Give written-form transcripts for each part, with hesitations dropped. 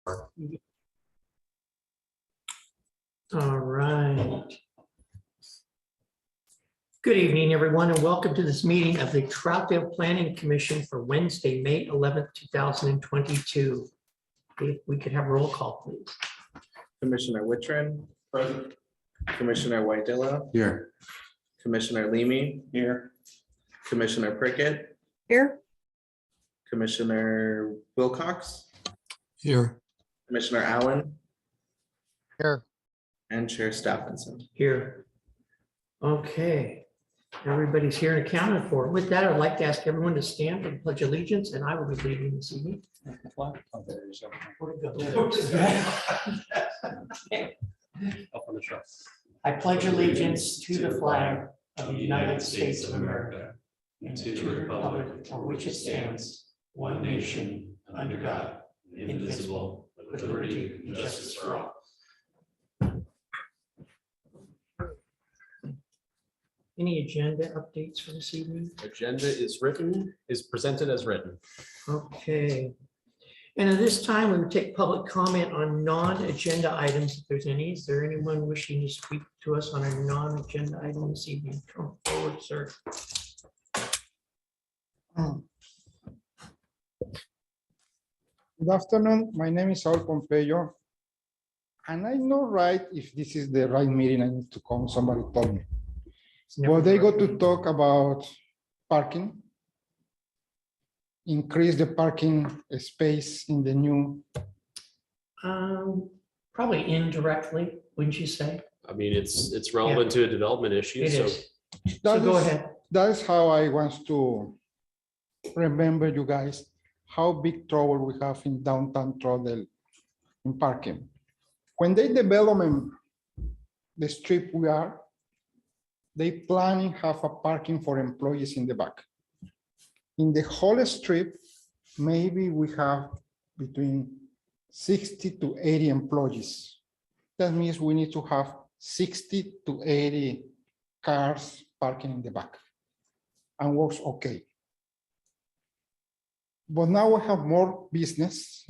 All right. Good evening, everyone, and welcome to this meeting of the Troutdale Planning Commission for Wednesday, May 11th, 2022. If we could have roll call, please. Commissioner Wittrin. Present. Commissioner Whitedilla. Here. Commissioner Leamy. Here. Commissioner Prickett. Here. Commissioner Wilcox. Here. Commissioner Allen. Here. And Chair Stephenson. Here. Okay, everybody's here and accounted for. With that, I'd like to ask everyone to stand for the Pledge of Allegiance, and I will be leading this evening. Where'd it go? I pledge allegiance to the flag of the United States of America and to the republic for which it stands, one nation, under God, indivisible, with liberty and justice for all. Any agenda updates for this evening? Agenda is presented as written. Okay. And at this time, we would take public comment on non-agenda items, if there's any. Is there anyone wishing to speak to us on a non-agenda item this evening? Come forward, sir. Good afternoon. My name is Saul Pompeyo. And I know right if this is the right meeting I need to come. Somebody told me. Well, they go to talk about parking, increase the parking space in the new. Probably indirectly, wouldn't you say? I mean, it's relevant to a development issue. It So is. So go ahead. That is how I want to remember you guys, how big trouble we have in downtown Troutdale in parking. When they develop the strip we are, they planning have a parking for employees in the back. In the whole strip, maybe we have between 60 to 80 employees. That means we need to have 60 to 80 cars parking in the back and works okay. But now we have more business.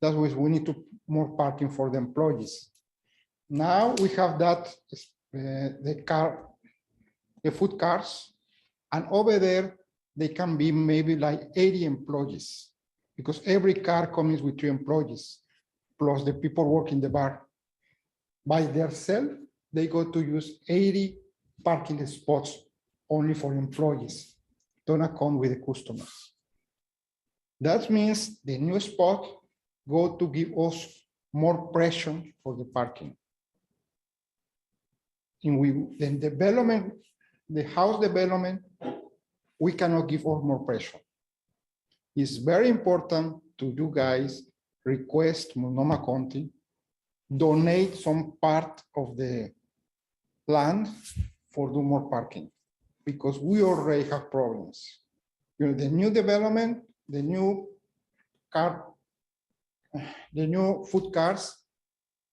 That's why we need to more parking for the employees. Now we have that the food cars, and over there they can be maybe like 80 employees because every car comes with 3 employees plus the people working the bar. By themselves, they go to use 80 parking spots only for employees, don't account with the customers. That means the new spot go to give us more pressure for the parking. In the development, the house development, we cannot give us more pressure. It's very important to you guys request Multnomah County, donate some part of the land for do more parking because we already have problems. You know, the new development, the new food cars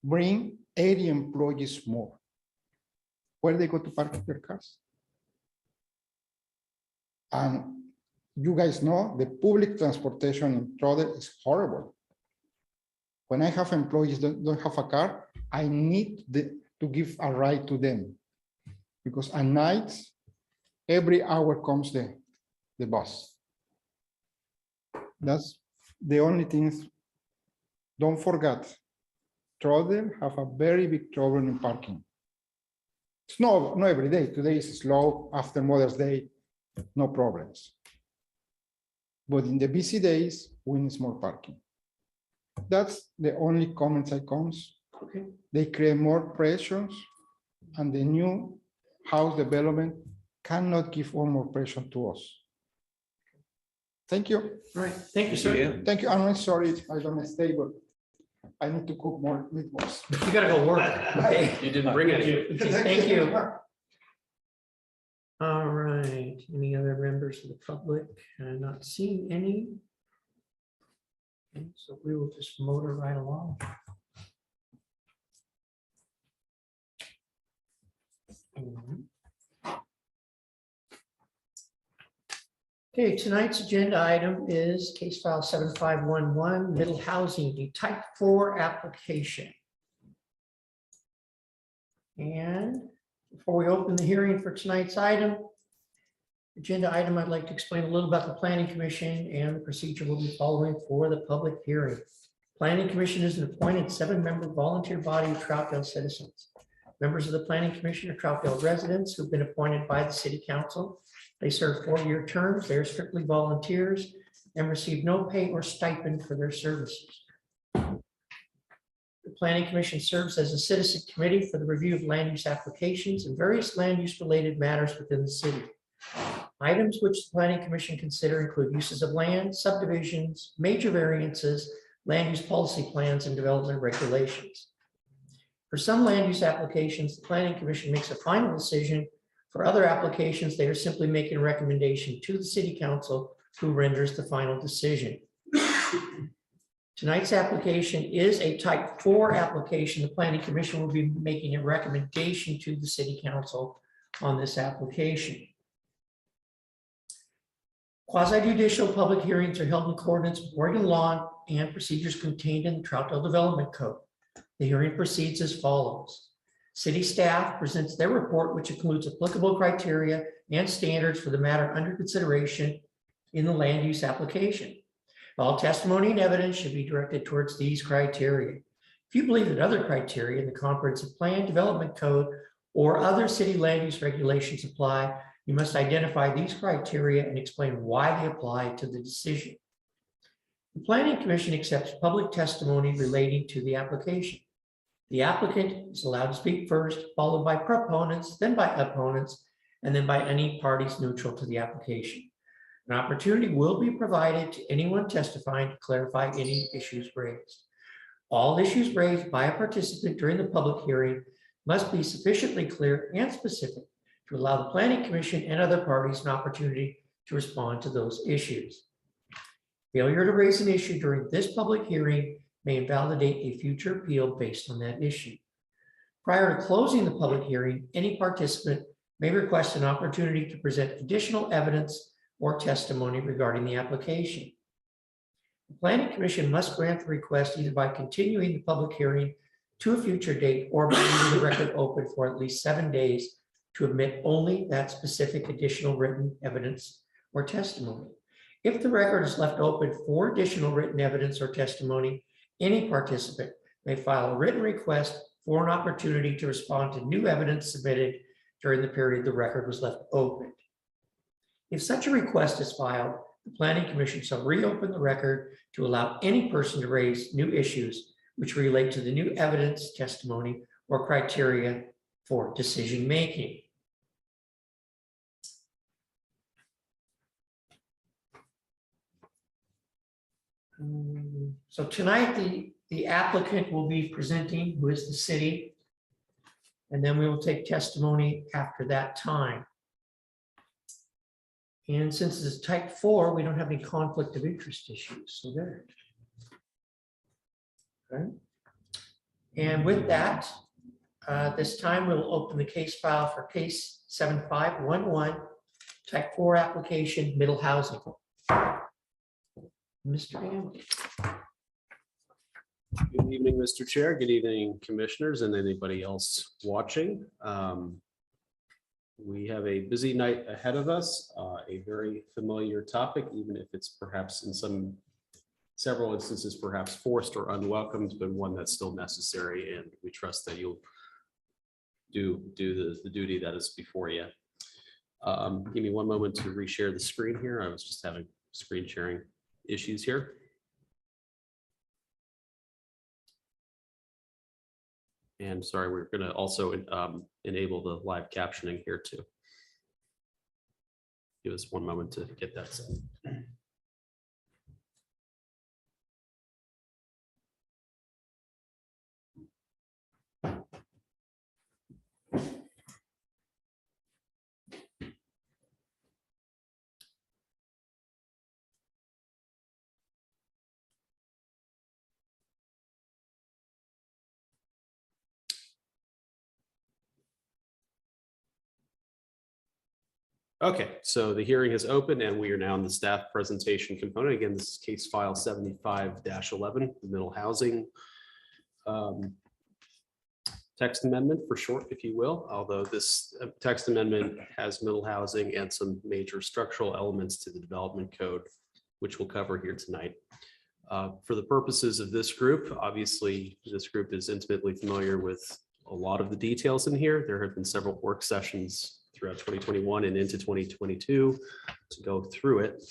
bring 80 employees more. Where they go to park their cars? And you guys know the public transportation in Troutdale is horrible. When I have employees that don't have a car, I need to give a ride to them because at night, every hour comes the bus. That's the only thing. Don't forget, Troutdale have a very big problem in parking. It's not every day. Today is slow. After Mother's Day, no problems. But in the busy days, we need more parking. That's the only comments I comes. Okay. They create more pressures, and the new house development cannot give all more pressure to us. Thank you. All right. Thank you, sir. Thank you. I'm sorry I don't stay, but I need to cook more meatballs. You gotta go work. you didn't bring any. Thank you. All right. Any other members of the public? I'm not seeing any. Okay, so we will just motor right along. Okay, tonight's agenda item is case file 7511, Middle Housing, the type 4 application. And before we open the hearing for tonight's agenda item, I'd like to explain a little about the Planning Commission and the procedure we'll be following for the public hearing. Planning Commission is an appointed 7-member volunteer body of Troutdale citizens. Members of the Planning Commission are Troutdale residents who've been appointed by the City Council. They serve 4-year terms. They are strictly volunteers and receive no pay or stipend for their services. The Planning Commission serves as a citizen committee for the review of land use applications and various land use related matters within the city. Items which the Planning Commission consider include uses of land, subdivisions, major variances, land use policy plans, and development regulations. For some land use applications, the Planning Commission makes a final decision. For other applications, they are simply making a recommendation to the City Council, who renders the final decision. Tonight's application is a type 4 application. The Planning Commission will be making a recommendation to the City Council on this application. Quasi-judicial public hearings are held in accordance with Oregon law and procedures contained in the Troutdale Development Code. The hearing proceeds as follows. City staff presents their report, which includes applicable criteria and standards for the matter under consideration in the land use application. All testimony and evidence should be directed towards these criteria. If you believe that other criteria in the Comprehensive Plan Development Code or other city land use regulations apply, you must identify these criteria and explain why they apply to the decision. The Planning Commission accepts public testimony relating to the application. The applicant is allowed to speak first, followed by proponents, then by opponents, and then by any parties neutral to the application. An opportunity will be provided to anyone testifying to clarify any issues raised. All issues raised by a participant during the public hearing must be sufficiently clear and specific to allow the Planning Commission and other parties an opportunity to respond to those issues. Failure to raise an issue during this public hearing may invalidate a future appeal based on that issue. Prior to closing the public hearing, any participant may request an opportunity to present additional evidence or testimony regarding the application. The Planning Commission must grant the request either by continuing the public hearing to a future date or by leaving the record open for at least 7 days to admit only that specific additional written evidence or testimony. If the record is left open for additional written evidence or testimony, any participant may file a written request for an opportunity to respond to new evidence submitted during the period the record was left open. If such a request is filed, the Planning Commission shall reopen the record to allow any person to raise new issues which relate to the new evidence, testimony, or criteria for decision making. So tonight, the applicant will be presenting, who is the city, and then we will take testimony after that time. And since it's type 4, we don't have any conflict of interest issues, so there. Okay. And with that, this time we'll open the case file for case 7511, type 4 application, Middle Housing. Mr. Hamlin. Good evening, Mr. Chair. Good evening, commissioners and anybody else watching. We have a busy night ahead of us, a very familiar topic, even if it's perhaps in several instances, perhaps forced or unwelcomed, but one that's still necessary. And we trust that you'll do the duty that is before you. Give me one moment to reshare the screen here. I was just having screen sharing issues here. And sorry, we're going to also enable the live captioning here too. Give us one moment to get that set. Okay, so the hearing is open and we are now in the staff presentation component. Again, this is case file 75-11, middle housing. Text amendment for short, if you will, although this text amendment has middle housing and some major structural elements to the development code, which we'll cover here tonight. For the purposes of this group, obviously, this group is intimately familiar with a lot of the details in here. There have been several work sessions throughout 2021 and into 2022 to go through it.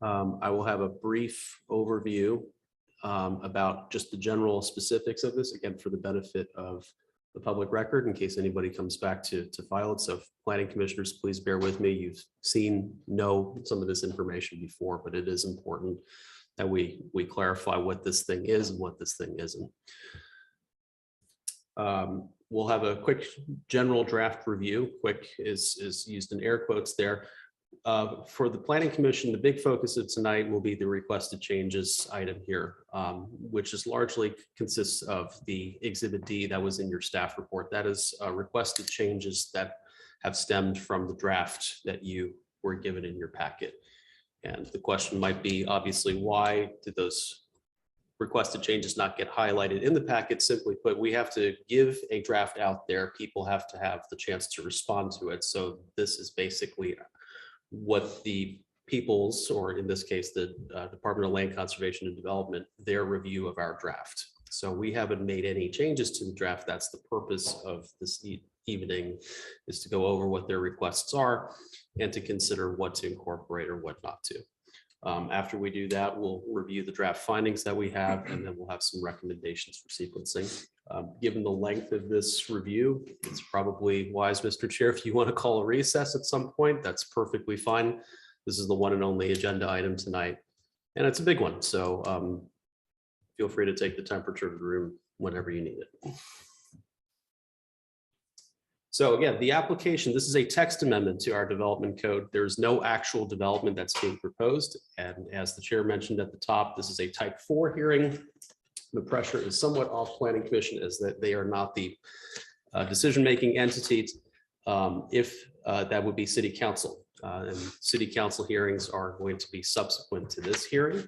I will have a brief overview about just the general specifics of this, again, for the benefit of the public record in case anybody comes back to file it. So if planning commissioners, please bear with me. You've know some of this information before, but it is important that we clarify what this thing is and what this thing isn't. We'll have a quick general draft review. Quick is used in air quotes there. For the Planning Commission, the big focus of tonight will be the requested changes item here, which is largely consists of the Exhibit D that was in your staff report. That is requested changes that have stemmed from the draft that you were given in your packet. And the question might be, obviously, why did those requested changes not get highlighted in the packet? Simply put, we have to give a draft out there. People have to have the chance to respond to it. So this is basically what the people's, or in this case, the Department of Land Conservation and Development, their review of our draft. So we haven't made any changes to the draft. That's the purpose of this evening, is to go over what their requests are and to consider what to incorporate or what not to. After we do that, we'll review the draft findings that we have, and then we'll have some recommendations for sequencing. Given the length of this review, it's probably wise, Mr. Chair, if you want to call a recess at some point, that's perfectly fine. This is the one and only agenda item tonight, and it's a big one. So feel free to take the temperature of the room whenever you need it. So again, the application, this is a text amendment to our development code. There's no actual development that's being proposed. And as the chair mentioned at the top, this is a type 4 hearing. The pressure is somewhat off Planning Commission, as that they are not the decision-making entity. If that would be City Council. And City Council hearings are going to be subsequent to this hearing.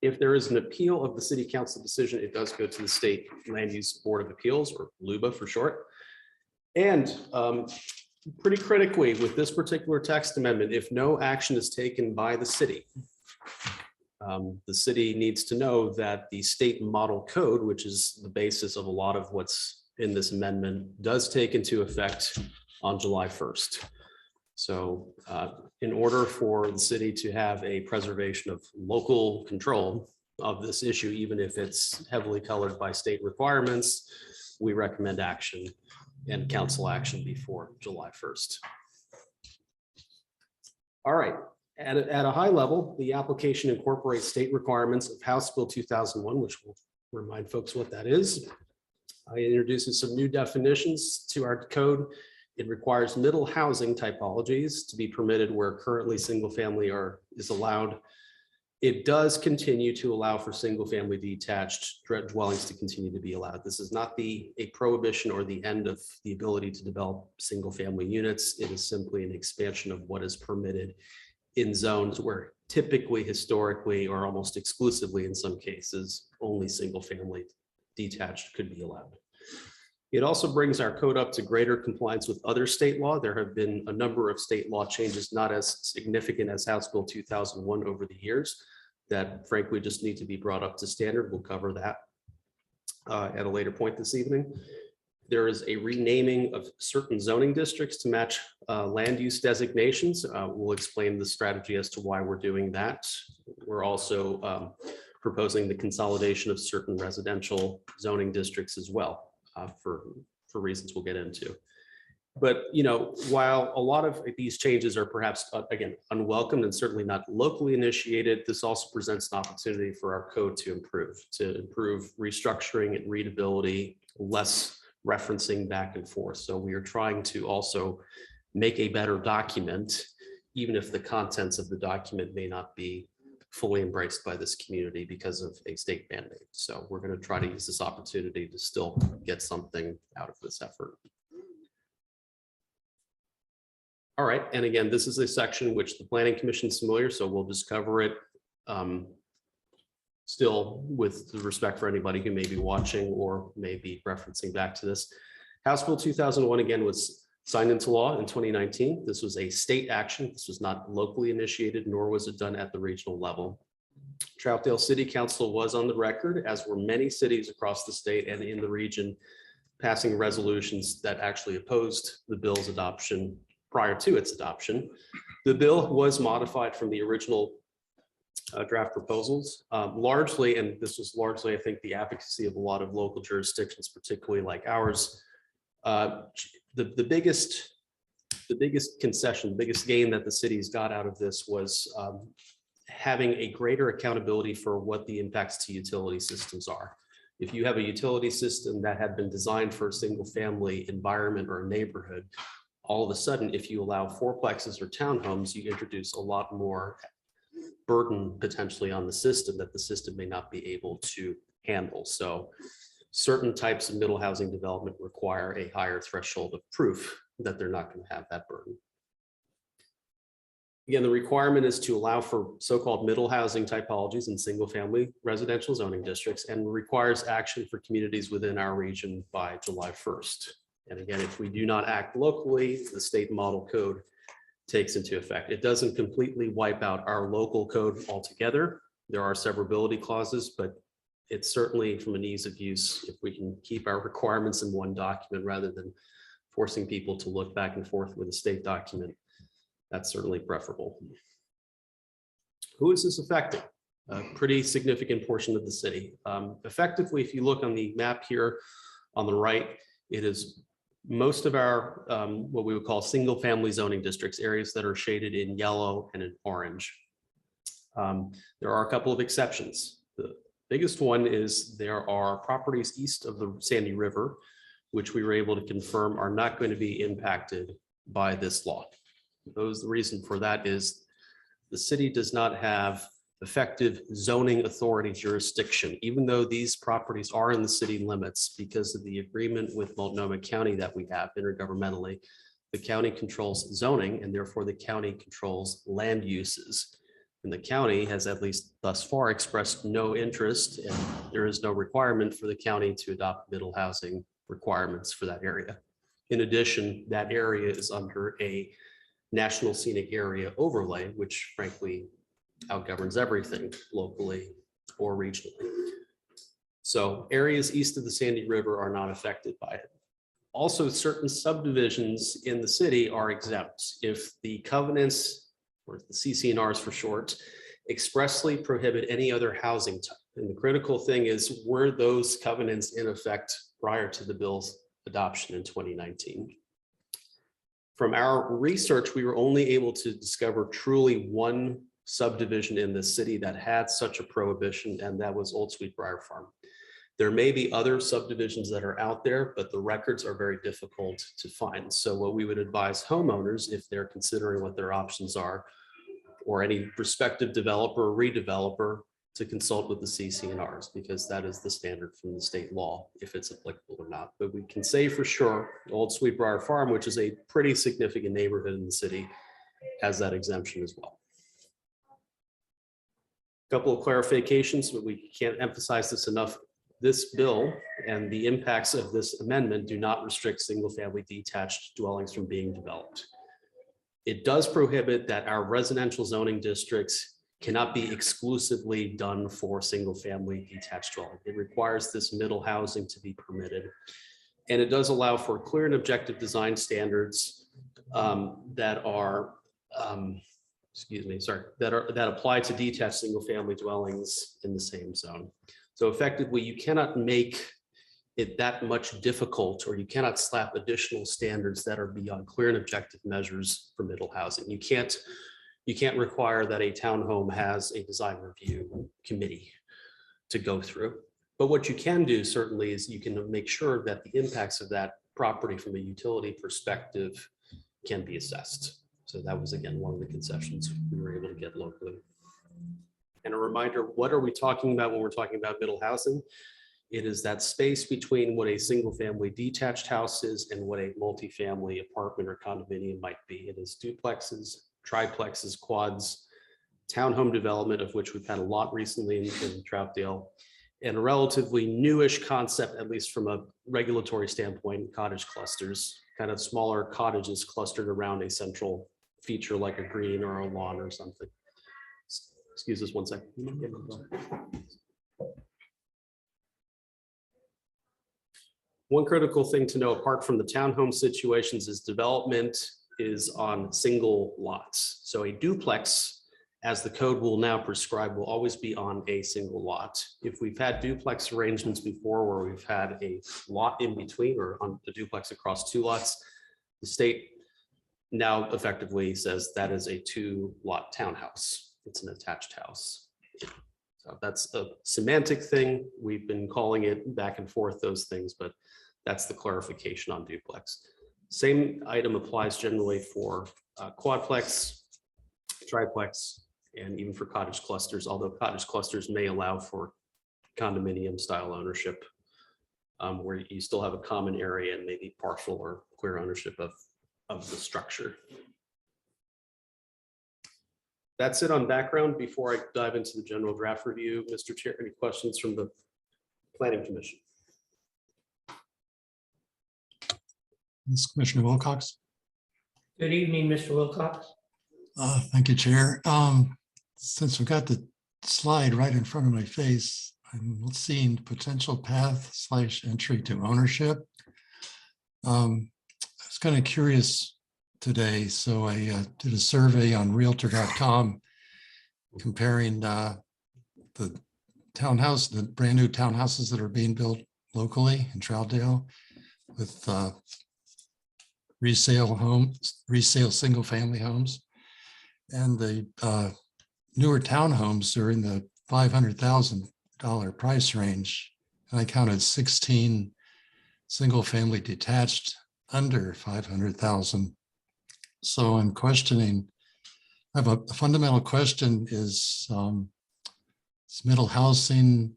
If there is an appeal of the City Council decision, it does go to the State Land Use Board of Appeals, or LUBA for short. And pretty critically, with this particular text amendment, if no action is taken by the city needs to know that the state model code, which is the basis of a lot of what's in this amendment, does take into effect on July 1st. So in order for the city to have a preservation of local control of this issue, even if it's heavily colored by state requirements, we recommend action and council action before July 1st. All right, at a high level, the application incorporates state requirements of House Bill 2001, which will remind folks what that is. It introduces some new definitions to our code. It requires middle housing typologies to be permitted where currently single family is allowed. It does continue to allow for single family detached dwellings to continue to be allowed. This is not a prohibition or the end of the ability to develop single family units. It is simply an expansion of what is permitted in zones where typically, historically, or almost exclusively in some cases, only single family detached could be allowed. It also brings our code up to greater compliance with other state law. There have been a number of state law changes, not as significant as House Bill 2001 over the years, that frankly just need to be brought up to standard. We'll cover that at a later point this evening. There is a renaming of certain zoning districts to match land use designations. We'll explain the strategy as to why we're doing that. We're also proposing the consolidation of certain residential zoning districts as well. For reasons we'll get into. But, while a lot of these changes are perhaps, again, unwelcome and certainly not locally initiated, this also presents an opportunity for our code to improve restructuring and readability, less referencing back and forth. So we are trying to also make a better document, even if the contents of the document may not be fully embraced by this community because of a state mandate. So we're going to try to use this opportunity to still get something out of this effort. All right, and again, this is a section which the Planning Commission is familiar, so we'll just cover it still with respect for anybody who may be watching or may be referencing back to this. House Bill 2001 again was signed into law in 2019. This was a state action. This was not locally initiated, nor was it done at the regional level. Troutdale City Council was on the record, as were many cities across the state and in the region, passing resolutions that actually opposed the bill's adoption prior to its adoption. The bill was modified from the original draft proposals, largely, and this was largely, I think, the advocacy of a lot of local jurisdictions, particularly like ours. The biggest concession, the biggest gain that the cities got out of this was having a greater accountability for what the impacts to utility systems are. If you have a utility system that had been designed for a single family environment or a neighborhood, all of a sudden, if you allow fourplexes or townhomes, you introduce a lot more burden potentially on the system that the system may not be able to handle. So certain types of middle housing development require a higher threshold of proof that they're not going to have that burden. Again, the requirement is to allow for so-called middle housing typologies in single-family residential zoning districts and requires action for communities within our region by July 1st. And again, if we do not act locally, the state model code takes into effect. It doesn't completely wipe out our local code altogether. There are severability clauses, but it's certainly from an ease of use, if we can keep our requirements in one document rather than forcing people to look back and forth with a state document, that's certainly preferable. Who is this affecting? A pretty significant portion of the city. Effectively, if you look on the map here on the right, it is most of our what we would call single family zoning districts, areas that are shaded in yellow and in orange. There are a couple of exceptions. The biggest one is there are properties east of the Sandy River, which we were able to confirm are not going to be impacted by this law. The reason for that is the city does not have effective zoning authority jurisdiction, even though these properties are in the city limits because of the agreement with Multnomah County that we have intergovernmentally. The county controls zoning and therefore the county controls land uses. And the county has at least thus far expressed no interest, and there is no requirement for the county to adopt middle housing requirements for that area. In addition, that area is under a National Scenic Area overlay, which frankly outgoverns everything locally or regionally. So areas east of the Sandy River are not affected by it. Also, certain subdivisions in the city are exempt if the covenants, or the CC&Rs for short, expressly prohibit any other housing type. And the critical thing is, were those covenants in effect prior to the bill's adoption in 2019? From our research, we were only able to discover truly one subdivision in the city that had such a prohibition, and that was Old Sweet Briar Farm. There may be other subdivisions that are out there, but the records are very difficult to find. So what we would advise homeowners, if they're considering what their options are, or any prospective developer or redeveloper, to consult with the CC&Rs, because that is the standard from the state law, if it's applicable or not. But we can say for sure, Old Sweet Briar Farm, which is a pretty significant neighborhood in the city, has that exemption as well. A couple of clarifications, but we can't emphasize this enough. This bill and the impacts of this amendment do not restrict single-family detached dwellings from being developed. It does prohibit that our residential zoning districts cannot be exclusively done for single-family detached dwelling. It requires this middle housing to be permitted. And it does allow for clear and objective design standards that are, that apply to detached single-family dwellings in the same zone. So effectively, you cannot make it that much difficult, or you cannot slap additional standards that are beyond clear and objective measures for middle housing. You can't require that a townhome has a design review committee to go through. But what you can do certainly is you can make sure that the impacts of that property from a utility perspective can be assessed. So that was, again, one of the concessions we were able to get locally. And a reminder, what are we talking about when we're talking about middle housing? It is that space between what a single family detached house is and what a multifamily apartment or condominium might be. It is duplexes, triplexes, quads, townhome development, of which we've had a lot recently in Troutdale, and a relatively newish concept, at least from a regulatory standpoint, cottage clusters, kind of smaller cottages clustered around a central feature like a green or a lawn or something. Excuse us one second. One critical thing to know, apart from the townhome situations, is development is on single lots. So a duplex, as the code will now prescribe, will always be on a single lot. If we've had duplex arrangements before where we've had a lot in between or on the duplex across two lots, the state now effectively says that is a 2-lot townhouse. It's an attached house. So that's a semantic thing. We've been calling it back and forth those things, but that's the clarification on duplex. Same item applies generally for quadplex, triplex, and even for cottage clusters, although cottage clusters may allow for condominium style ownership, where you still have a common area and maybe partial or clear ownership of the structure. That's it on background. Before I dive into the general draft review, Mr. Chair, any questions from the Planning Commission? This is Commissioner Wilcox. Good evening, Mr. Wilcox. Thank you, Chair. Since we've got the slide right in front of my face, I'm seeing potential path / entry to ownership. I was kind of curious today, so I did a survey on Realtor.com comparing the brand new townhouses that are being built locally in Troutdale with resale single family homes, and the newer townhomes are in the $500,000 price range. And I counted 16 single family detached under 500,000. So I'm questioning, I have a fundamental question is middle housing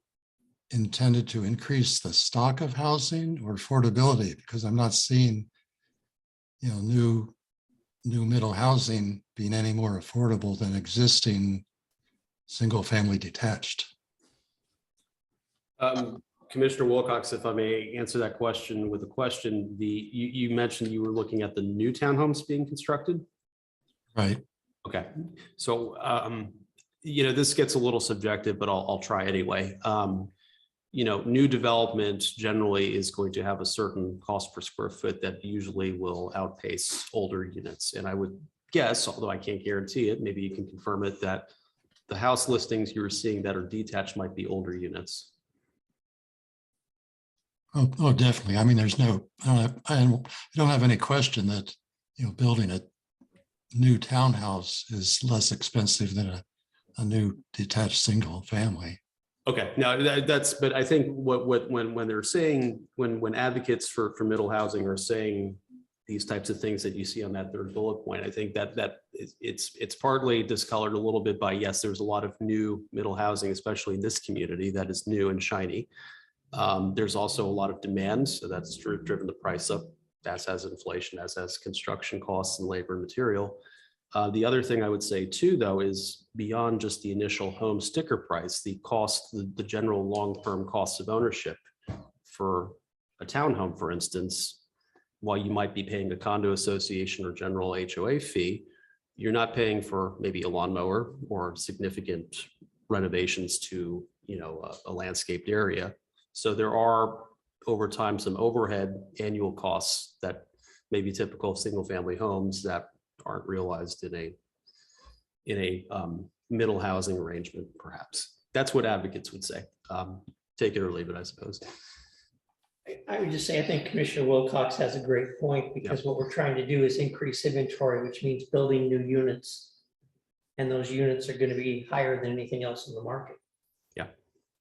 intended to increase the stock of housing or affordability? Because I'm not seeing, new middle housing being any more affordable than existing single family detached. Commissioner Wilcox, if I may answer that question with a question, you mentioned you were looking at the new townhomes being constructed. Right. Okay, so this gets a little subjective, but I'll try anyway. New development generally is going to have a certain cost per square foot that usually will outpace older units. And I would guess, although I can't guarantee it, maybe you can confirm it, that the house listings you're seeing that are detached might be older units. Oh, definitely. I mean, I don't have any question that, building a new townhouse is less expensive than a new detached single family. Okay, now but I think when they're saying, when advocates for middle housing are saying these types of things that you see on that third bullet point, I think that it's partly discolored a little bit by, yes, there's a lot of new middle housing, especially in this community, that is new and shiny. There's also a lot of demand, so that's driven the price up, as has inflation, as has construction costs and labor and material. The other thing I would say too, though, is beyond just the initial home sticker price, the cost, the general long-term cost of ownership for a townhome, for instance, while you might be paying a condo association or general HOA fee, you're not paying for maybe a lawnmower or significant renovations to, a landscaped area. So there are over time some overhead annual costs that may be typical of single family homes that aren't realized in a middle housing arrangement, perhaps. That's what advocates would say. Take it or leave it, I suppose. I would just say, I think Commissioner Wilcox has a great point, because what we're trying to do is increase inventory, which means building new units. And those units are going to be higher than anything else in the market. Yeah.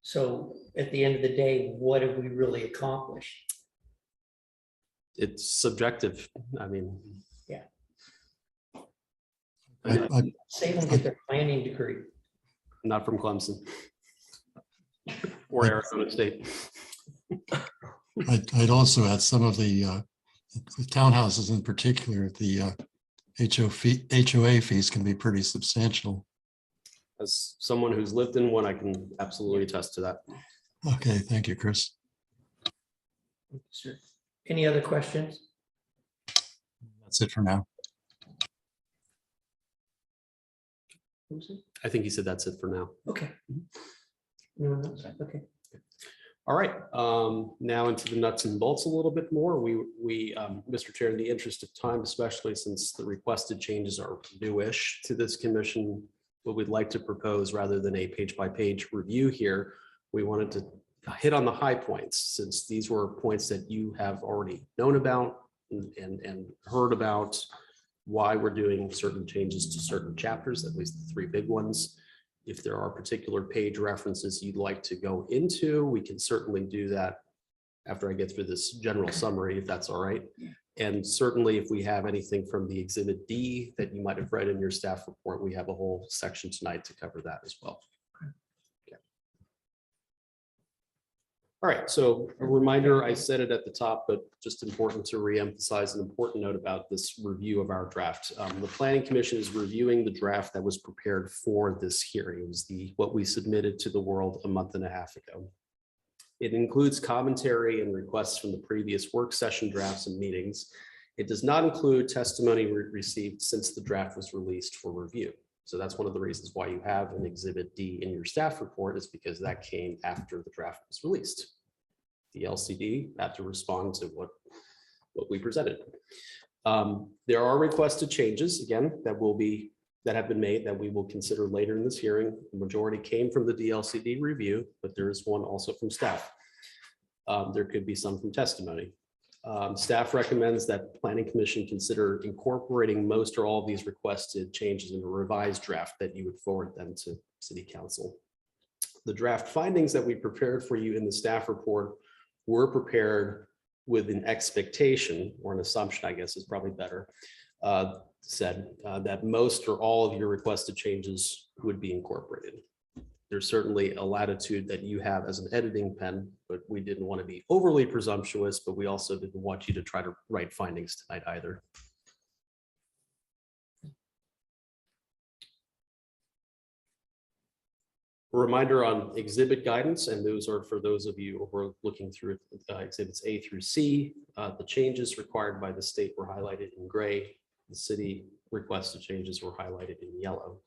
So at the end of the day, what have we really accomplished? It's subjective. I mean, yeah. I Say them get their planning degree. Not from Clemson or Arizona State. I'd also add some of the townhouses in particular, the HOA fees can be pretty substantial. As someone who's lived in one, I can absolutely attest to that. Okay, thank you, Chris. Sure. Any other questions? That's it for now. I think he said that's it for now. Okay. No one else? Okay. All right, now into the nuts and bolts a little bit more. Mr. Chair, in the interest of time, especially since the requested changes are newish to this commission, what we'd like to propose rather than a page-by-page review here, we wanted to hit on the high points, since these were points that you have already known about and heard about, why we're doing certain changes to certain chapters, at least the three big ones. If there are particular page references you'd like to go into, we can certainly do that after I get through this general summary, if that's all right. And certainly if we have anything from the Exhibit D that you might have read in your staff report, we have a whole section tonight to cover that as well. Okay. All right, so a reminder, I said it at the top, but just important to reemphasize an important note about this review of our draft. The Planning Commission is reviewing the draft that was prepared for this hearing. It was what we submitted to the world a month and a half ago. It includes commentary and requests from the previous work session drafts and meetings. It does not include testimony received since the draft was released for review. So that's one of the reasons why you have an Exhibit D in your staff report, is because that came after the draft was released. The LCD had to respond to what we presented. There are requested changes, again, that have been made that we will consider later in this hearing. The majority came from the DLCD review, but there is one also from staff. There could be some from testimony. Staff recommends that the Planning Commission consider incorporating most or all of these requested changes in a revised draft that you would forward them to City Council. The draft findings that we prepared for you in the staff report were prepared with an expectation, or an assumption, I guess is probably better, that most or all of your requested changes would be incorporated. There's certainly a latitude that you have as an editing pen, but we didn't want to be overly presumptuous, but we also didn't want you to try to write findings tonight either. A reminder on exhibit guidance, and those are for those of you who are looking through exhibits A through C. The changes required by the state were highlighted in gray. The city requested changes were highlighted in yellow.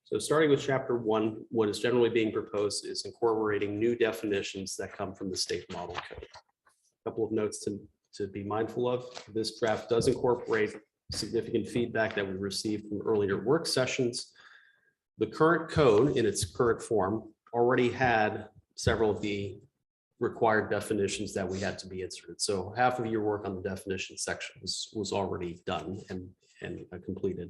So starting with chapter 1, what is generally being proposed is incorporating new definitions that come from the state model code. A couple of notes to be mindful of. This draft does incorporate significant feedback that we received from earlier work sessions. The current code in its current form already had several of the required definitions that we had to be inserted. So half of your work on the definition section was already done and completed.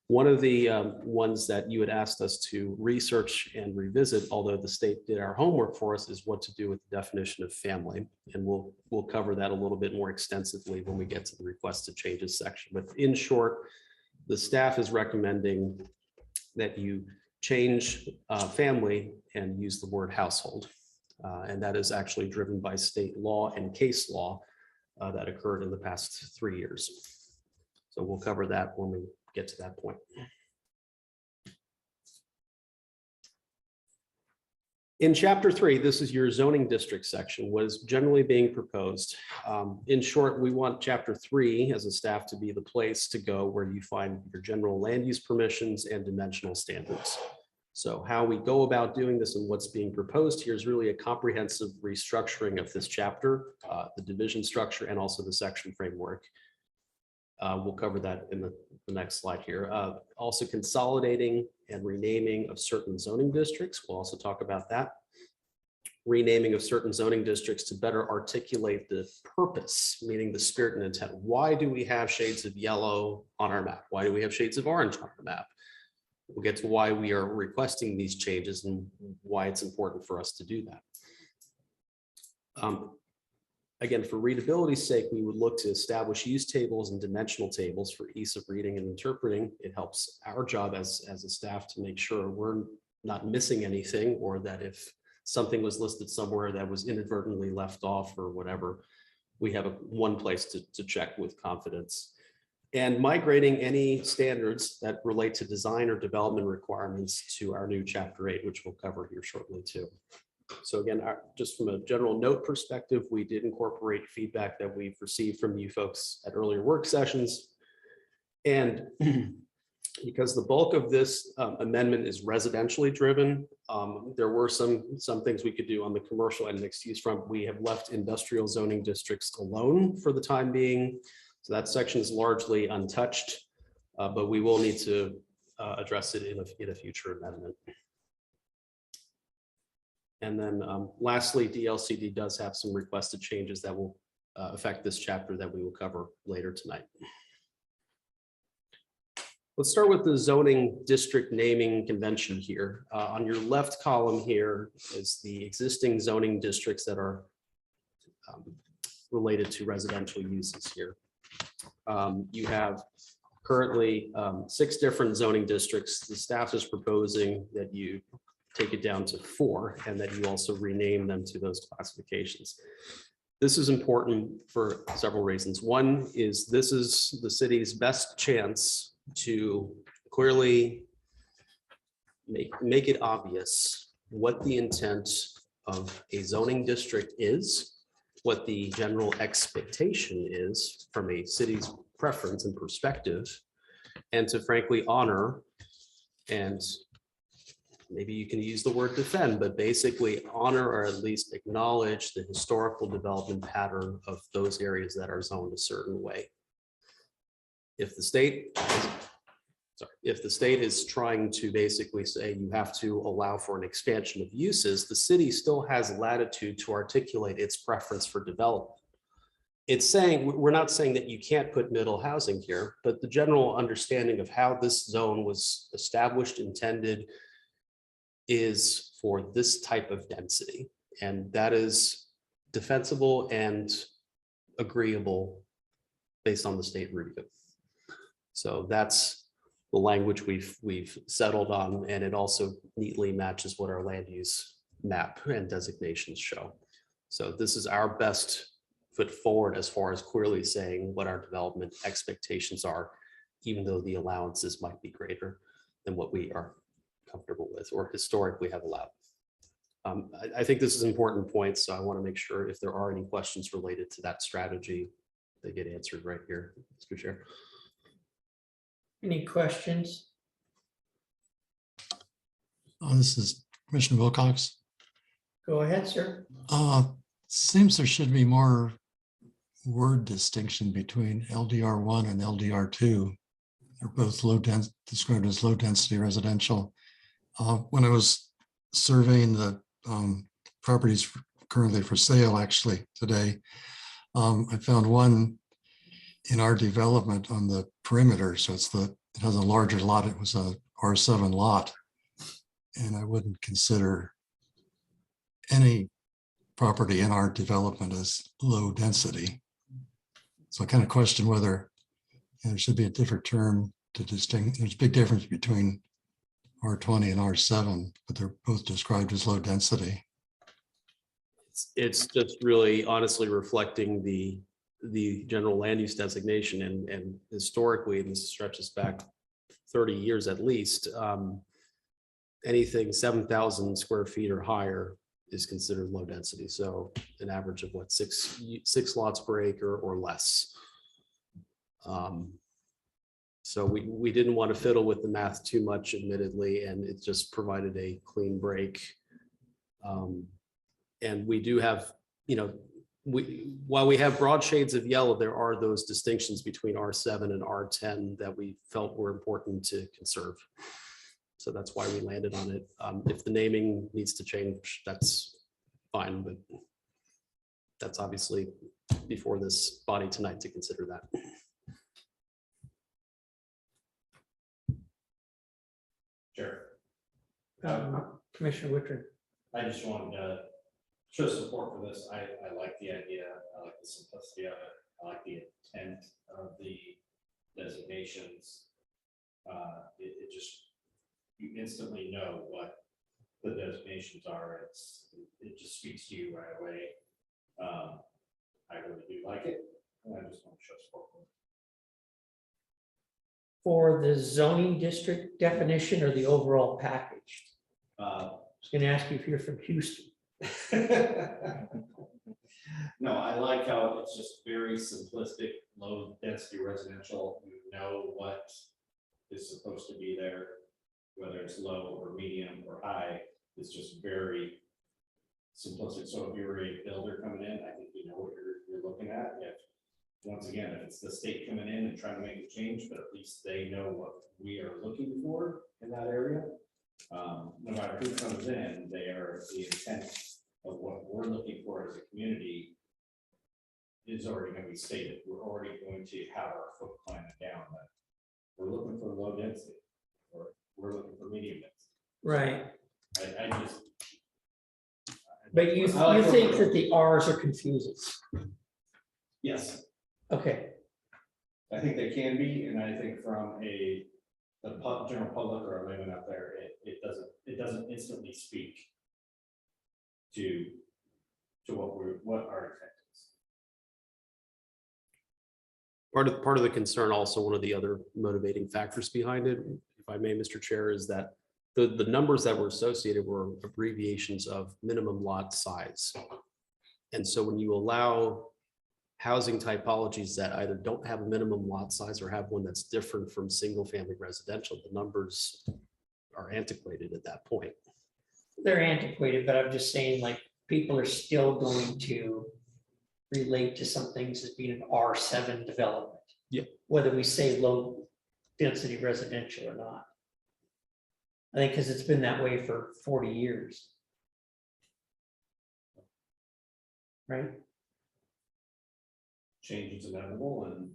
One of the ones that you had asked us to research and revisit, although the state did our homework for us, is what to do with the definition of family. And we'll cover that a little bit more extensively when we get to the requested changes section. But in short, the staff is recommending that you change family and use the word household. And that is actually driven by state law and case law that occurred in the past 3 years. So we'll cover that when we get to that point. In chapter 3, this is your zoning district section, what is generally being proposed. In short, we want chapter 3 as a staff to be the place to go where you find your general land use permissions and dimensional standards. So how we go about doing this and what's being proposed here is really a comprehensive restructuring of this chapter, the division structure, and also the section framework. We'll cover that in the next slide here. Also consolidating and renaming of certain zoning districts. We'll also talk about that. Renaming of certain zoning districts to better articulate the purpose, meaning the spirit and intent. Why do we have shades of yellow on our map? Why do we have shades of orange on our map? We'll get to why we are requesting these changes and why it's important for us to do that. Again, for readability's sake, we would look to establish use tables and dimensional tables for ease of reading and interpreting. It helps our job as a staff to make sure we're not missing anything, or that if something was listed somewhere that was inadvertently left off or whatever, we have one place to check with confidence. And migrating any standards that relate to design or development requirements to our new Chapter 8, which we'll cover here shortly too. So again, just from a general note perspective, we did incorporate feedback that we've received from you folks at earlier work sessions. And because the bulk of this amendment is residentially driven, there were some things we could do on the commercial and mixed use front. We have left industrial zoning districts alone for the time being. So that section is largely untouched, but we will need to address it in a future amendment. And then lastly, DLCD does have some requested changes that will affect this chapter that we will cover later tonight. Let's start with the zoning district naming convention here. On your left column here is the existing zoning districts that are related to residential uses here. You have currently 6 different zoning districts. The staff is proposing that you take it down to 4 and that you also rename them to those classifications. This is important for several reasons. One is this is the city's best chance to clearly make it obvious what the intent of a zoning district is, what the general expectation is from a city's preference and perspective, and to frankly honor, and maybe you can use the word defend, but basically honor or at least acknowledge the historical development pattern of those areas that are zoned a certain way. If the state is trying to basically say you have to allow for an expansion of uses, the city still has latitude to articulate its preference for development. It's saying, we're not saying that you can't put middle housing here, but the general understanding of how this zone was established, intended, is for this type of density. And that is defensible and agreeable based on the state review. So that's the language we've settled on, and it also neatly matches what our land use map and designations show. So this is our best foot forward as far as clearly saying what our development expectations are, even though the allowances might be greater than what we are comfortable with or historically have allowed. I think this is an important point, so I want to make sure if there are any questions related to that strategy, they get answered right here, Mr. Chair. Any questions? This is Commissioner Wilcox. Go ahead, sir. Seems there should be more word distinction between LDR1 and LDR2. They're both described as low density residential. When I was surveying the properties currently for sale, actually today, I found one in our development on the perimeter. So it has a larger lot. It was a R7 lot. And I wouldn't consider any property in our development as low density. So I kind of question whether there should be a different term to distinguish. There's a big difference between R20 and R7, but they're both described as low density. It's just really honestly reflecting the general land use designation, and historically, and this stretches back 30 years at least, anything 7,000 square feet or higher is considered low density. So an average of what, six lots per acre or less. So we didn't want to fiddle with the math too much, admittedly, and it just provided a clean break. And we do have, while we have broad shades of yellow, there are those distinctions between R7 and R10 that we felt were important to conserve. So that's why we landed on it. If the naming needs to change, that's fine, but that's obviously before this body tonight to consider that. Sure. Commissioner Wittrin. I just wanted to show support for this. I like the idea. I like the simplicity of it. I like the intent of the designations. It just, you instantly know what the designations are, it just speaks to you right away. I really do like it, and I just want to show support for it. For the zoning district definition or the overall package? Uh, I was gonna ask you if you're from Houston. No, I like how it's just very simplistic, low density residential. You know what is supposed to be there, whether it's low or medium or high. It's just very simplistic. So if you're a builder coming in, I think you know what you're looking at. If, once again, if it's the state coming in and trying to make a change, but at least they know what we are looking for in that area. No matter who comes in, they are the intent of what we're looking for as a community is already going to be stated. We're already going to have our foot planted down that we're looking for low density or we're looking for medium density. Right, I just. but you I like think what- that the Rs are confusing? Yes, Okay, I think they can be, and I think from the general public or a layman out there, it doesn't instantly speak to what our intent is. Part of the concern, also one of the other motivating factors behind it, if I may, Mr. Chair, is that the numbers that were associated were abbreviations of minimum lot size. And so when you allow housing typologies that either don't have a minimum lot size or have one that's different from single family residential, the numbers are antiquated at that point. they're antiquated, but I'm just saying, like, people are still going to relate to some things as being an R7 development. Yep. Whether we say low density residential or not. I think because it's been that way for 40 years. Right? Change is inevitable, and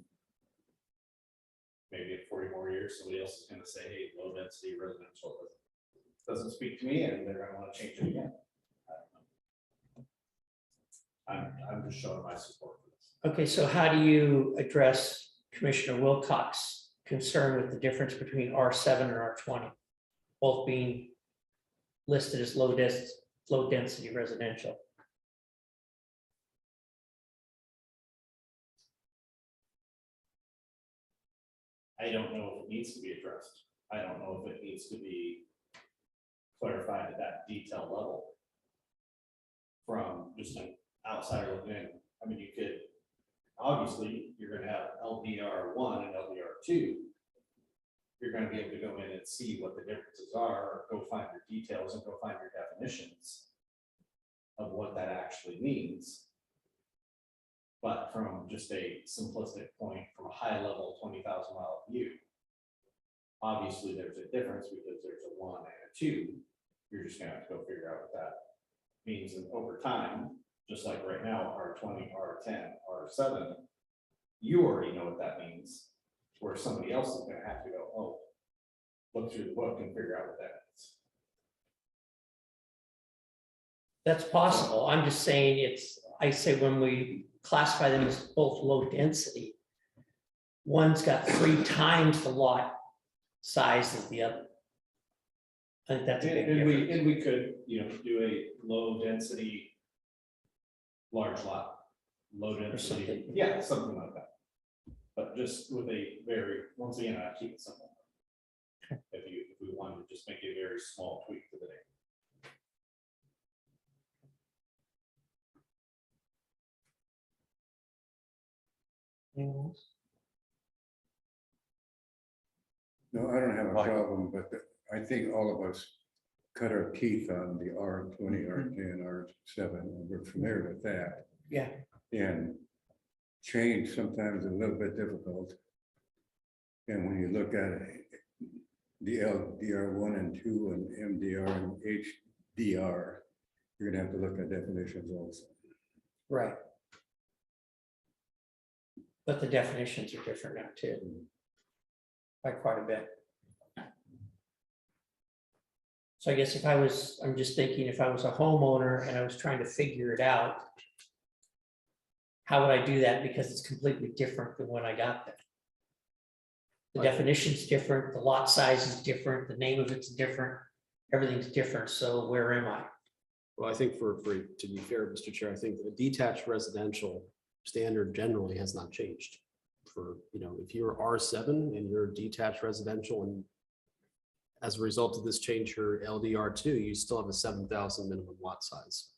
maybe in 40 more years, somebody else is gonna say, hey, low density residential doesn't speak to me, and they're gonna wanna change it again. I don't know. I'm just showing my support for this. Okay, so how do you address Commissioner Wilcox's concern with the difference between R7 and R20? Both being listed as low density residential. I don't know if it needs to be addressed. I don't know if it needs to be clarified at that detail level. From just an outsider looking in, I mean, you could, obviously, you're gonna have LDR1 and LDR2. You're gonna be able to go in and see what the differences are, or go find your details and go find your definitions of what that actually means. But from just a simplistic point, from a high level 20,000 mile view, obviously there's a difference because there's a 1 and a 2. You're just gonna have to go figure out what that means. And over time, just like right now, R20, R10, R7, you already know what that means. Where somebody else is gonna have to go, oh, look through the book and figure out what that means. That's possible. I'm just saying I say when we classify them as both low density, one's got 3 times the lot size as the other. I think that's a big difference. And we could, do a low density, large lot, low density, something. yeah, something like that. But just with a very, once again, I keep it simple. If we wanted to just make a very small tweak to the name. Anyone else? No, I don't have a problem, but I think all of us cut our teeth on the R20, R10, R7, and we're familiar with that. Yeah, And change sometimes a little bit difficult. And when you look at it, the LDR1 and 2 and MDR and HDR, you're gonna have to look at definitions also. right. But the definitions are different now too. By quite a bit. So I guess I'm just thinking if I was a homeowner and I was trying to figure it out, how would I do that? Because it's completely different than when I got there. The definition's different, the lot size is different, the name of it's different, everything's different, so where am I? Well, I think to be fair, Mr. Chair, I think the detached residential standard generally has not changed. For, if you're R7 and you're detached residential, and as a result of this change, your LDR2, you still have a 7,000 minimum lot size.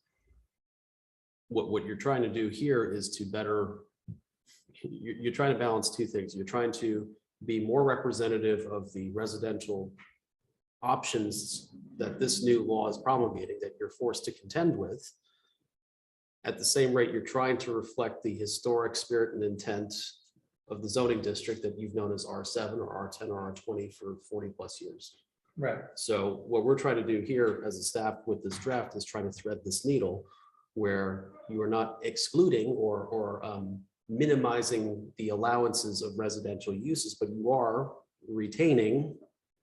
What you're trying to do here is to better, you're trying to balance two things. You're trying to be more representative of the residential options that this new law is promulgating, that you're forced to contend with. At the same rate, you're trying to reflect the historic spirit and intent of the zoning district that you've known as R7 or R10 or R20 for 40 plus years. Right. So what we're trying to do here as a staff with this draft is trying to thread this needle where you are not excluding or minimizing the allowances of residential uses, but you are retaining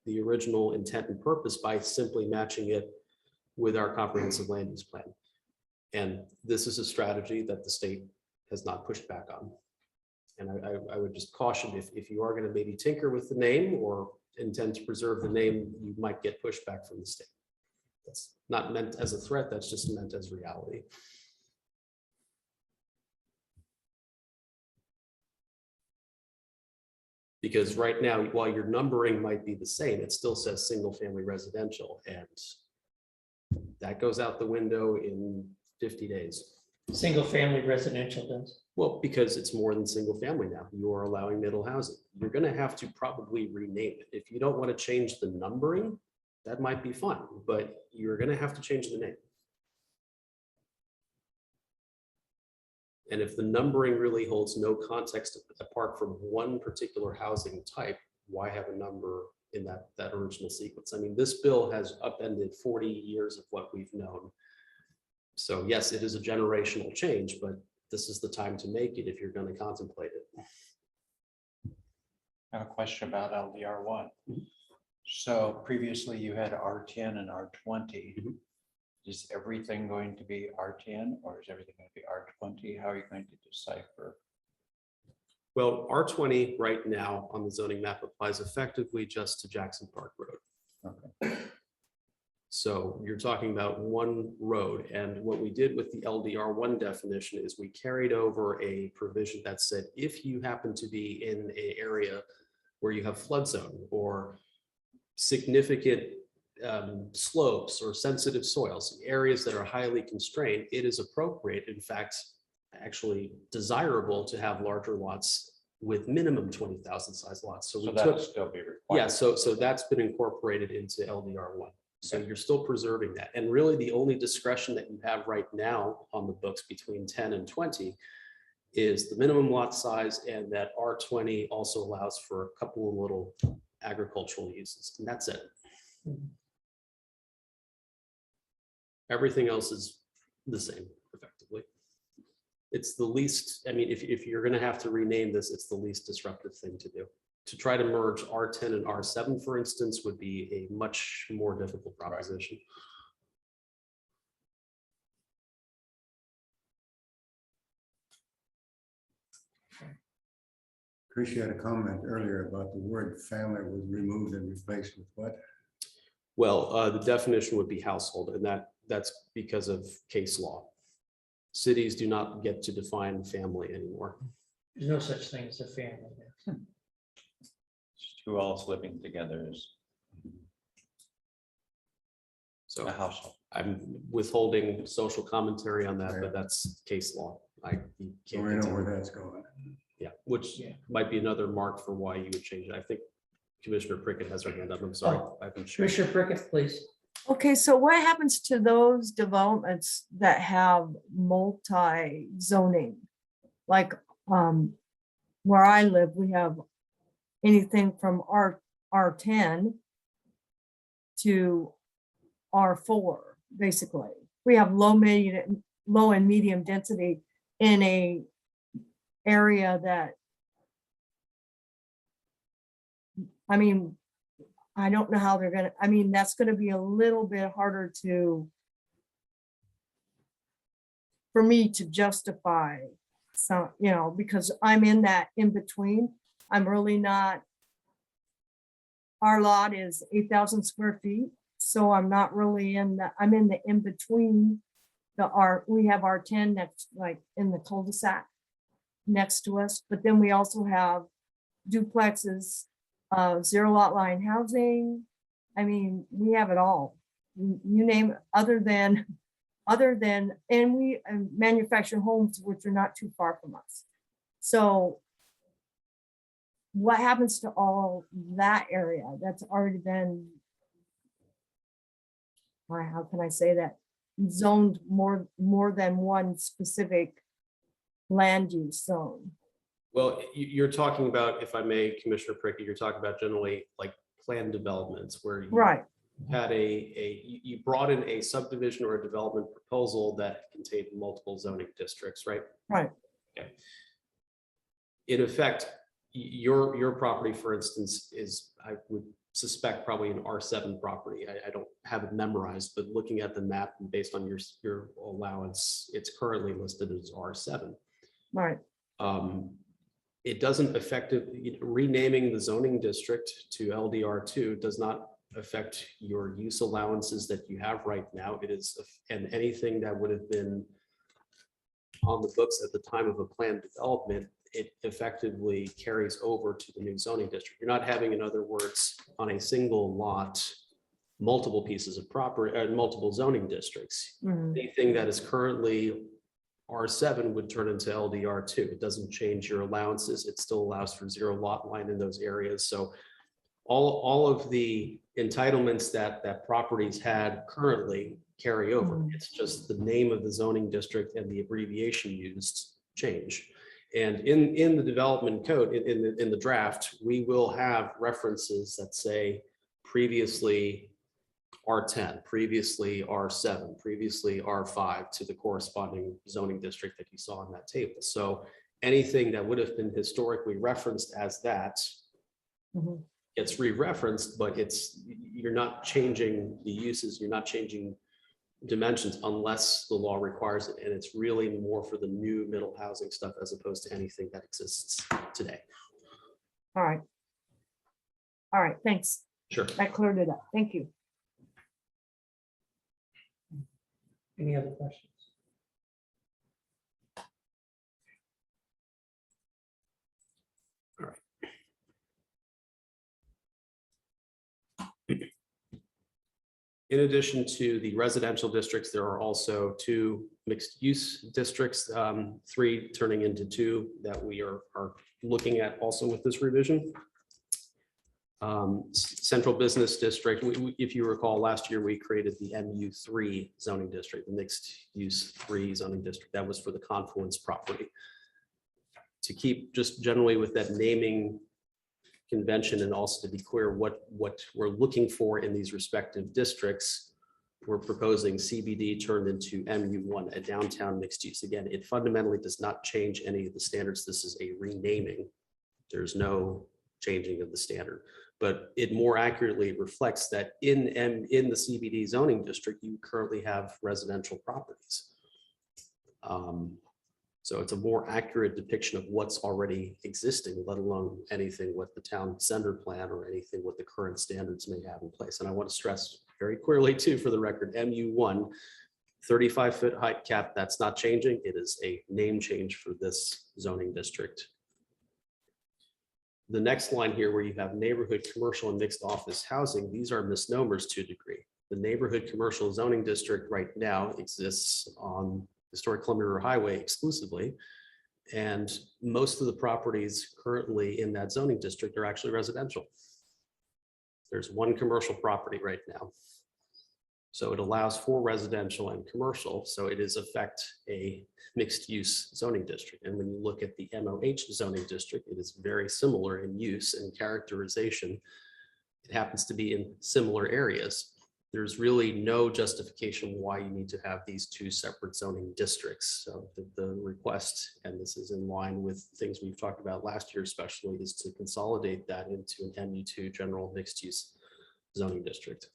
the original intent and purpose by simply matching it with our comprehensive land use plan. And this is a strategy that the state has not pushed back on. And I would just caution, if you are going to maybe tinker with the name or intend to preserve the name, you might get pushback from the state. That's not meant as a threat, that's just meant as reality. Because right now, while your numbering might be the same, it still says single family residential, and that goes out the window in 50 days. Single family residential does. Well, because it's more than single family now. You are allowing middle housing. You're going to have to probably rename it. If you don't want to change the numbering, that might be fine, but you're going to have to change the name. And if the numbering really holds no context apart from one particular housing type, why have a number in that original sequence? I mean, this bill has upended 40 years of what we've known. So yes, it is a generational change, but this is the time to make it if you're going to contemplate it. I have a question about LDR1. So previously you had R10 and R20. Is everything going to be R10 or is everything going to be R20? How are you going to decipher? Well, R20 right now on the zoning map applies effectively just to Jackson Park Road. Okay. So you're talking about one road, and what we did with the LDR1 definition is we carried over a provision that said if you happen to be in an area where you have flood zone or significant slopes or sensitive soils, areas that are highly constrained, it is appropriate, in fact, actually desirable to have larger lots with minimum 20,000 size lots. So we that took, will still be required. yeah, so that's been incorporated into LDR1. So you're still preserving that. And really the only discretion that you have right now on the books between 10 and 20 is the minimum lot size, and that R20 also allows for a couple of little agricultural uses, and that's it. Everything else is the same effectively. It's the least, I mean, if you're going to have to rename this, it's the least disruptive thing to do. To try to merge R10 and R7, for instance, would be a much more difficult proposition. Chris, you had a comment earlier about the word family was removed and replaced with what? Well, the definition would be household, and that's because of case law. Cities do not get to define family anymore. There's no such thing as a family. Two adults living together is So a household. I'm withholding social commentary on that, but that's case law. You So can't we know continue. where that's going. Yeah, which Yeah. might be another mark for why you would change it. I think Commissioner Prickett has her hand up. I'm sorry. Oh. I've been sure. Commissioner Prickett, please. Okay, so what happens to those developments that have multi-zoning? Like, where I live, we have anything from R10 to R4, basically. We have low and medium density in a area that, I mean, I don't know how they're gonna, I mean, that's gonna be a little bit harder for me to justify. So, because I'm in that in between. I'm really not, our lot is 8,000 square feet. So I'm not really I'm in the in-between. We have R10 that's like in the cul-de-sac next to us, but then we also have duplexes, zero lot line housing. I mean, we have it all. You name it, other than, and we manufacture homes which are not too far from us. So what happens to all that area that's already been, how can I say that, zoned more than one specific land use zone? Well, you're talking about, if I may, Commissioner Prickett, you're talking about generally like planned developments where you Right, had you brought in a subdivision or a development proposal that contained multiple zoning districts, right? right, Okay. In effect, your property, for instance, is, I would suspect, probably an R7 property. I don't have it memorized, but looking at the map and based on your allowance, it's currently listed as R7. right. It doesn't renaming the zoning district to LDR2 does not affect your use allowances that you have right now. It is, and anything that would have been on the books at the time of a planned development, it effectively carries over to the new zoning district. You're not having, in other words, on a single lot, multiple pieces of property, multiple zoning districts. Mhm. Anything that is currently R7 would turn into LDR2. It doesn't change your allowances. It still allows for zero lot line in those areas. So all of the entitlements that properties had currently carry over. Mhm. It's just the name of the zoning district and the abbreviation used change. And in the development code, in the draft, we will have references that say previously R10, previously R7, previously R5 to the corresponding zoning district that you saw on that table. So anything that would have been historically referenced as that Mhm. gets re-referenced, but you're not changing the uses, you're not changing dimensions unless the law requires it. And it's really more for the new middle housing stuff as opposed to anything that exists today. All right. All right, thanks. Sure. That cleared it up. Thank you. Any other questions? All right. In addition to the residential districts, there are also 2 mixed-use districts, 3 turning into 2 that we are looking at also with this revision. Central Business District, if you recall, last year we created the MU3 zoning district, the mixed-use 3 zoning district. That was for the Confluence property. To keep just generally with that naming convention and also to be clear what we're looking for in these respective districts, we're proposing CBD turned into MU1, a downtown mixed use. Again, it fundamentally does not change any of the standards. This is a renaming. There's no changing of the standard, but it more accurately reflects that in the CBD zoning district, you currently have residential properties. So it's a more accurate depiction of what's already existing, let alone anything with the town center plan or anything what the current standards may have in place. And I want to stress very clearly too, for the record, MU1, 35-foot height cap, that's not changing. It is a name change for this zoning district. The next line here where you have neighborhood commercial and mixed office housing, these are misnomers to a degree. The neighborhood commercial zoning district right now exists on historic Columbia River Highway exclusively. And most of the properties currently in that zoning district are actually residential. There's 1 commercial property right now. So it allows for residential and commercial. So it is in effect a mixed use zoning district. And when you look at the MOH zoning district, it is very similar in use and characterization. It happens to be in similar areas. There's really no justification why you need to have these 2 separate zoning districts. So the request, and this is in line with things we've talked about last year, especially, is to consolidate that into an MU2 general mixed use zoning district.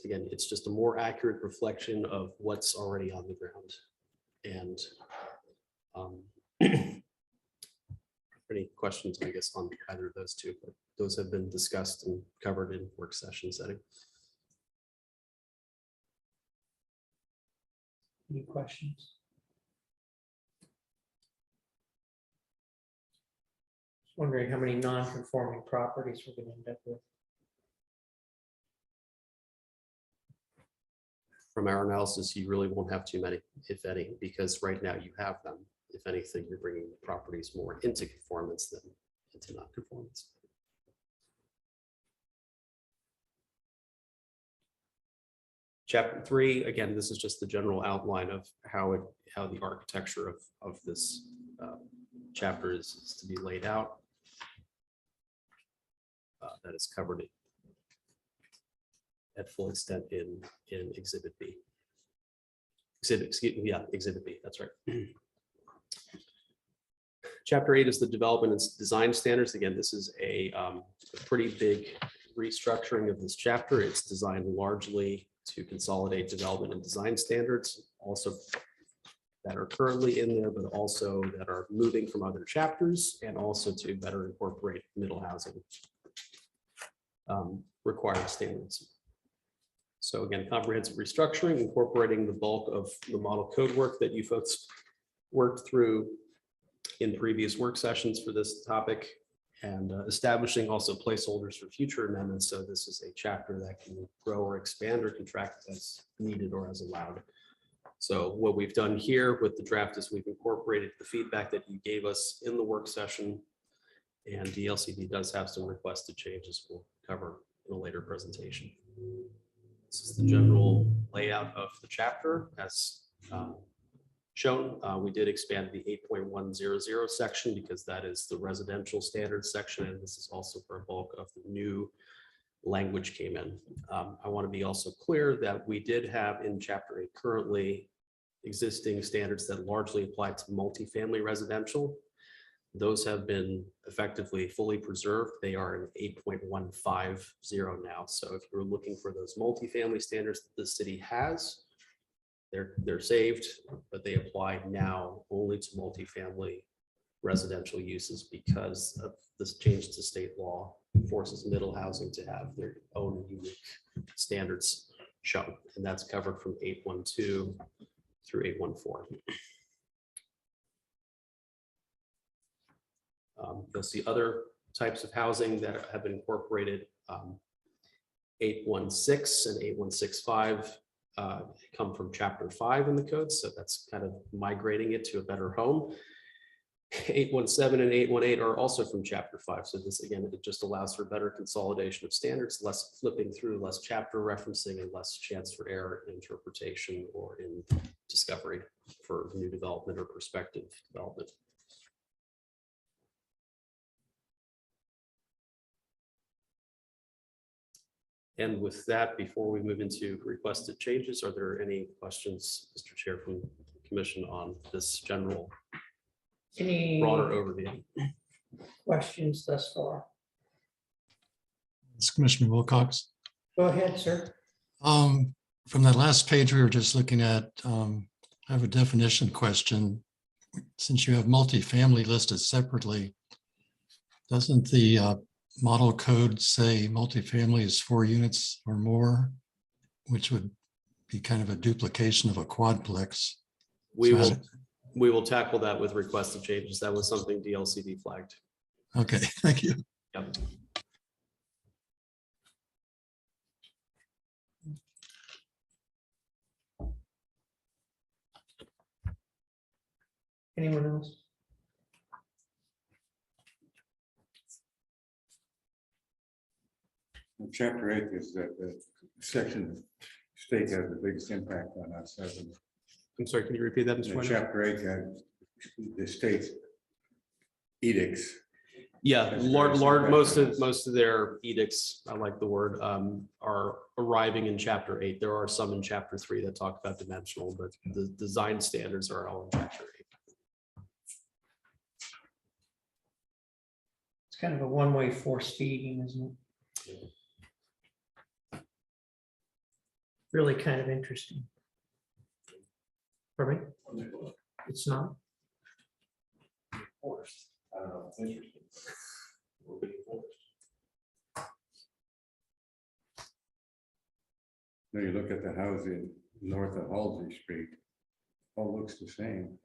Again, it's just a more accurate reflection of what's already on the ground. And any questions, I guess, on either of those 2? But those have been discussed and covered in work session setting. Any questions? Just wondering how many non-conforming properties we're gonna end up with. From our analysis, you really won't have too many, if any, because right now you have them. If anything, you're bringing the properties more into conformance than into non-conformance. Chapter 3, again, this is just the general outline of how the architecture of this chapter is to be laid out. That is covered at full extent in Exhibit B. Exhibit B, that's right. Chapter 8 is the development and design standards. Again, this is a pretty big restructuring of this chapter. It's designed largely to consolidate development and design standards, also that are currently in there, but also that are moving from other chapters, and also to better incorporate middle housing required standards. So again, comprehensive restructuring, incorporating the bulk of the model code work that you folks worked through in previous work sessions for this topic, and establishing also placeholders for future amendments. So this is a chapter that can grow or expand or contract as needed or as allowed. So what we've done here with the draft is we've incorporated the feedback that you gave us in the work session, and DLCD does have some requested changes we'll cover in a later presentation. This is the general layout of the chapter as shown. We did expand the 8.100 section because that is the residential standards section, and this is also where a bulk of the new language came in. I want to be also clear that we did have in Chapter 8 currently existing standards that largely apply to multifamily residential. Those have been effectively fully preserved. They are in 8.150 now. So if you're looking for those multifamily standards that the city has, they're saved, but they apply now only to multifamily residential uses because of this change to state law forces middle housing to have their own unique standards shown. And that's covered from 812 through 814. You'll see other types of housing that have been incorporated. 816 and 8165 come from Chapter 5 in the code, so that's kind of migrating it to a better home. 817 and 818 are also from Chapter 5. So this, again, it just allows for better consolidation of standards, less flipping through, less chapter referencing, and less chance for error in interpretation or in discovery for new development or prospective development. And with that, before we move into requested changes, are there any questions, Mr. Chair, from the Commission on this general Any broader overview? questions thus far? It's Commissioner Wilcox. Go ahead, sir. From that last page we were just looking at, I have a definition question. Since you have multifamily listed separately, doesn't the model code say multifamily is 4 units or more, which would be kind of a duplication of a quadplex? We So will tackle that with requested changes. That was something DLCD flagged. Okay, thank you. Yep. Anyone else? Chapter 8 is that the section state has the biggest impact on us. I'm sorry, can you repeat that, Mr. In White? Chapter 8 has the state's edicts. Yeah, That's large, very most significant. of their edicts, I like the word, are arriving in Chapter 8. There are some in Chapter 3 that talk about dimensional, but the design standards are all in Chapter 8. It's kind of a one-way force feeding, isn't it? Really kind of interesting. For me, it's not. Forced. I don't know, it's interesting. We're being forced. Now you look at the housing north of Halsey Street, all looks the same.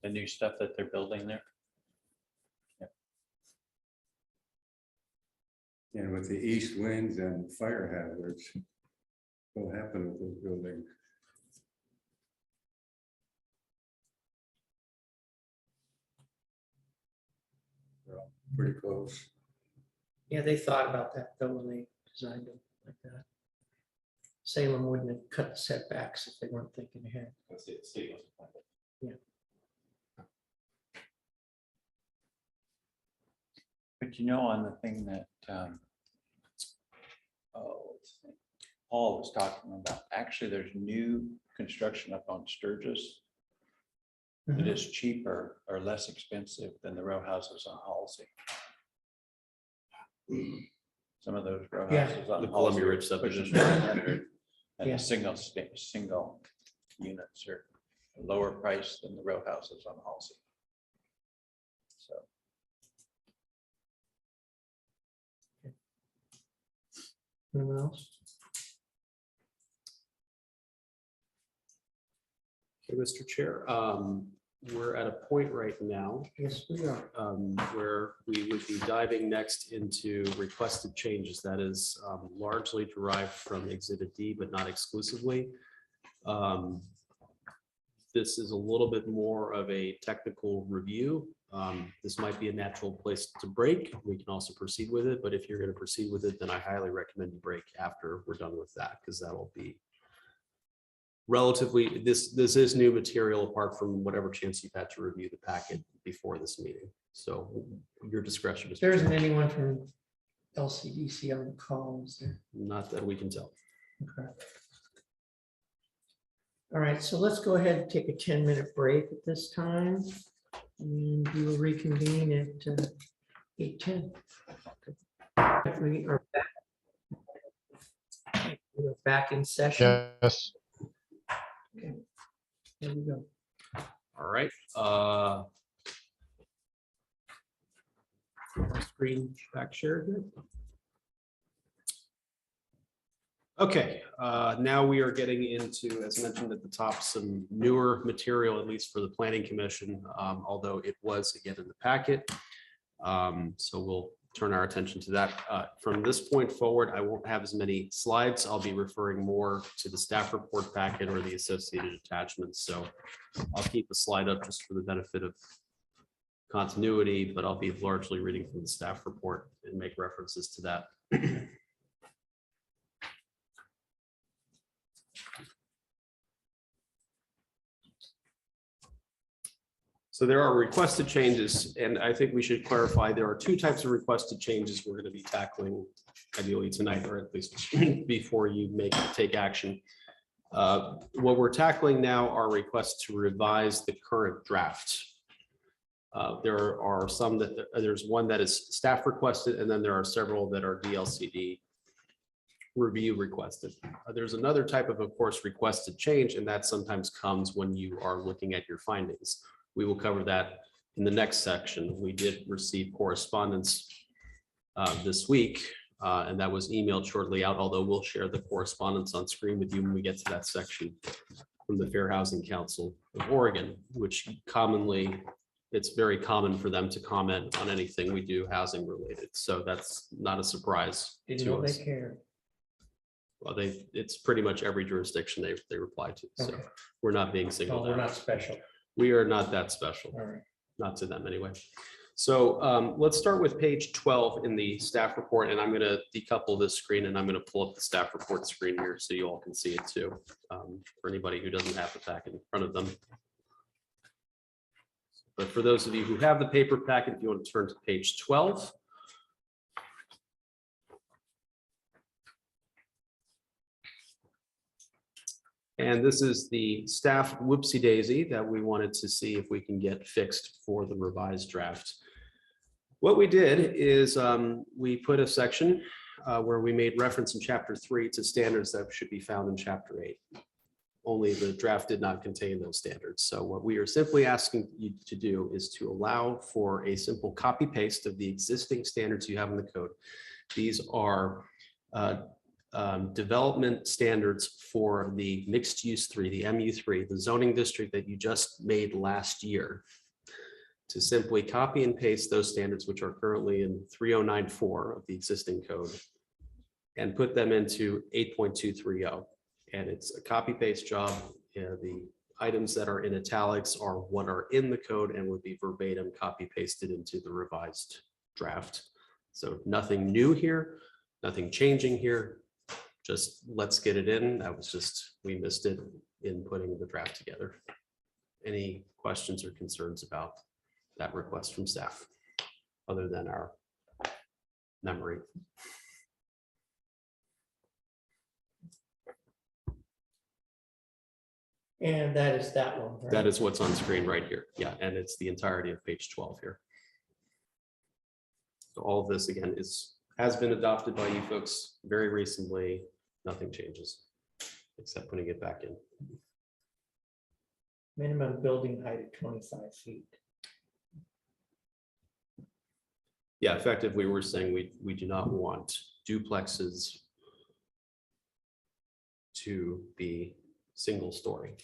The new stuff that they're building there. And with the east winds and fire hazards, what will happen with those buildings? They're all pretty close. Yeah, they thought about that though when they designed them like that. Salem wouldn't have cut the setbacks if they weren't thinking ahead. That's the state must have planned it. But you know, on the thing that what's his name? Paul was talking about, actually, there's new construction up on Sturgis that is cheaper or less expensive than the row houses on Halsey. Some of those row Yeah. houses on The Halsey Columbia are Ridge subdivision. pushing 900, and Yeah. the single units are lower price than the row houses on Halsey. So. Anyone else? Okay, Mr. Chair, we're at a point right now Yes, we are. where we would be diving next into requested changes. That is largely derived from Exhibit D, but not exclusively. This is a little bit more of a technical review. This might be a natural place to break. We can also proceed with it, but if you're going to proceed with it, then I highly recommend you break after we're done with that, because that'll be relatively, this is new material apart from whatever chance you've had to review the packet before this meeting. So your discretion is There isn't anyone from LCDC on the call, is there? not that we can tell. Okay. All right, so let's go ahead and take a 10-minute break at this time. And we will reconvene at 8:10. We are back. We're back in session. Yes. Okay. There we go. All right. Screen back shared here. Okay, now we are getting into, as mentioned at the top, some newer material, at least for the Planning Commission, although it was again in the packet. So we'll turn our attention to that. From this point forward, I won't have as many slides. I'll be referring more to the staff report packet or the associated attachments. So I'll keep the slide up just for the benefit of continuity, but I'll be largely reading from the staff report and make references to that. So there are requested changes, and I think we should clarify, there are two types of requested changes we're going to be tackling ideally tonight, or at least before you take action. What we're tackling now are requests to revise the current draft. There are some that, there's one that is staff requested, and then there are several that are DLCD review requested. There's another type of course, requested change, and that sometimes comes when you are looking at your findings. We will cover that in the next section. We did receive correspondence this week, and that was emailed shortly out, although we'll share the correspondence on screen with you when we get to that section from the Fair Housing Council of Oregon, which commonly, it's very common for them to comment on anything we do housing related. So that's not a surprise Didn't to know us. they cared. Well, it's pretty much every jurisdiction they reply to. So Okay. we're not being No, singled we're out. not special. We are not that special. All right. Not to them anyway. So let's start with page 12 in the staff report, and I'm going to decouple this screen and I'm going to pull up the staff report screen here so you all can see it too, for anybody who doesn't have the packet in front of them. But for those of you who have the paper packet, if you want to turn to page 12. And this is the staff whoopsie daisy that we wanted to see if we can get fixed for the revised draft. What we did is we put a section where we made reference in chapter 3 to standards that should be found in chapter 8. Only the draft did not contain those standards. So what we are simply asking you to do is to allow for a simple copy paste of the existing standards you have in the code. These are development standards for the mixed use 3, the MU3, the zoning district that you just made last year. To simply copy and paste those standards, which are currently in 3094 of the existing code, and put them into 8.230. And it's a copy paste job. The items that are in italics are what are in the code and would be verbatim copy pasted into the revised draft. So nothing new here, nothing changing here. Just let's get it in. That was just, we missed it in putting the draft together. Any questions or concerns about that request from staff, other than our memory? And that is that one, right? That is what's on screen right here. Yeah, and it's the entirety of page 12 here. So all of this again has been adopted by you folks very recently. Nothing changes except putting it back in. Minimum building height of 25 feet. Yeah, effectively, we're saying we do not want duplexes to be single story.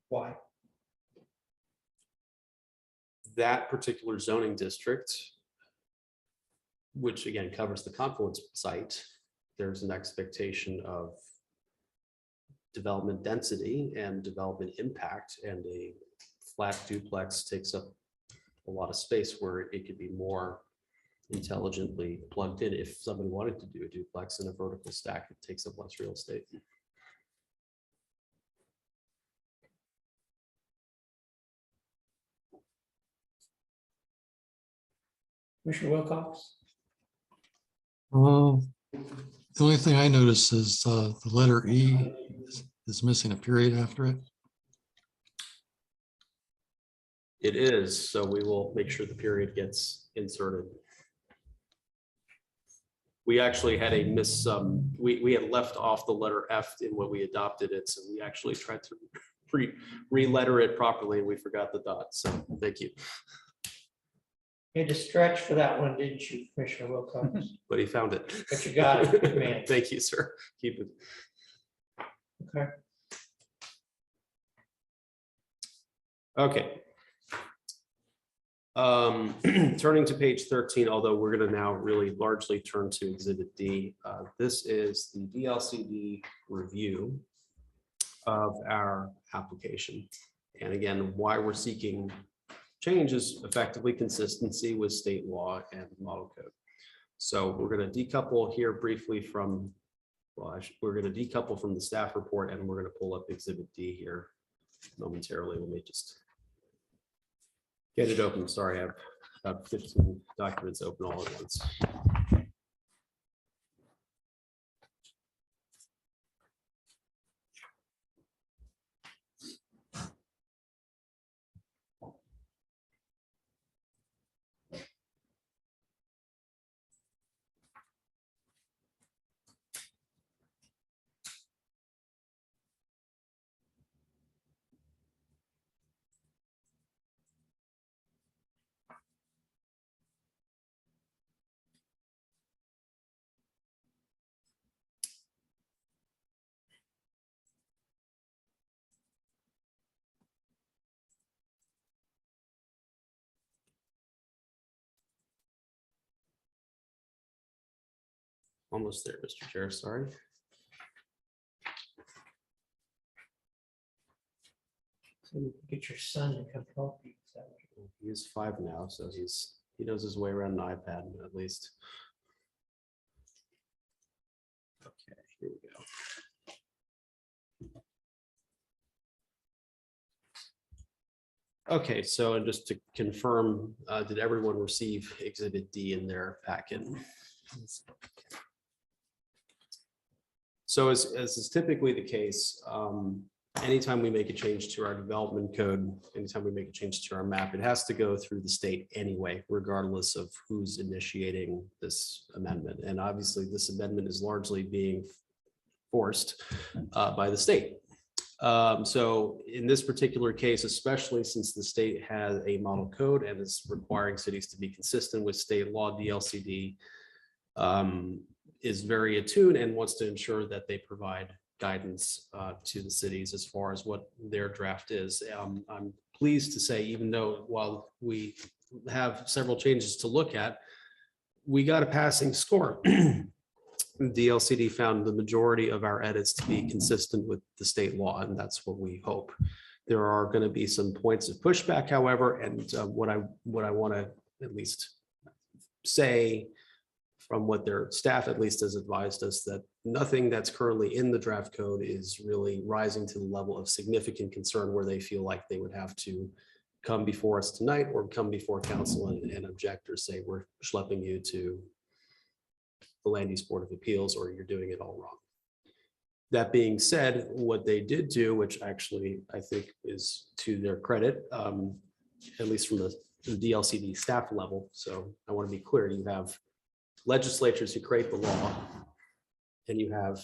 Why? That particular zoning district, which again covers the Confluence site, there's an expectation of development density and development impact, and a flat duplex takes up a lot of space where it could be more intelligently plugged in. If somebody wanted to do a duplex in a vertical stack, it takes up less real estate. Commissioner Wilcox? The only thing I noticed is the letter E is missing a period after it. It is, so we will make sure the period gets inserted. We actually had a we had left off the letter F in what we adopted it, so we actually tried to re-letter it properly, and we forgot the dot, so thank you. You had to stretch for that one, didn't you, Commissioner Wilcox? But he found it. But you got it, good man. Thank you, sir. Keep it. Okay. Okay. Turning to page 13, although we're going to now really largely turn to Exhibit D. This is the DLCD review of our application. And again, why we're seeking change is effectively consistency with state law and model code. So we're going to decouple here briefly from, well, we're going to decouple from the staff report, and we're going to pull up Exhibit D here momentarily. Let me just get it open. Sorry, I have about 15 documents open all at once. Almost there, Mr. Chair, sorry. So you can get your son to come help you. Is that what you're- He is 5 now, so he knows his way around an iPad at least. Okay, here we go. Okay, so and just to confirm, did everyone receive Exhibit D in their packet? So as is typically the case, anytime we make a change to our development code, anytime we make a change to our map, it has to go through the state anyway, regardless of who's initiating this amendment. And obviously, this amendment is largely being forced by the state. So in this particular case, especially since the state has a model code and is requiring cities to be consistent with state law, DLCD is very attuned and wants to ensure that they provide guidance to the cities as far as what their draft is. I'm pleased to say, even though while we have several changes to look at, we got a passing score. DLCD found the majority of our edits to be consistent with the state law, and that's what we hope. There are going to be some points of pushback, however, and what I want to at least say from what their staff at least has advised us, that nothing that's currently in the draft code is really rising to the level of significant concern where they feel like they would have to come before us tonight or come before council and object or say, we're schlepping you to the Land Use Board of Appeals, or you're doing it all wrong. That being said, what they did do, which actually I think is to their credit, at least from the DLCD staff level. So I want to be clear, you have legislatures who create the law, and you have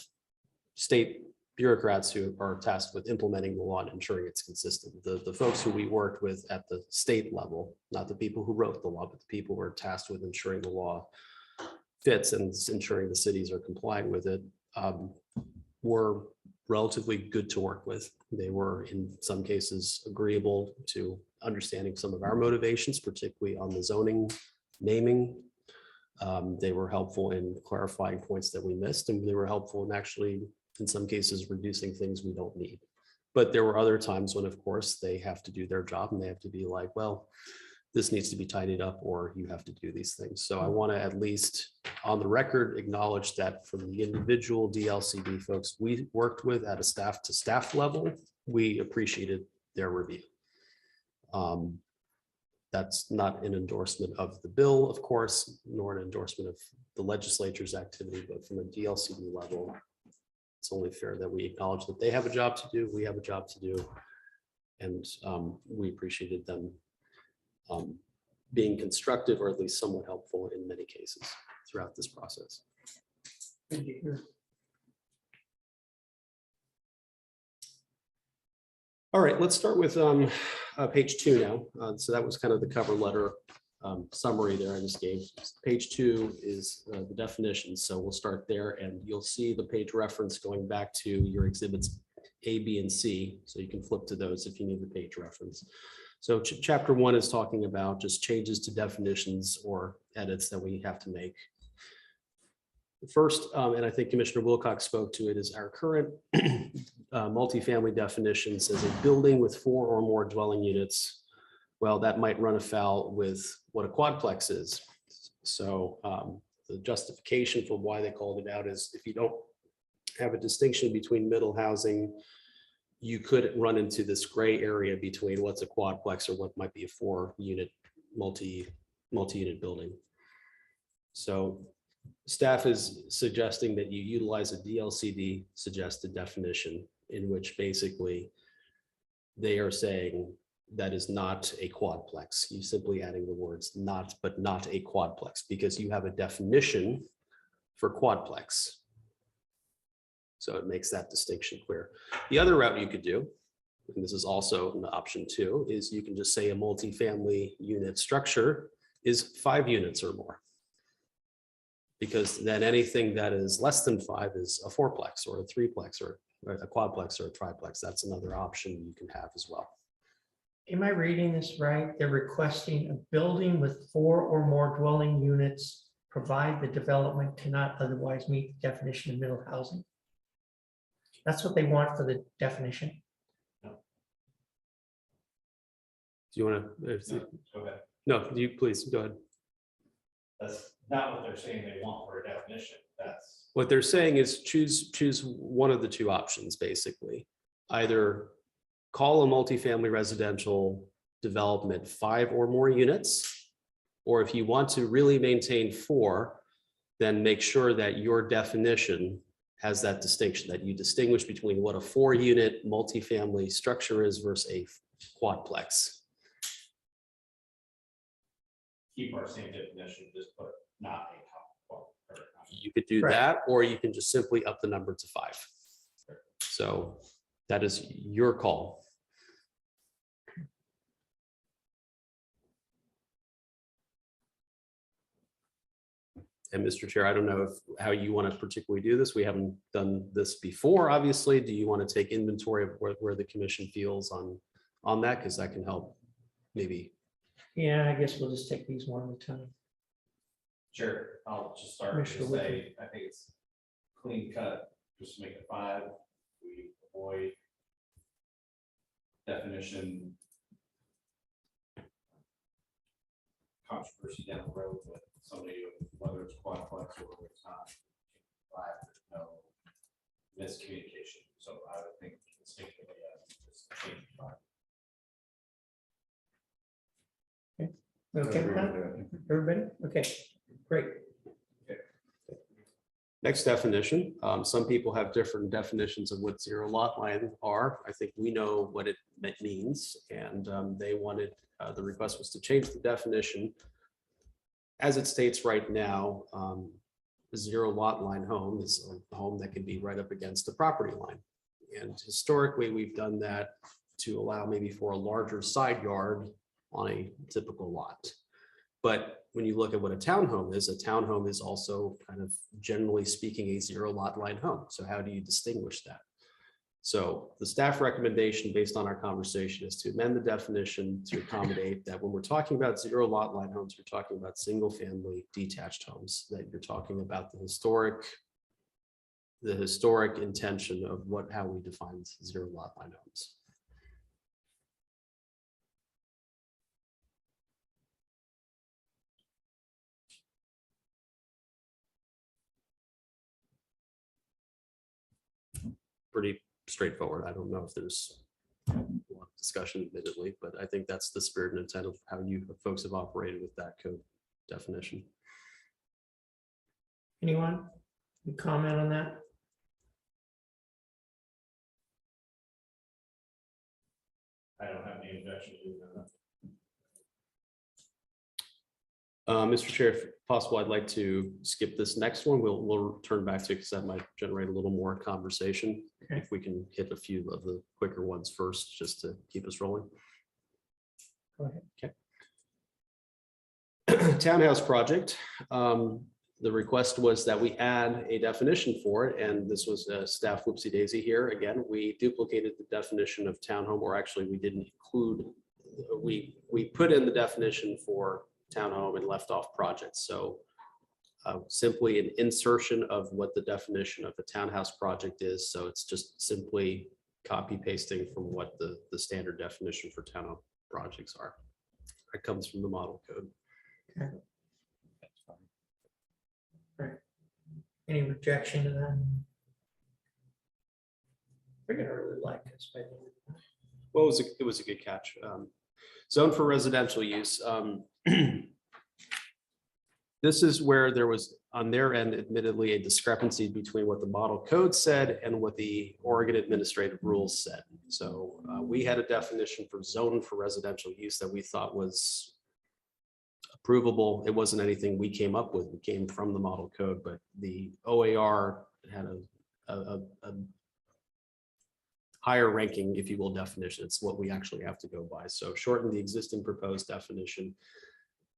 state bureaucrats who are tasked with implementing the law and ensuring it's consistent. The folks who we worked with at the state level, not the people who wrote the law, but the people who are tasked with ensuring the law fits and ensuring the cities are complying with it, were relatively good to work with. They were in some cases agreeable to understanding some of our motivations, particularly on the zoning naming. They were helpful in clarifying points that we missed, and they were helpful in actually, in some cases, reducing things we don't need. But there were other times when, of course, they have to do their job and they have to be like, well, this needs to be tidied up, or you have to do these things. So I want to at least on the record acknowledge that from the individual DLCD folks we worked with at a staff to staff level, we appreciated their review. That's not an endorsement of the bill, of course, nor an endorsement of the legislature's activity, but from a DLCD level, it's only fair that we acknowledge that they have a job to do, we have a job to do, and we appreciated them being constructive, or at least somewhat helpful in many cases throughout this process. Thank you. All right, let's start with page 2 now. So that was kind of the cover letter summary there I just gave. Page 2 is the definitions. So we'll start there, and you'll see the page reference going back to your exhibits A, B, and C. So you can flip to those if you need the page reference. So chapter 1 is talking about just changes to definitions or edits that we have to make. The first, and I think Commissioner Wilcox spoke to it, is our current multifamily definition says a building with 4 or more dwelling units. Well, that might run afoul with what a quadplex is. So the justification for why they called it out is if you don't have a distinction between middle housing, you could run into this gray area between what's a quadplex or what might be a 4-unit multi-unit building. So staff is suggesting that you utilize a DLCD suggested definition in which basically they are saying that is not a quadplex. You simply adding the words not, but not a quadplex, because you have a definition for quadplex. So it makes that distinction clear. The other route you could do, and this is also an option 2, is you can just say a multifamily unit structure is 5 units or more. Because then anything that is less than 5 is a 4-plex or a 3-plex or a quadplex or a triplex. That's another option you can have as well. Am I reading this right? They're requesting a building with 4 or more dwelling units, provide the development cannot otherwise meet the definition of middle housing. That's what they want for the definition. Do you want to? Go ahead. No, you please go ahead. That's not what they're saying they want for a definition. That's What they're saying is choose one of the 2 options, basically. Either call a multifamily residential development 5 or more units, or if you want to really maintain 4, then make sure that your definition has that distinction, that you distinguish between what a 4-unit multifamily structure is versus a quadplex. keep our same definition, just put not a top. You could do Right. that, or you can just simply up the number to 5. So That is your call. And Mr. Chair, I don't know how you want to particularly do this. We haven't done this before, obviously. Do you want to take inventory of where the commission feels on that? Because that can help maybe. Yeah, I guess we'll just take these one at a time. Sure, I'll just start Commissioner to say, I think it's clean cut, just make it 5. We avoid definition controversy down the road with somebody, whether it's quadplex or whether it's not. 5, there's no miscommunication, so I would think instinctively, just change 5. Okay, with that? Everybody? Okay, great. Next definition, some people have different definitions of what zero lot line are. I think we know what it means, and they wanted, the request was to change the definition. As it states right now, a zero lot line home is a home that can be right up against the property line. And historically, we've done that to allow maybe for a larger side yard on a typical lot. But when you look at what a townhome is also kind of generally speaking a zero lot line home. So how do you distinguish that? So the staff recommendation based on our conversation is to amend the definition to accommodate that when we're talking about zero lot line homes, we're talking about single family detached homes, that you're talking about the historic intention of how we define zero lot line homes. Pretty straightforward. I don't know if there's a lot of discussion admittedly, but I think that's the spirit and intent of how you folks have operated with that code definition. Anyone comment on that? I don't have any objection to that. Mr. Chair, if possible, I'd like to skip this next one. We'll turn back to it because that might generate a little more conversation. Okay. If we can hit a few of the quicker ones first, just to keep us rolling. Go ahead. Okay. Townhouse project. The request was that we add a definition for it, and this was a staff whoopsie daisy here. Again, we duplicated the definition of townhome, or actually we didn't include, we put in the definition for townhome and left off projects. So simply an insertion of what the definition of a townhouse project is. So it's just simply copy pasting from what the standard definition for townhome projects are. It comes from the model code. Okay. Right. Any rejection to that? We're gonna really like this, baby. Well, it was a good catch. Zone for residential use. This is where there was, on their end, admittedly, a discrepancy between what the model code said and what the Oregon administrative rules said. So we had a definition for zone for residential use that we thought was approvable. It wasn't anything we came up with. It came from the model code, but the OAR had a higher ranking, if you will, definition. It's what we actually have to go by. So shorten the existing proposed definition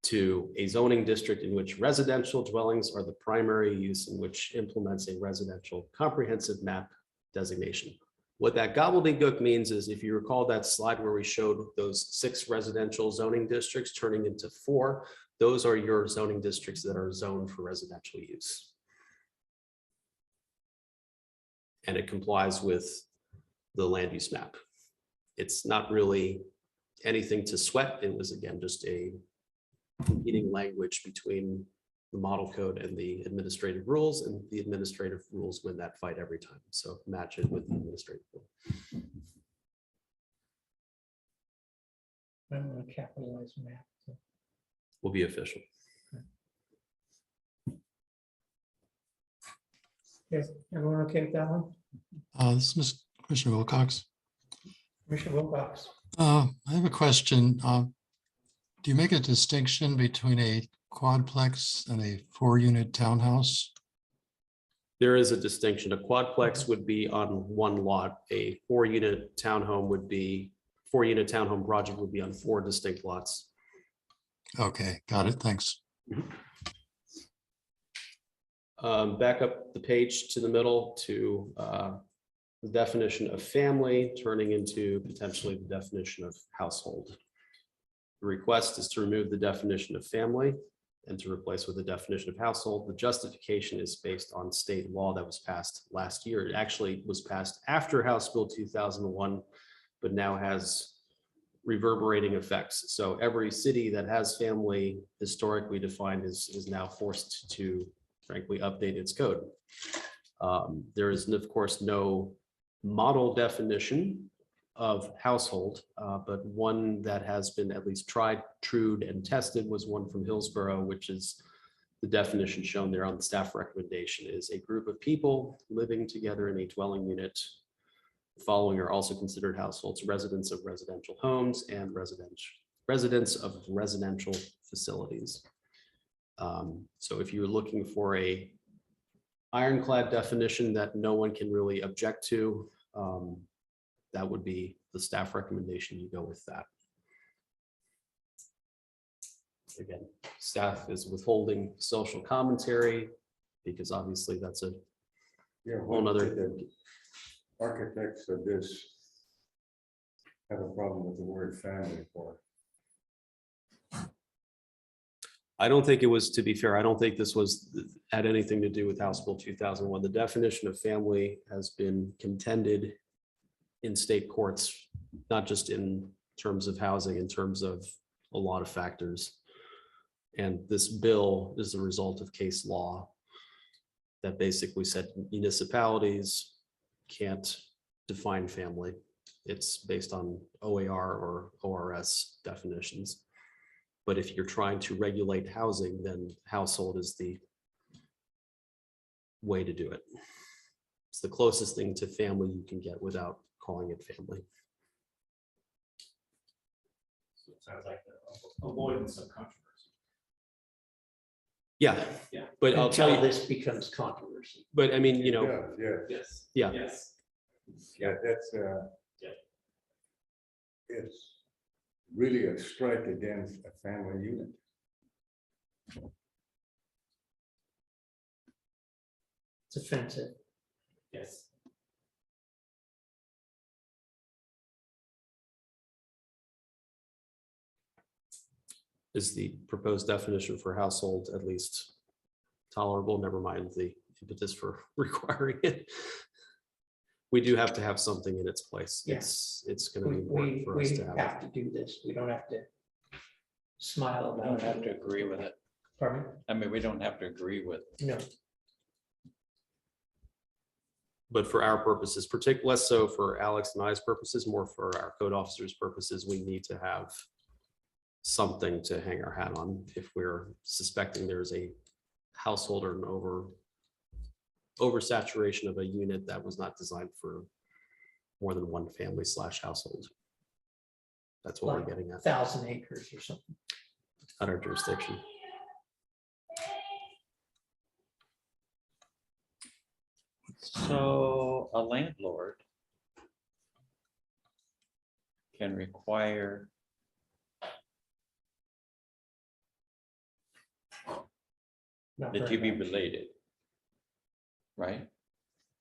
to a zoning district in which residential dwellings are the primary use, in which implements a residential comprehensive map designation. What that gobbledygook means is, if you recall that slide where we showed those 6 residential zoning districts turning into 4, those are your zoning districts that are zoned for residential use. And it complies with the land use map. It's not really anything to sweat. It was, again, just a competing language between the model code and the administrative rules, and the administrative rules win that fight every time. So match it with the administrative rule. I'm gonna capitalize map. Will be official. Okay, everyone okay with that one? This is Commissioner Wilcox. Commissioner Wilcox. I have a question. Do you make a distinction between a quadplex and a 4-unit townhouse? There is a distinction. A quadplex would be on one lot. A 4-unit townhome would be, 4-unit townhome project would be on 4 distinct lots. Okay, got it. Thanks. Back up the page to the middle to the definition of family, turning into potentially the definition of household. The request is to remove the definition of family and to replace with the definition of household. The justification is based on state law that was passed last year. It actually was passed after House Bill 2001, but now has reverberating effects. So every city that has family historically defined is now forced to frankly update its code. There is, of course, no model definition of household, but one that has been at least tried, trued, and tested was one from Hillsborough, which is the definition shown there on the staff recommendation is a group of people living together in a dwelling unit. Following are also considered households, residents of residential homes and residents of residential facilities. So if you're looking for a ironclad definition that no one can really object to, that would be the staff recommendation. You go with that. Again, staff is withholding social commentary because obviously that's a Yeah, whole what nother. did the architects of this have a problem with the word family for? I don't think it was, to be fair, I don't think this had anything to do with House Bill 2001. The definition of family has been contended in state courts, not just in terms of housing, in terms of a lot of factors. And this bill is the result of case law that basically said municipalities can't define family. It's based on OAR or ORS definitions. But if you're trying to regulate housing, then household is the way to do it. It's the closest thing to family you can get without calling it family. So it sounds like the avoidance of controversy. Yeah, Yeah. but I'll tell Until you, this becomes controversy. but I mean, you know, Yeah, Yes. yeah, Yes. yeah, that's, Yeah. it's really a strike against a family unit. It's offensive. Yes. is the proposed definition for household at least tolerable, never mind the impetus for requiring it. We do have to have something in its place. Yeah. It's going to be important for us We to have. have to do this. We don't have to smile We about don't have to it. agree with it. Pardon? I mean, we don't have to agree with. No, But for our purposes, particularly less so for Alex and I's purposes, more for our code officers' purposes, we need to have something to hang our hat on if we're suspecting there's a household or an oversaturation of a unit that was not designed for more than one family / household. That's what Like we're getting at, 1,000 acres or something. at our jurisdiction. So a landlord can require Not that very you be much. related, right?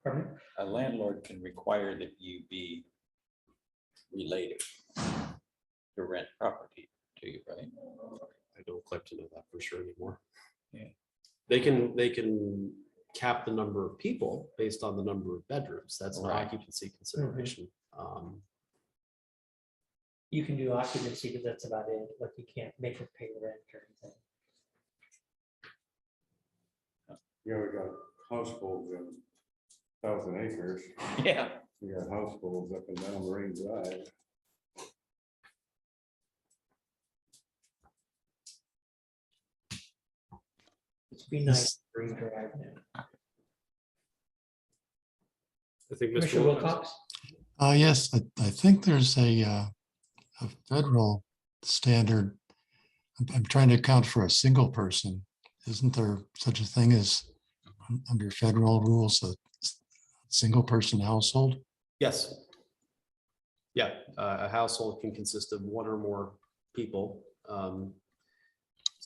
Pardon? A landlord can require that you be related to rent property to you, right? I don't claim to know that for sure anymore. Yeah. They can cap the number of people based on the number of bedrooms. That's an Right. occupancy consideration. You can do occupancy, but that's about it. Like you can't make it pay rent or anything. Yeah, we got households in 1,000 acres. Yeah. We got households up and down Marine Drive. It'd be nice to Green Drive now. I think Mr. Commissioner Wilcox. Wilcox? Yes, I think there's a federal standard. I'm trying to account for a single person. Isn't there such a thing as under federal rules, a single person household? Yes. Yeah, a household can consist of one or more people.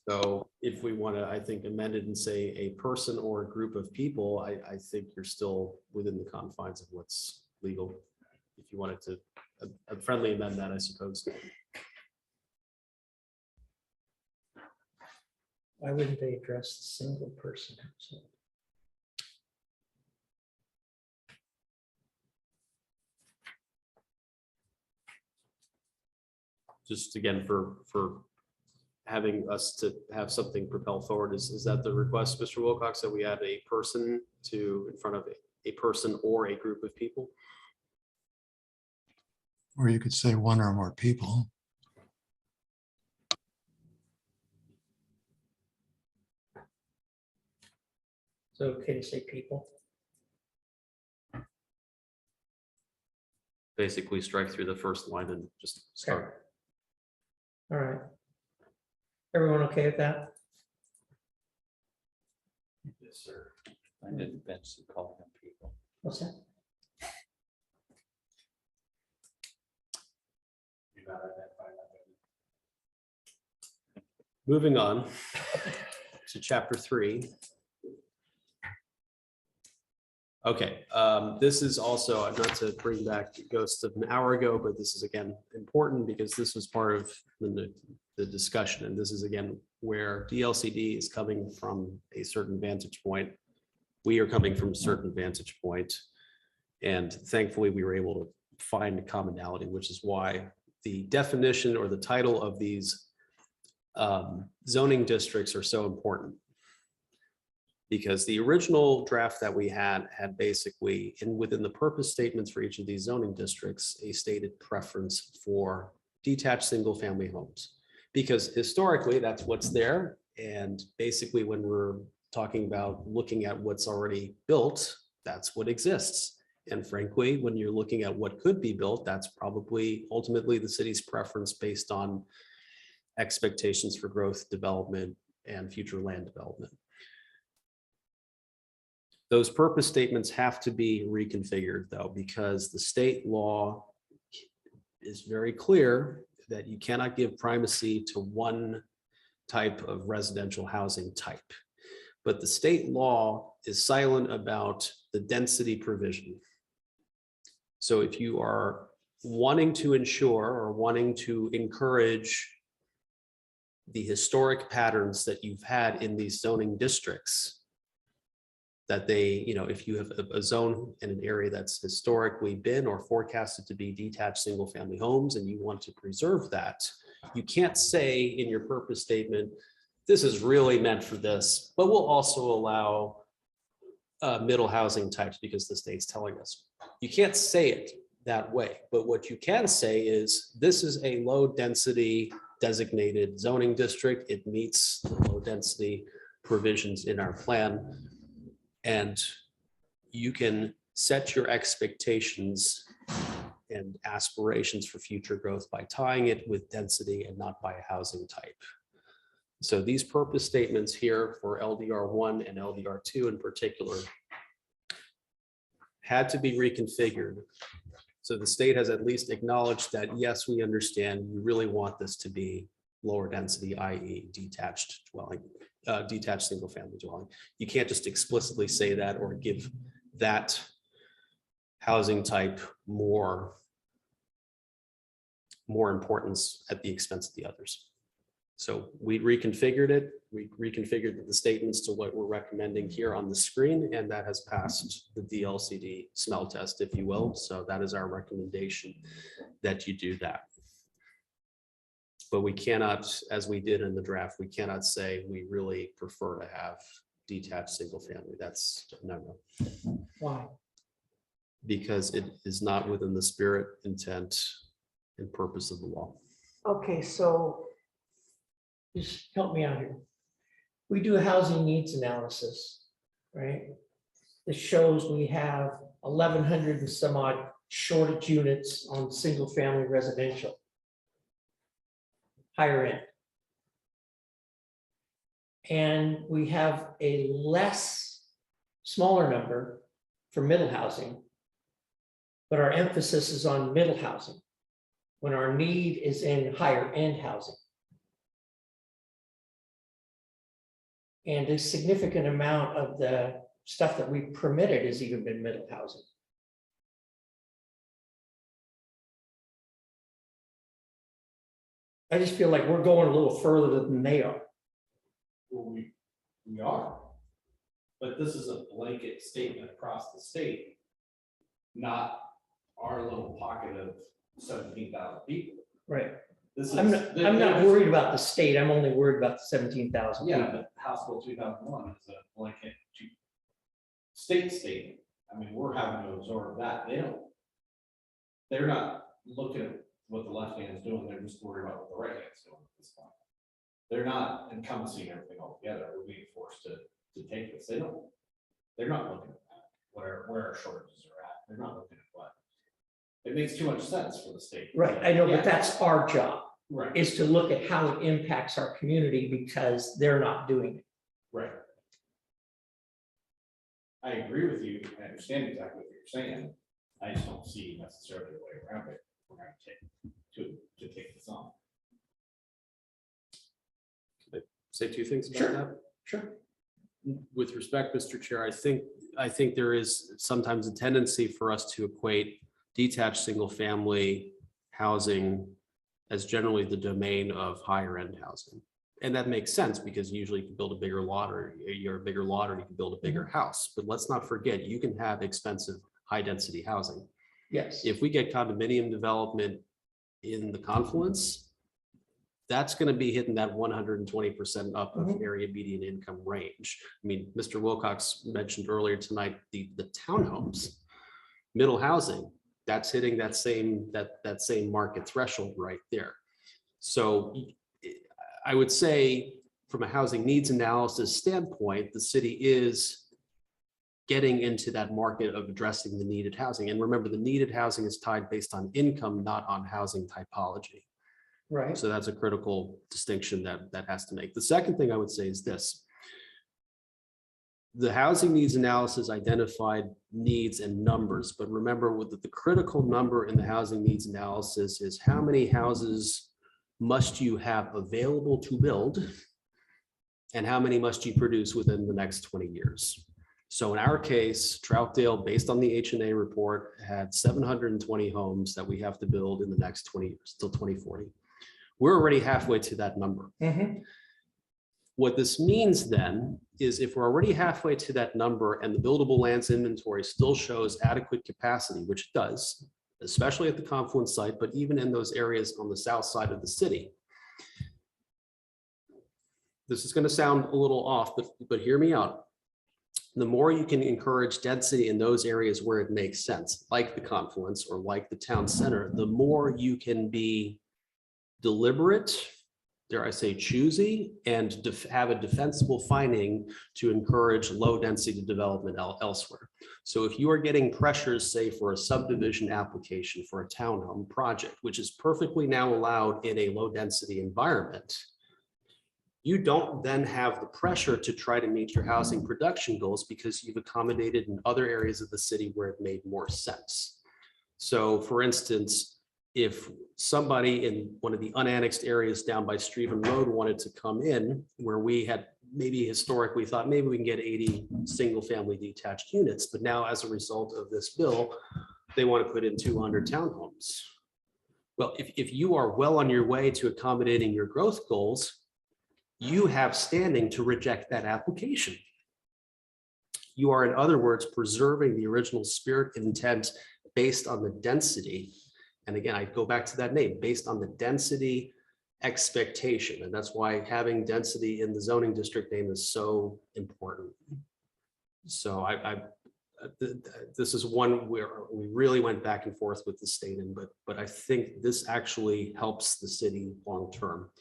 So if we want to, I think, amend it and say a person or a group of people, I think you're still within the confines of what's legal. If you wanted to a friendly amend that, I suppose. Why wouldn't they address the single person household? Just again, for having us to have something propel forward, is that the request, Mr. Wilcox, that we add a person to in front of a person or a group of people? Or you could say one or more people. Is it okay to say people? Basically strike through the first line and just start. All right. Everyone okay with that? Yes, sir. I didn't Betsy call them people. What's that? Moving on to chapter 3. Okay, this is also, not to bring back ghosts of an hour ago, but this is again important because this was part of the discussion. And this is again where DLCD is coming from a certain vantage point. We are coming from a certain vantage point. And thankfully we were able to find commonality, which is why the definition or the title of these zoning districts are so important. Because the original draft that we had basically, within the purpose statements for each of these zoning districts, a stated preference for detached single-family homes. Because historically, that's what's there. And basically, when we're talking about looking at what's already built, that's what exists. And frankly, when you're looking at what could be built, that's probably ultimately the city's preference based on expectations for growth, development, and future land development. Those purpose statements have to be reconfigured though, because the state law is very clear that you cannot give primacy to one type of residential housing type. But the state law is silent about the density provision. So if you are wanting to ensure or wanting to encourage the historic patterns that you've had in these zoning districts, that they, if you have a zone in an area that's historically been or forecasted to be detached single family homes and you want to preserve that, you can't say in your purpose statement, this is really meant for this, but we'll also allow middle housing types because the state's telling us. You can't say it that way, but what you can say is this is a low density designated zoning district. It meets the low density provisions in our plan. And you can set your expectations and aspirations for future growth by tying it with density and not by a housing type. So these purpose statements here for LDR1 and LDR2 in particular had to be reconfigured. So the state has at least acknowledged that, yes, we understand you really want this to be lower density, i.e. detached dwelling. Detached single family dwelling. You can't just explicitly say that or give that housing type more importance at the expense of the others. So we reconfigured it. We reconfigured the statements to what we're recommending here on the screen, and that has passed the DLCD smell test, if you will. So that is our recommendation that you do that. But we cannot, as we did in the draft, we cannot say we really prefer to have detached single family. That's no. Why? Because it is not within the spirit, intent, and purpose of the law. Okay, so just help me out here. We do a housing needs analysis, right? It shows we have 1,100 and some odd shortage units on single family residential. Higher end. And we have a less smaller number for middle housing. But our emphasis is on middle housing, when our need is in higher end housing. And a significant amount of the stuff that we permitted has even been middle housing. I just feel like we're going a little further than they are. Well, we are. But this is a blanket statement across the state, not our little pocket of 17,000 people. Right. This I'm is. not worried about the state, I'm only worried about the 17,000 Yeah, people. but House Bill 2001 is a blanket state statement. I mean, we're having to absorb that. They're not looking at what the left hand is doing. They're just worried about what the right hand is doing at this point. They're not encompassing everything all together. We're being forced to take this. They're not looking at that, where our shortages are at. They're not looking at what. It makes too much sense for the state. Right, I know, Yeah. but that's our job, Right, is to look at how it impacts our community because they're not doing it. right. I agree with you. I understand exactly what you're saying. I just don't see necessarily a way around it. We're going to take this on. Say two things about Sure. that. Sure. With respect, Mr. Chair, I think there is sometimes a tendency for us to equate detached single-family housing as generally the domain of higher-end housing. And that makes sense because usually you can build a bigger lot, or you're a bigger lot, or you can build a bigger house. But let's not forget, you can have expensive, high-density housing. Yes. If we get condominium development in the confluence, that's going to be hitting that 120% up of Mhm. area median income range. I mean, Mr. Wilcox mentioned earlier tonight, the townhomes, middle housing, that's hitting that same market threshold right there. So I would say from a housing needs analysis standpoint, the city is getting into that market of addressing the needed housing. And remember, the needed housing is tied based on income, not on housing typology. Right. So that's a critical distinction that has to make. The second thing I would say is this. The housing needs analysis identified needs and numbers, but remember with the critical number in the housing needs analysis is how many houses must you have available to build and how many must you produce within the next 20 years. So in our case, Troutdale, based on the H&A report, had 720 homes that we have to build in the next 20 years till 2040. We're already halfway to that number. Mhm. What this means then is if we're already halfway to that number and the buildable lands inventory still shows adequate capacity, which it does, especially at the confluence site, but even in those areas on the south side of the city. This is going to sound a little off, but hear me out. The more you can encourage density in those areas where it makes sense, like the confluence or like the town center, the more you can be deliberate, dare I say choosy, and have a defensible finding to encourage low density development elsewhere. So if you are getting pressures, say for a subdivision application for a townhome project, which is perfectly now allowed in a low density environment, you don't then have the pressure to try to meet your housing production goals because you've accommodated in other areas of the city where it made more sense. So for instance, if somebody in one of the unannexed areas down by Streven Road wanted to come in where we had maybe historically thought maybe we can get 80 single family detached units, but now as a result of this bill, they want to put in 200 townhomes. Well, if you are well on your way to accommodating your growth goals, you have standing to reject that application. You are, in other words, preserving the original spirit and intent based on the density. And again, I go back to that name, based on the density expectation. And that's why having density in the zoning district name is so important. So this is one where we really went back and forth with the state, but I think this actually helps the city long-term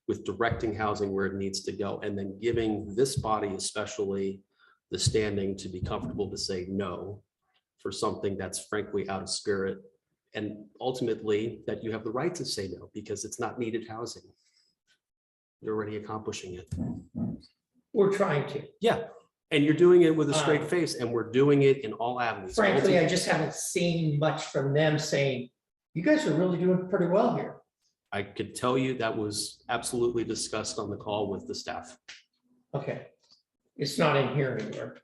with directing housing where it needs to go, and then giving this body especially the standing to be comfortable to say no for something that's frankly out of spirit. And ultimately that you have the right to say no because it's not needed housing. You're already accomplishing it. We're trying to. Yeah. And you're doing it with a straight Um, face, and we're doing it in all avenues. Frankly, I just haven't seen much from them saying, you guys are really doing pretty well here. I could tell you that was absolutely discussed on the call with the staff. Okay. It's not in here anywhere.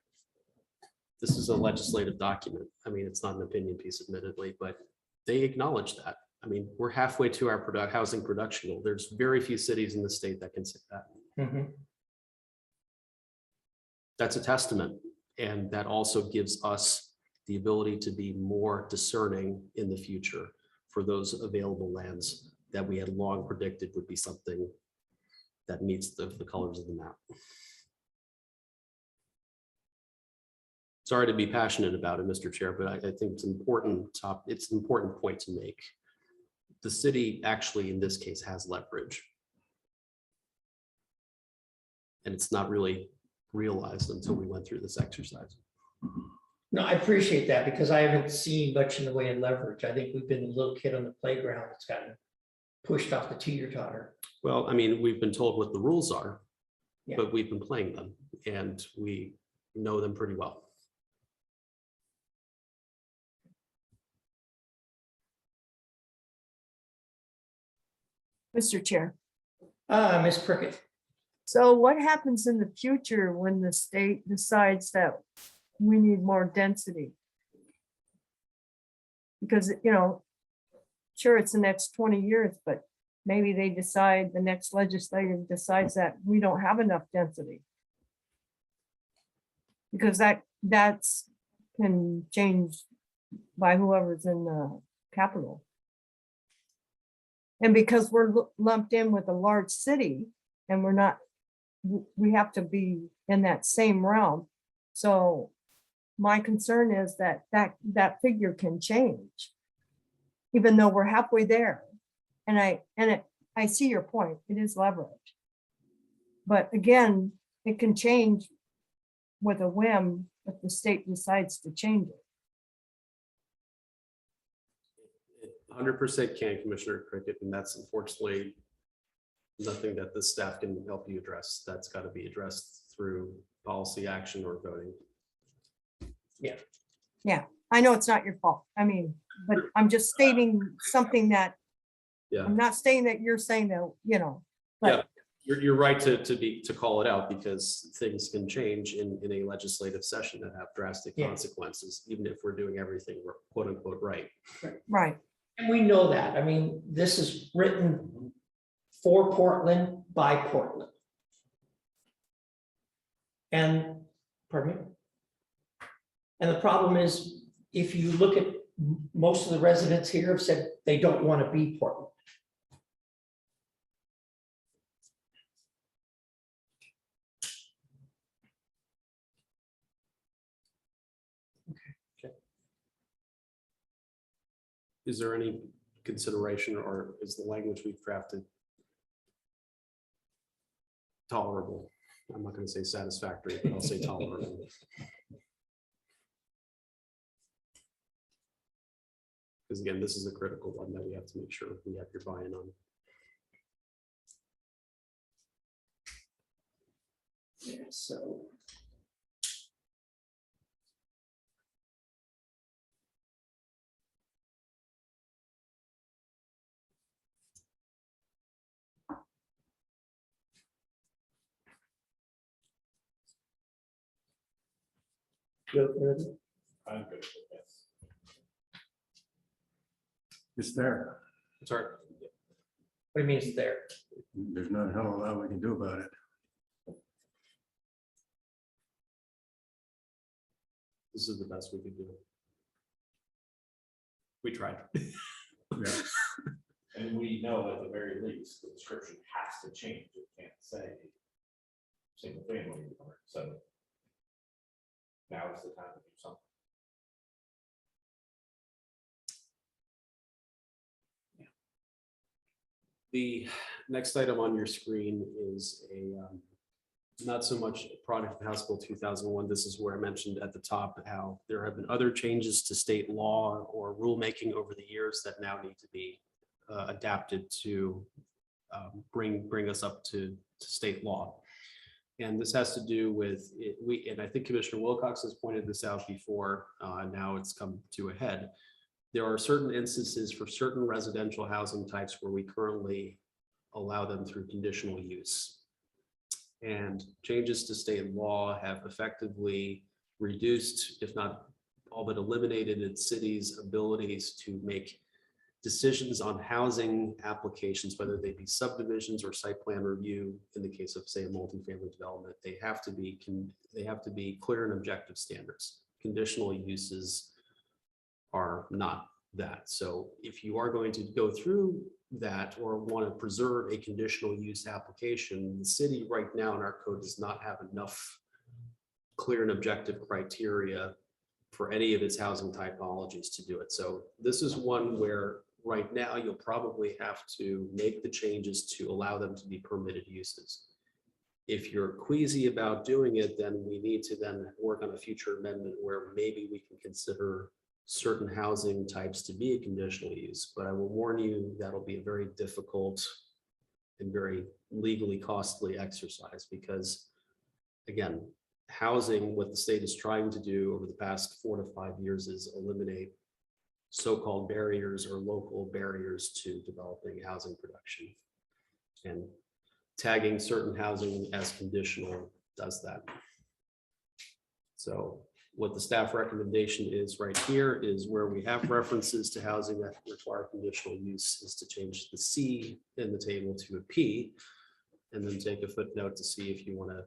This is a legislative document. I mean, it's not an opinion piece admittedly, but they acknowledge that. I mean, we're halfway to our housing production goal. There's very few cities in the state that can say that. Mhm. That's a testament. And that also gives us the ability to be more discerning in the future for those available lands that we had long predicted would be something that meets the colors of the map. Sorry to be passionate about it, Mr. Chair, but I think it's it's an important point to make. The city actually, in this case, has leverage. And it's not really realized until we went through this exercise. No, I appreciate that because I haven't seen much in the way of leverage. I think we've been the little kid on the playground that's gotten pushed off the teeter-totter. Well, I mean, we've been told what the rules are, Yeah. but we've been playing them and we know them pretty well. Mr. Chair. Ms. Prickett. So what happens in the future when the state decides that we need more density? Because, you know, sure, it's the next 20 years, but maybe they decide, the next legislative decides that we don't have enough density. Because that's can change by whoever's in the capital. And because we're lumped in with a large city and we're not, we have to be in that same realm. So my concern is that figure can change, even though we're halfway there. And I see your point, it is leverage. But again, it can change with a whim if the state decides to change it. 100% can, Commissioner Cricket, and that's unfortunately nothing that the staff can help you address. That's got to be addressed through policy action or voting. Yeah, I know it's not your fault. I mean, but I'm just stating something that, Yeah, I'm not saying that you're saying that, you know. But you're right to call it out because things can change in a legislative session that have drastic Yeah. consequences, even if we're doing everything quote unquote right. right. And we know that. I mean, this is written for Portland by Portland. And, pardon me? And the problem is, if you look at most of the residents here have said they don't want to be Portland. Is there any consideration or is the language we've drafted tolerable? I'm not going to say satisfactory, but I'll say tolerable. Because again, this is a critical one that we have to make sure we have your buy-in on. Yeah, so. You okay with it? I'm good with this. It's there. Sorry. What do you mean it's there? There's not a hell of a lot we can do about it. This is the best we could do. We tried. Yeah. And we know at the very least, the description has to change. It can't say single family anymore. So now is the time to do something. The next item on your screen is a not so much a product of House Bill 2001. This is where I mentioned at the top how there have been other changes to state law or rulemaking over the years that now need to be adapted to bring us up to state law. And this has to do with, and I think Commissioner Wilcox has pointed this out before, now it's come to a head. There are certain instances for certain residential housing types where we currently allow them through conditional use. And changes to state law have effectively reduced, if not all but eliminated, its city's abilities to make decisions on housing applications, whether they be subdivisions or site plan review. In the case of, say, a multifamily development, they have to be clear and objective standards. Conditional uses are not that. So if you are going to go through that or want to preserve a conditional use application, the city right now in our code does not have enough clear and objective criteria for any of its housing typologies to do it. So this is one where right now you'll probably have to make the changes to allow them to be permitted uses. If you're queasy about doing it, then we need to then work on a future amendment where maybe we can consider certain housing types to be a conditional use. But I will warn you, that'll be a very difficult and very legally costly exercise, because again, housing, what the state is trying to do over the past 4 to 5 years is eliminate so-called barriers or local barriers to developing housing production. And tagging certain housing as conditional does that. So what the staff recommendation is right here is where we have references to housing that require conditional use is to change the C in the table to a P, and then take a footnote to see if you want to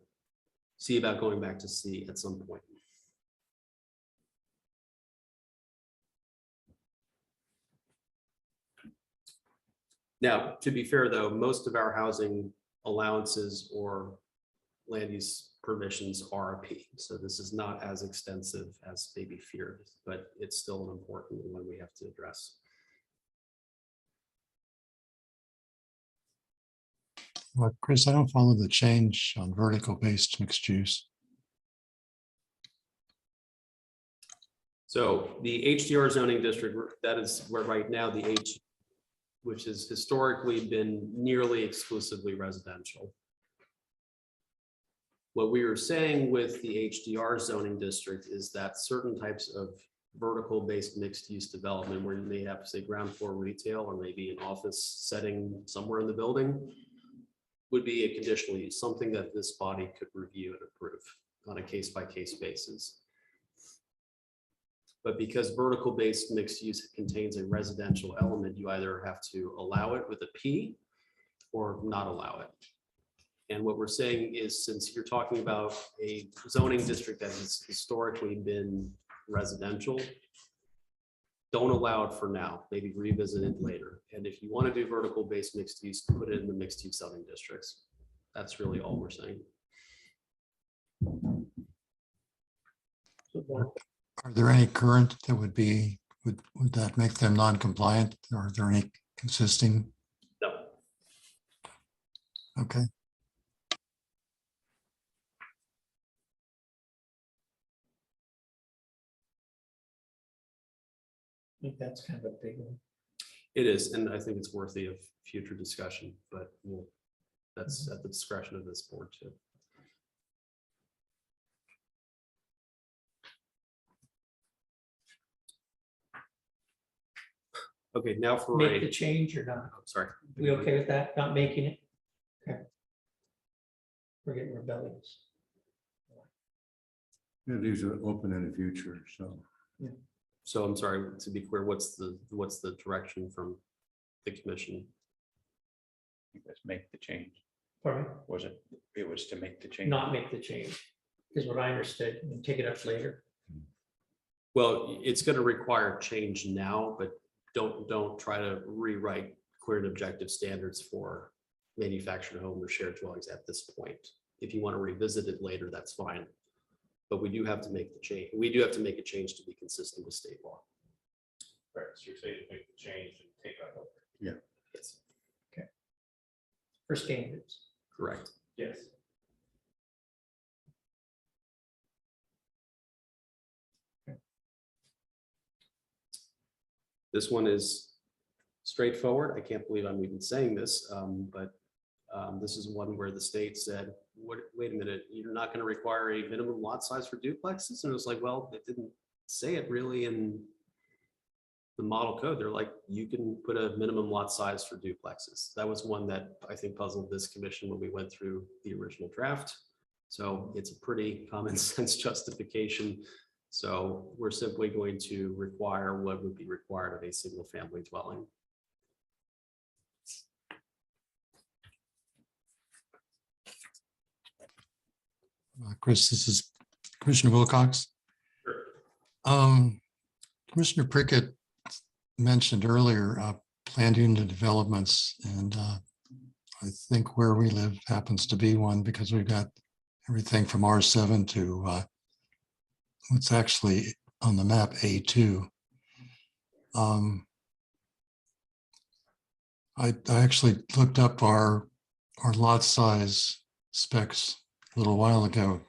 see about going back to C at some point. Now, to be fair though, most of our housing allowances or land use permissions are a P. So this is not as extensive as maybe feared, but it's still an important one we have to address. Well, Chris, I don't follow the change on vertical based mixed use. So the HDR zoning district, that is where right now the H, which has historically been nearly exclusively residential. What we were saying with the HDR zoning district is that certain types of vertical based mixed use development where you may have, say, ground floor retail or maybe an office setting somewhere in the building would be a conditional use, something that this body could review and approve on a case-by-case basis. But because vertical based mixed use contains a residential element, you either have to allow it with a P or not allow it. And what we're saying is, since you're talking about a zoning district that has historically been residential, don't allow it for now, maybe revisit it later. And if you want to do vertical based mixed use, put it in the mixed use zoning districts. That's really all we're saying. Are there any current that would that make them non-compliant? Or are there any consisting? No. Okay. I think that's kind of a big one. It is, and I think it's worthy of future discussion, but that's at the discretion of this board too. Okay, now for Make the change or not? sorry. We okay with that? Not making it? Okay. We're getting rebellious. Yeah, these are open in the future, so. So I'm sorry, to be clear, what's the direction from the commission? Let's make the change. Pardon? Was it? It was to make the change. Not make the change, is what I understood, and take it up later. Well, it's going to require change now, but don't try to rewrite clear and objective standards for manufactured home or shared dwellings at this point. If you want to revisit it later, that's fine. But we do have to make the change. We do have to make a change to be consistent with state law. Right, so you're saying to make the change and take that over. Yeah. Yes, For standards. correct. Yes. This one is straightforward. I can't believe I'm even saying this, but This is one where the state said, wait a minute, you're not going to require a minimum lot size for duplexes? And it was like, well, it didn't say it really in the model code. They're like, you can put a minimum lot size for duplexes. That was one that I think puzzled this commission when we went through the original draft. So it's a pretty common sense justification. So we're simply going to require what would be required of a single family dwelling. Chris, this is Commissioner Wilcox. Commissioner Prickett mentioned earlier planned unit developments, and I think where we live happens to be one because we've got everything from R7 to what's actually on the map A2. I actually looked up our lot size specs a little while ago,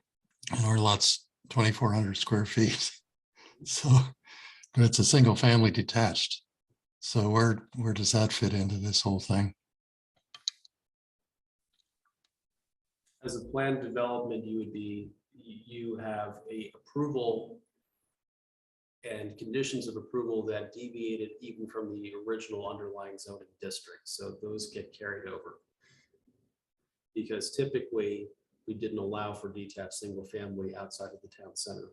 and our lot's 2,400 square feet. So, but it's a single family detached. So where does that fit into this whole thing? As a planned development, you have a approval and conditions of approval that deviated even from the original underlying zoning district. So those get carried over. Because typically we didn't allow for detached single family outside of the town center.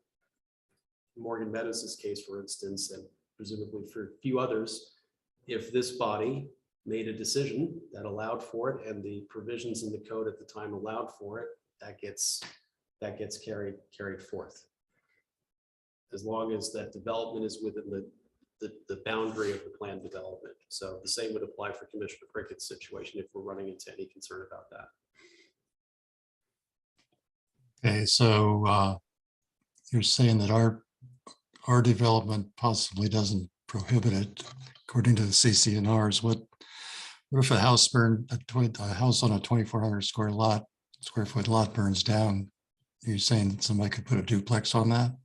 Morgan Meadows' case, for instance, and presumably for a few others, if this body made a decision that allowed for it and the provisions in the code at the time allowed for it, that gets carried forth. As long as that development is within the boundary of the planned development. So the same would apply for Commissioner Prickett's situation if we're running into any concern about that. Okay, so you're saying that our development possibly doesn't prohibit it according to the CCNRs. What if a house burned, a house on a 2,400 square foot lot burns down? Are you saying that somebody could put a duplex on that?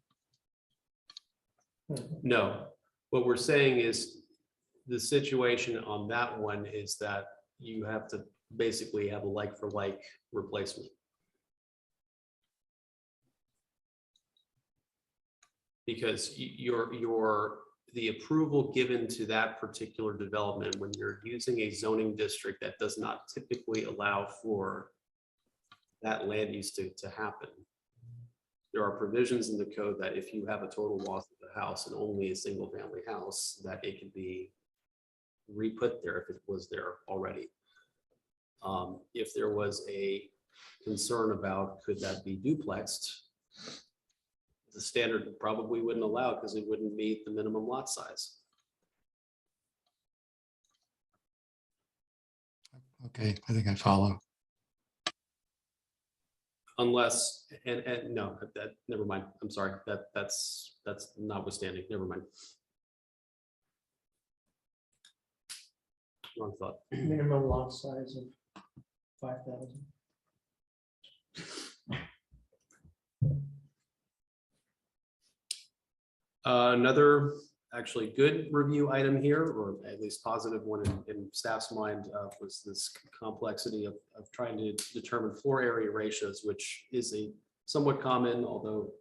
No, what we're saying is the situation on that one is that you have to basically have a like for like replacement. Because the approval given to that particular development, when you're using a zoning district that does not typically allow for that land use to happen. There are provisions in the code that if you have a total loss of the house and only a single family house, that it can be re-put there if it was there already. If there was a concern about could that be duplexed, the standard probably wouldn't allow because it wouldn't meet the minimum lot size. Okay, I think I follow. Unless, and no, that, never mind. I'm sorry, that's notwithstanding, never mind. Wrong thought. Minimum lot size of 5,000. Another actually good review item here, or at least positive one in staff's mind, was this complexity of trying to determine floor area ratios, which is a somewhat common, although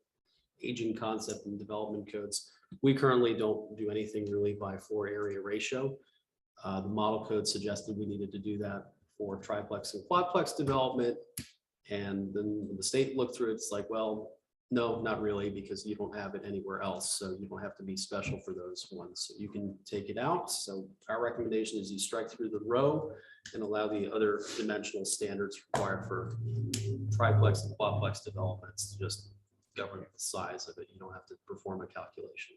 aging concept in development codes. We currently don't do anything really by floor area ratio. The model code suggested we needed to do that for triplex and quadplex development. And then when the state looked through it, it's like, well, no, not really, because you don't have it anywhere else. So you don't have to be special for those ones. So you can take it out. So our recommendation is you strike through the row and allow the other dimensional standards required for triplex and quadplex developments to just govern the size of it. You don't have to perform a calculation.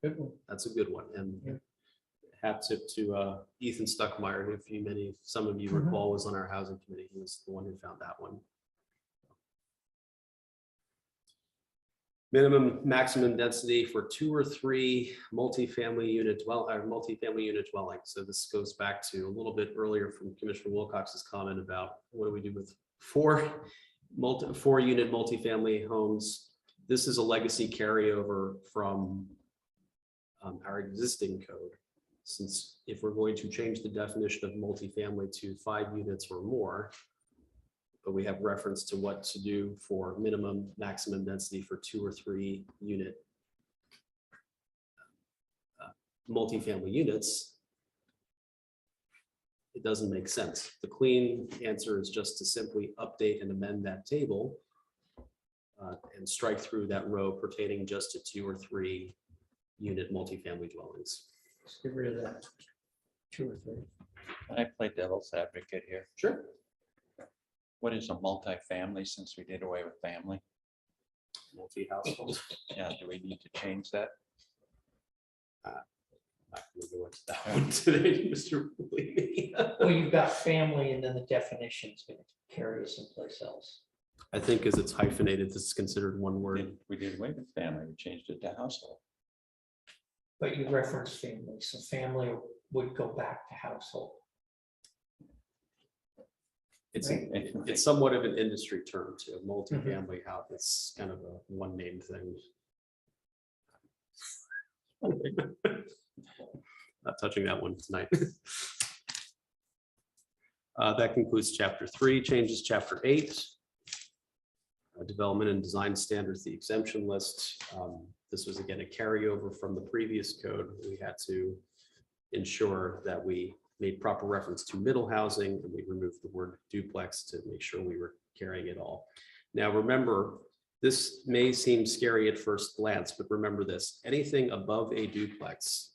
Good one. That's a good one. And Yeah. hat tip to Ethan Stuckmeyer, who some of you recall was on our housing committee. He was the one who found that one. Minimum maximum density for 2 or 3 multifamily unit dwelling. So this goes back to a little bit earlier from Commissioner Wilcox's comment about what do we do with 4 unit multifamily homes. This is a legacy carryover from our existing code. since if we're going to change the definition of multifamily to 5 units or more, but we have reference to what to do for minimum, maximum density for 2 or 3 unit multifamily units, it doesn't make sense. The clean answer is just to simply update and amend that table and strike through that row pertaining just to 2 or 3 unit multifamily dwellings. Let's get rid of that. 2 or 3. Can I play devil's advocate here? Sure. What is a multifamily since we did away with family? Multi-household. Yeah, do we need to change that? Not gonna go into that one today, Mr. Levy. Well, you've got family and then the definition is going to carry us someplace else. I think as it's hyphenated, this is considered one word. We did away with family, we changed it to household. But you referenced family, so family would go back to household. It's somewhat of an industry term too, multifamily house. It's kind of a one name thing. Not touching that one tonight. That concludes chapter 3, changes chapter 8. Development and design standards, the exemption list. This was again a carryover from the previous code. We had to ensure that we made proper reference to middle housing, and we removed the word duplex to make sure we were carrying it all. Now, remember, this may seem scary at first glance, but remember this, anything above a duplex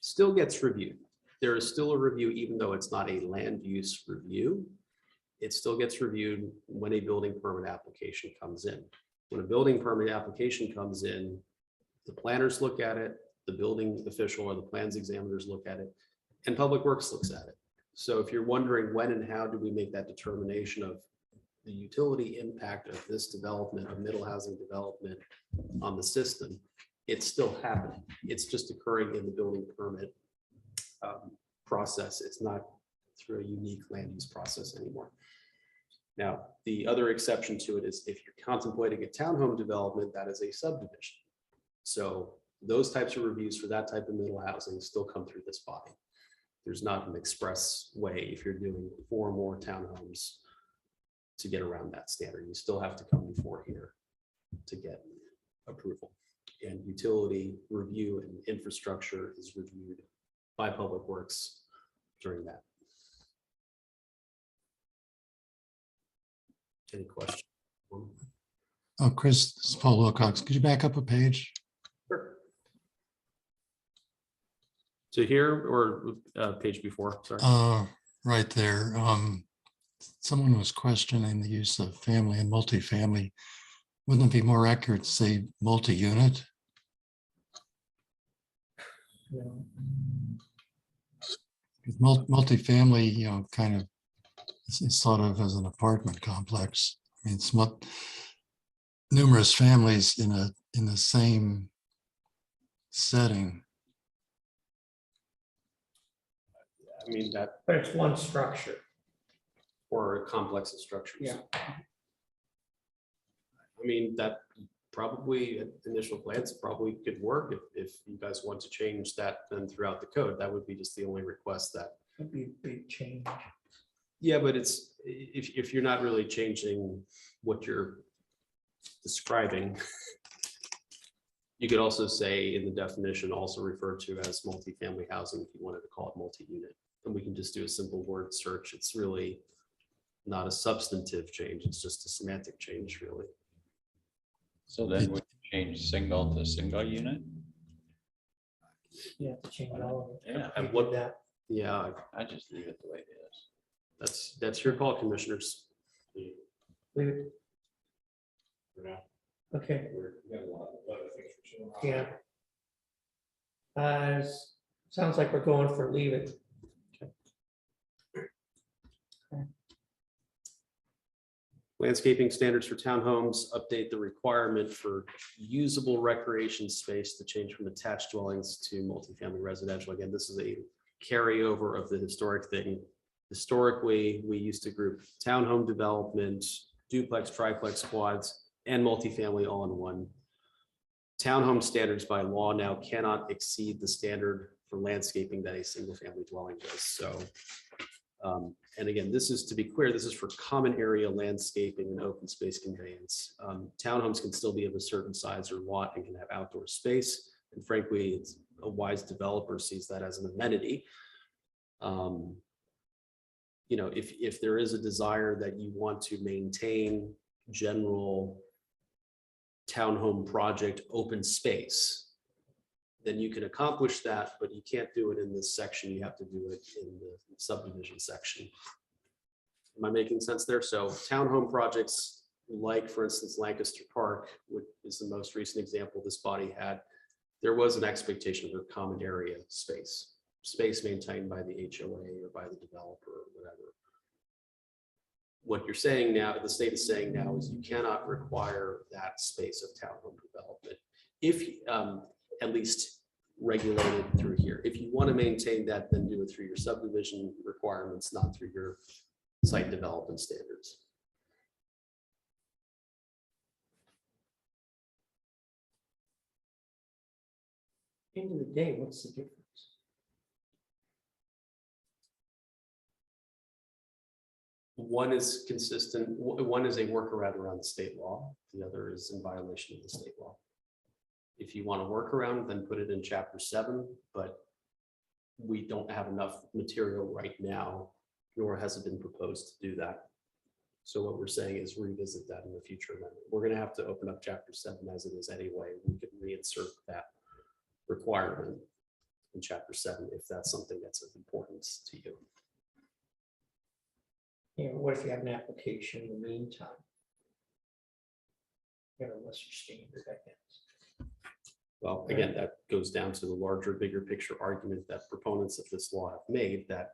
still gets reviewed. There is still a review, even though it's not a land use review. It still gets reviewed when a building permit application comes in. When a building permit application comes in, the planners look at it, the building official or the plans examiners look at it, and Public Works looks at it. So if you're wondering when and how do we make that determination of the utility impact of this development, of middle housing development on the system, it's still happening. It's just occurring in the building permit process. It's not through a unique land use process anymore. Now, the other exception to it is if you're contemplating a townhome development, that is a subdivision. So those types of reviews for that type of middle housing still come through this body. There's not an express way if you're doing 4 or more townhomes to get around that standard. You still have to come before here to get approval. And utility review and infrastructure is reviewed by Public Works during that. Any questions? Oh, Chris, this is Paul Wilcox. Could you back up a page? Sure. To here or page before, sorry. Right there. Someone was questioning the use of family and multifamily. Wouldn't it be more accurate to say multi-unit? Multifamily, you know, kind of it's thought of as an apartment complex. I mean, it's numerous families in the same setting. I mean, that But it's one structure. or a complex of structures. Yeah. I mean, that probably at initial glance probably could work if you guys want to change that then throughout the code. That would be just the only request that. That'd be a big change. Yeah, but it's if you're not really changing what you're describing, you could also say in the definition also referred to as multifamily housing if you wanted to call it multi-unit. And we can just do a simple word search. It's really not a substantive change. It's just a semantic change, really. So then we change single to single unit? You have to change all of it. Yeah, And We what did that. Yeah, I just leave it the way it is. that's your call, commissioners. Leave it. Okay. Yeah. Sounds like we're going for leave it. Landscaping standards for townhomes, update the requirement for usable recreation space to change from attached dwellings to multifamily residential. Again, this is a carryover of the historic thing. Historically, we used to group townhome development, duplex, triplex, quads, and multifamily all in one. Townhome standards by law now cannot exceed the standard for landscaping that a single family dwelling does. So, and again, this is, to be clear, this is for common area landscaping and open space conveyance. Townhomes can still be of a certain size or lot and can have outdoor space. And frankly, it's a wise developer sees that as an amenity. You know, if there is a desire that you want to maintain general townhome project open space, then you can accomplish that, but you can't do it in this section. You have to do it in the subdivision section. Am I making sense there? So townhome projects, like for instance, Lancaster Park, which is the most recent example this body had, there was an expectation of a common area space maintained by the HOA or by the developer or whatever. What you're saying now, the state is saying now, is you cannot require that space of townhome development, if at least regulated through here. If you want to maintain that, then do it through your subdivision requirements, not through your site development standards. End of the day, what's the difference? One is consistent, one is a workaround around the state law, the other is in violation of the state law. If you want to work around, then put it in chapter 7, but we don't have enough material right now, nor has it been proposed to do that. So what we're saying is revisit that in the future amendment. We're going to have to open up chapter 7 as it is anyway. We could reinsert that requirement in chapter 7 if that's something that's of importance to you. You know, what if you have an application in the meantime? You know, what's your standard, I guess? Well, again, that goes down to the larger, bigger picture argument that proponents of this law have made, that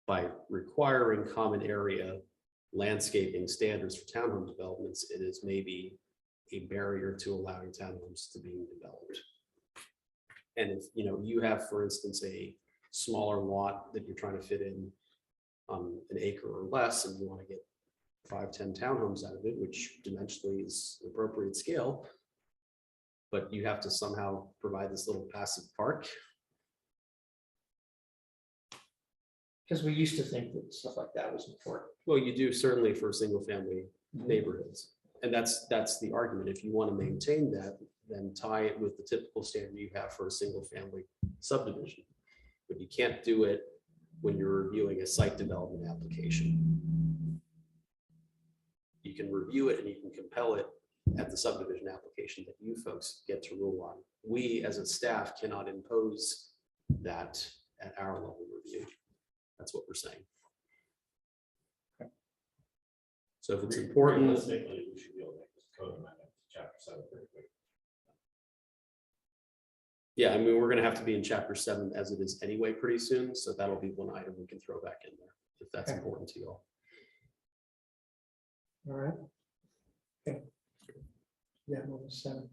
by requiring common area landscaping standards for townhome developments, it is maybe a barrier to allowing townhomes to be developed. And if you have, for instance, a smaller lot that you're trying to fit in an acre or less, and you want to get 5-10 townhomes out of it, which dimensionally is appropriate scale, but you have to somehow provide this little passive park. Because we used to think that stuff like that was important. Well, you do certainly for single family neighborhoods. And that's the argument. If you want to maintain that, then tie it with the typical standard you have for a single family subdivision. But you can't do it when you're reviewing a site development application. You can review it and you can compel it at the subdivision application that you folks get to rule on. We as a staff cannot impose that at our level review. That's what we're saying. So if it's important, Realistically, we should be able to make this code amendment to chapter 7 pretty quick. yeah, I mean, we're gonna have to be in chapter 7 as it is anyway pretty soon. So that'll be one item we can throw back in there if that's Okay. important to you all. All right. Okay. Yeah, number 7.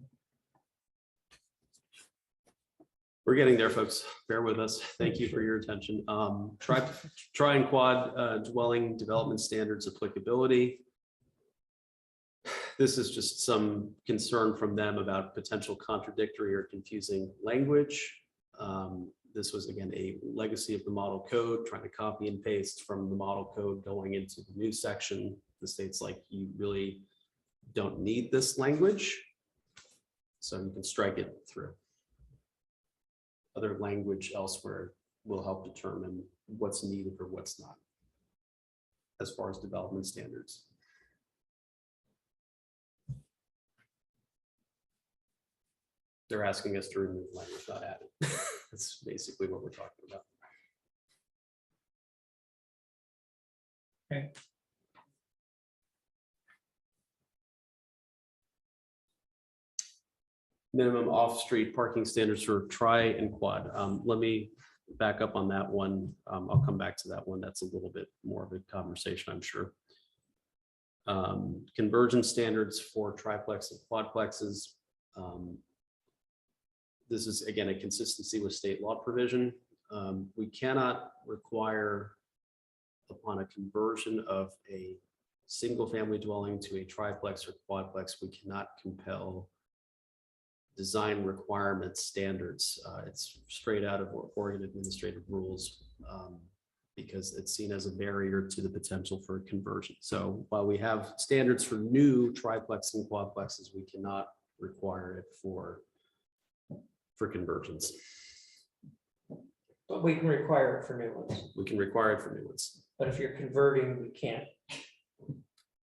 We're getting there, folks. Bear with us. Thank you for your attention. Tri and quad dwelling development standards applicability. This is just some concern from them about potential contradictory or confusing language. This was, again, a legacy of the model code, trying to copy and paste from the model code going into the new section. The state's like, you really don't need this language, so you can strike it through. Other language elsewhere will help determine what's needed or what's not as far as development standards. They're asking us to remove language, not add it. That's basically what we're talking about. Okay. Minimum off-street parking standards for tri and quad. Let me back up on that one. I'll come back to that one. That's a little bit more of a conversation, I'm sure. Conversion standards for triplex and quadplexes. This is, again, a consistency with state law provision. We cannot require, upon a conversion of a single family dwelling to a triplex or quadplex, we cannot compel design requirements standards. It's straight out of Oregon administrative rules because it's seen as a barrier to the potential for conversion. So while we have standards for new triplex and quadplexes, we cannot require it for conversions. But we can require it for new ones. We can require it for new ones. But if you're converting, we can't.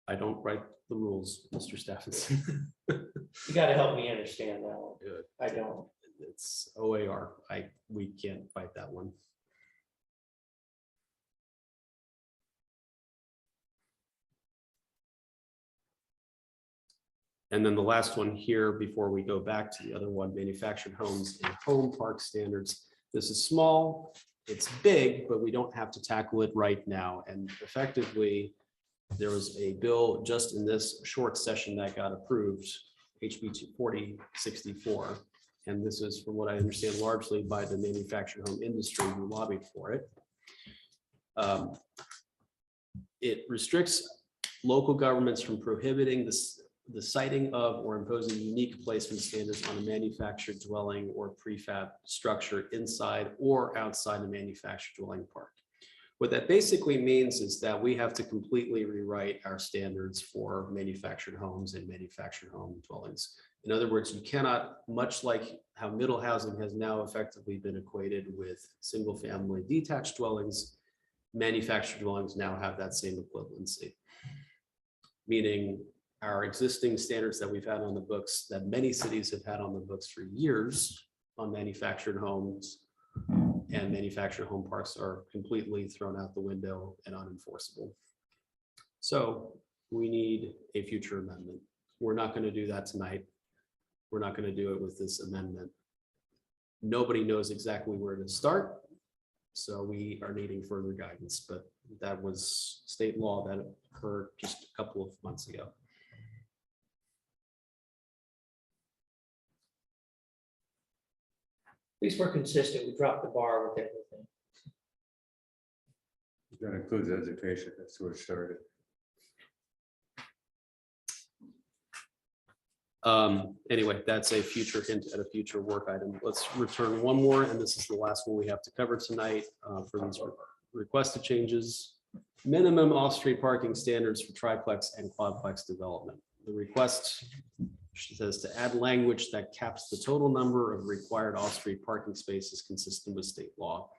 I don't write the rules, Mr. Stephenson. You gotta help me understand that one. Good. I don't. It's OAR. We can't fight that one. And then the last one here, before we go back to the other one, manufactured homes and home park standards. This is small, it's big, but we don't have to tackle it right now. And effectively, there was a bill just in this short session that got approved, HB 4064. And this is, from what I understand, largely by the manufactured home industry who lobbied for it. It restricts local governments from prohibiting the citing of or imposing unique placement standards on a manufactured dwelling or prefab structure inside or outside a manufactured dwelling park. What that basically means is that we have to completely rewrite our standards for manufactured homes and manufactured home dwellings. In other words, you cannot, much like how middle housing has now effectively been equated with single family detached dwellings, manufactured dwellings now have that same equivalency. Meaning our existing standards that we've had on the books, that many cities have had on the books for years on manufactured homes and manufactured home parks, are completely thrown out the window and unenforceable. So we need a future amendment. We're not going to do that tonight. We're not going to do it with this amendment. Nobody knows exactly where to start. So we are needing further guidance, but that was state law that occurred just a couple of months ago. At least we're consistent. We dropped the bar with everything. That includes education. That's where it started. Anyway, that's a future hint at a future work item. Let's return one more, and this is the last one we have to cover tonight for these requested changes. Minimum off-street parking standards for triplex and quadplex development. The request says to add language that caps the total number of required off-street parking spaces consistent with state law.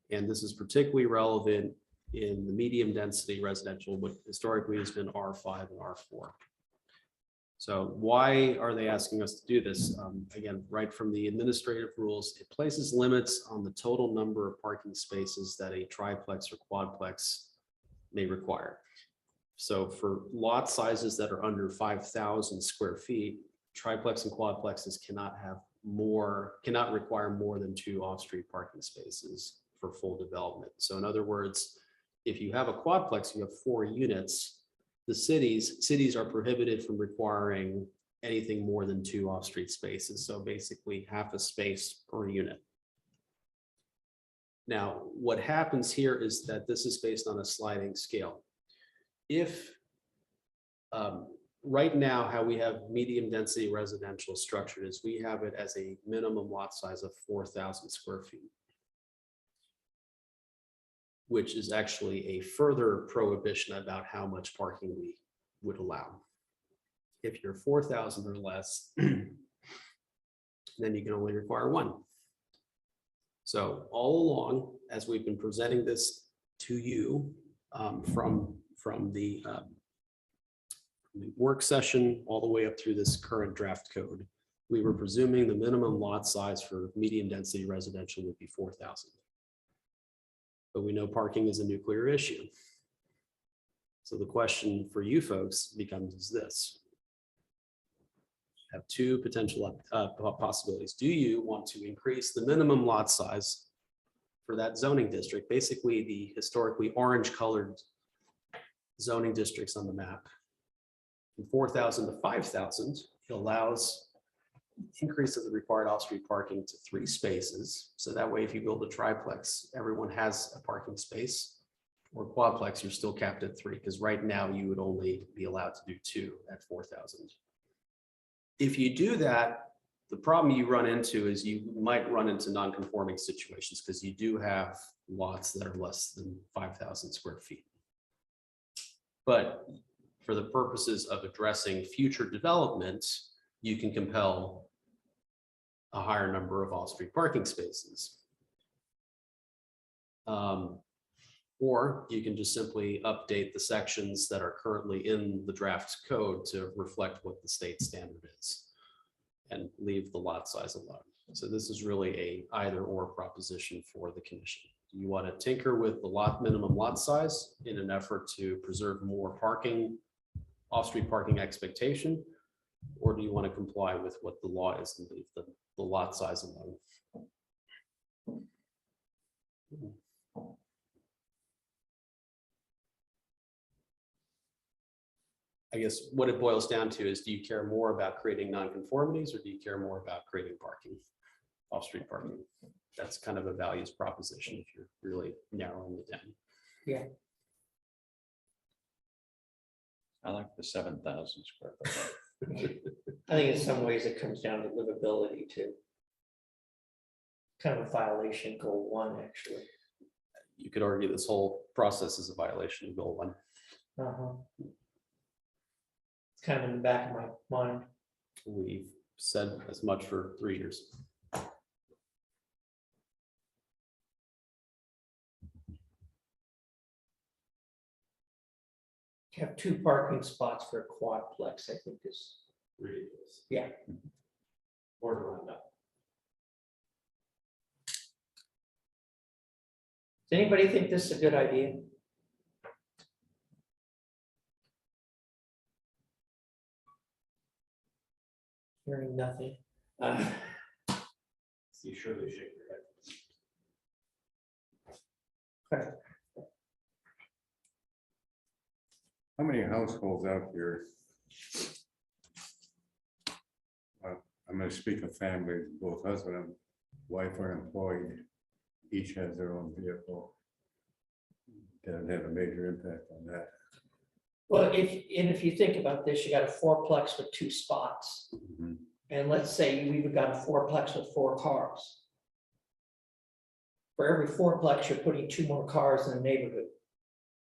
And this is particularly relevant in the medium density residential, which historically has been R5 and R4. So why are they asking us to do this? Again, right from the administrative rules, it places limits on the total number of parking spaces that a triplex or quadplex may require. So for lot sizes that are under 5,000 square feet, triplex and quadplexes cannot require more than 2 off-street parking spaces for full development. So in other words, if you have a quadplex, you have 4 units. The cities are prohibited from requiring anything more than 2 off-street spaces. So basically half a space per unit. Now, what happens here is that this is based on a sliding scale. If right now, how we have medium density residential structured is we have it as a minimum lot size of 4,000 square feet, which is actually a further prohibition about how much parking we would allow. If you're 4,000 or less, then you can only require 1. So all along, as we've been presenting this to you from the work session all the way up through this current draft code, we were presuming the minimum lot size for medium density residential would be 4,000. But we know parking is a nuclear issue. So the question for you folks becomes this. Have 2 potential possibilities. Do you want to increase the minimum lot size for that zoning district, basically the historically orange colored zoning districts on the map? From 4,000 to 5,000, it allows increase of the required off-street parking to 3 spaces. So that way, if you build a triplex, everyone has a parking space, or quadplex, you're still capped at 3, because right now you would only be allowed to do 2 at 4,000. If you do that, The problem you run into is you might run into non-conforming situations because you do have lots that are less than 5,000 square feet. But for the purposes of addressing future development, you can compel a higher number of off-street parking spaces. Or you can just simply update the sections that are currently in the draft code to reflect what the state standard is and leave the lot size alone. So this is really a either or proposition for the commission. Do you want to tinker with the minimum lot size in an effort to preserve more parking, off-street parking expectation? Or do you want to comply with what the law is and leave the lot size alone? I guess what it boils down to is, do you care more about creating nonconformities or do you care more about creating parking, off-street parking? That's kind of a values proposition if you're really narrowing it down. I like the 7,000 square foot. I think in some ways it comes down to livability too. Kind of a violation, goal one, actually. You could argue this whole process is a violation of goal one. It's kind of in the back of my mind. We've said as much for 3 years. To have 2 parking spots for a quadplex, I think is Ridiculous. Yeah. Or to run up. Does anybody think this is a good idea? Hearing nothing. You surely shake your head. Okay. How many households out here? I'm gonna speak of families, both husband and wife are employed. Each has their own vehicle. Doesn't have a major impact on that. Well, if you think about this, you got a 4-plex with 2 spots. Mhm. And let's say we've got a 4-plex with 4 cars. For every 4-plex, you're putting 2 more cars in the neighborhood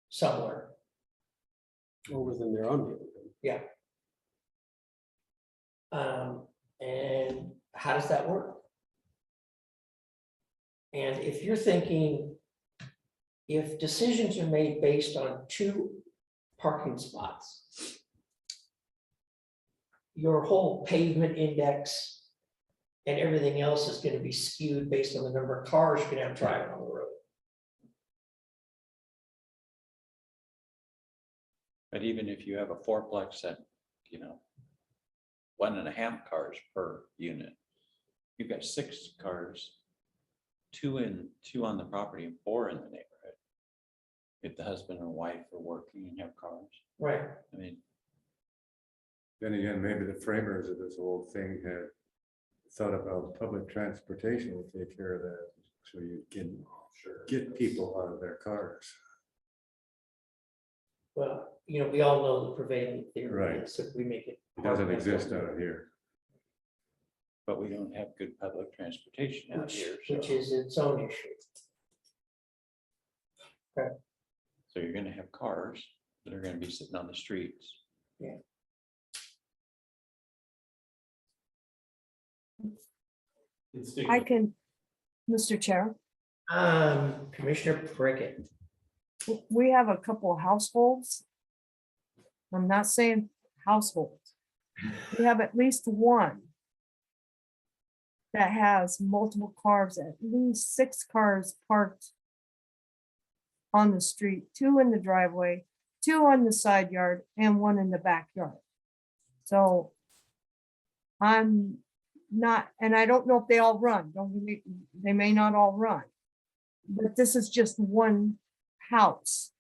somewhere. Or within their own neighborhood. And how does that work? And if you're thinking, if decisions are made based on 2 parking spots, your whole pavement index and everything else is going to be skewed based on the number of cars you're going to have driving on the road. But even if you have a 4-plex at, 1.5 cars per unit, you've got 6 cars, 2 on the property and 4 in the neighborhood. If the husband or wife are working and have cars, Right. I mean, Then again, maybe the framers of this whole thing had thought about public transportation will take care of that. So you can get people out of their cars. Well, we all know the prevailing theory. Right. So if we make it. It doesn't exist out here. but we don't have good public transportation out here. Which So is its own issue. so you're gonna have cars that are gonna be sitting on the streets. I can, Mr. Chair, Commissioner Prickett. we have a couple of households. I'm not saying households. We have at least one that has multiple cars, at least 6 cars parked on the street, 2 in the driveway, 2 on the side yard, and 1 in the backyard. So I'm not, and I don't know if they all run, they may not all run. But this is just one house.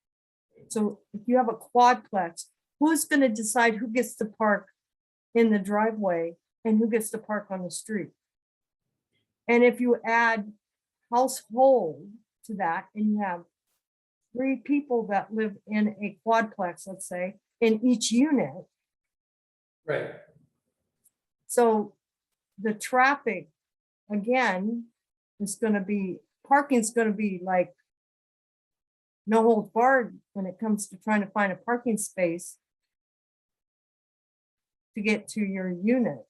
So if you have a quadplex, who's gonna decide who gets to park in the driveway and who gets to park on the street? And if you add household to that and you have 3 people that live in a quadplex, let's say, in each unit. Right. So the traffic, again, is gonna be, parking's gonna be like no holds barred when it comes to trying to find a parking space to get to your unit.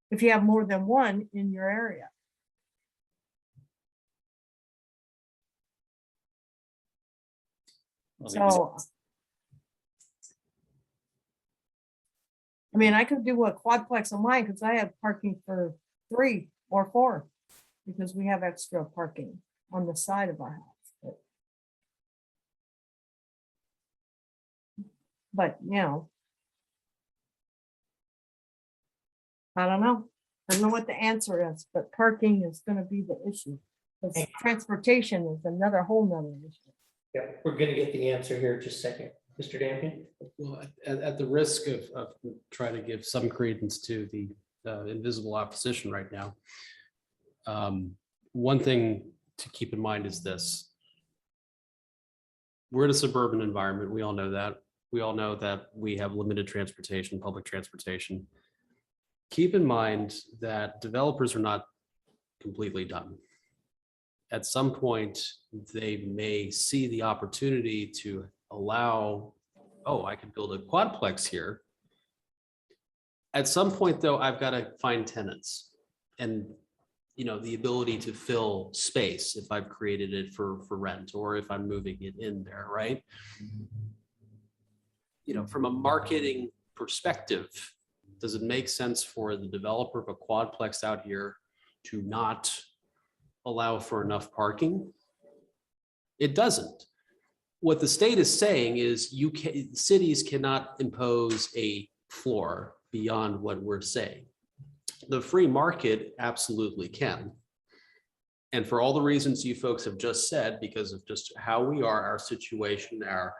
If you have more than one in your area. So. I mean, I could do a quadplex on mine because I have parking for 3 or 4. Because we have extra parking on the side of our house. But, you know. I don't know. I don't know what the answer is, but parking is gonna be the issue. 'Cause transportation is another whole nother issue. Yeah, we're gonna get the answer here in just a second. Mr. Dampian? Well, at the risk of trying to give some credence to the invisible opposition right now. One thing to keep in mind is this. We're in a suburban environment. We all know that. We all know that we have limited transportation, public transportation. Keep in mind that developers are not completely done. At some point, they may see the opportunity to allow, oh, I could build a quadplex here. At some point, though, I've got to find tenants and, you know, the ability to fill space if I've created it for rent or if I'm moving it in there, right? You know, from a marketing perspective, does it make sense for the developer of a quadplex out here to not allow for enough parking? It doesn't. What the state is saying is cities cannot impose a floor beyond what we're saying. The free market absolutely can. And for all the reasons you folks have just said, because of just how we are, our situation, our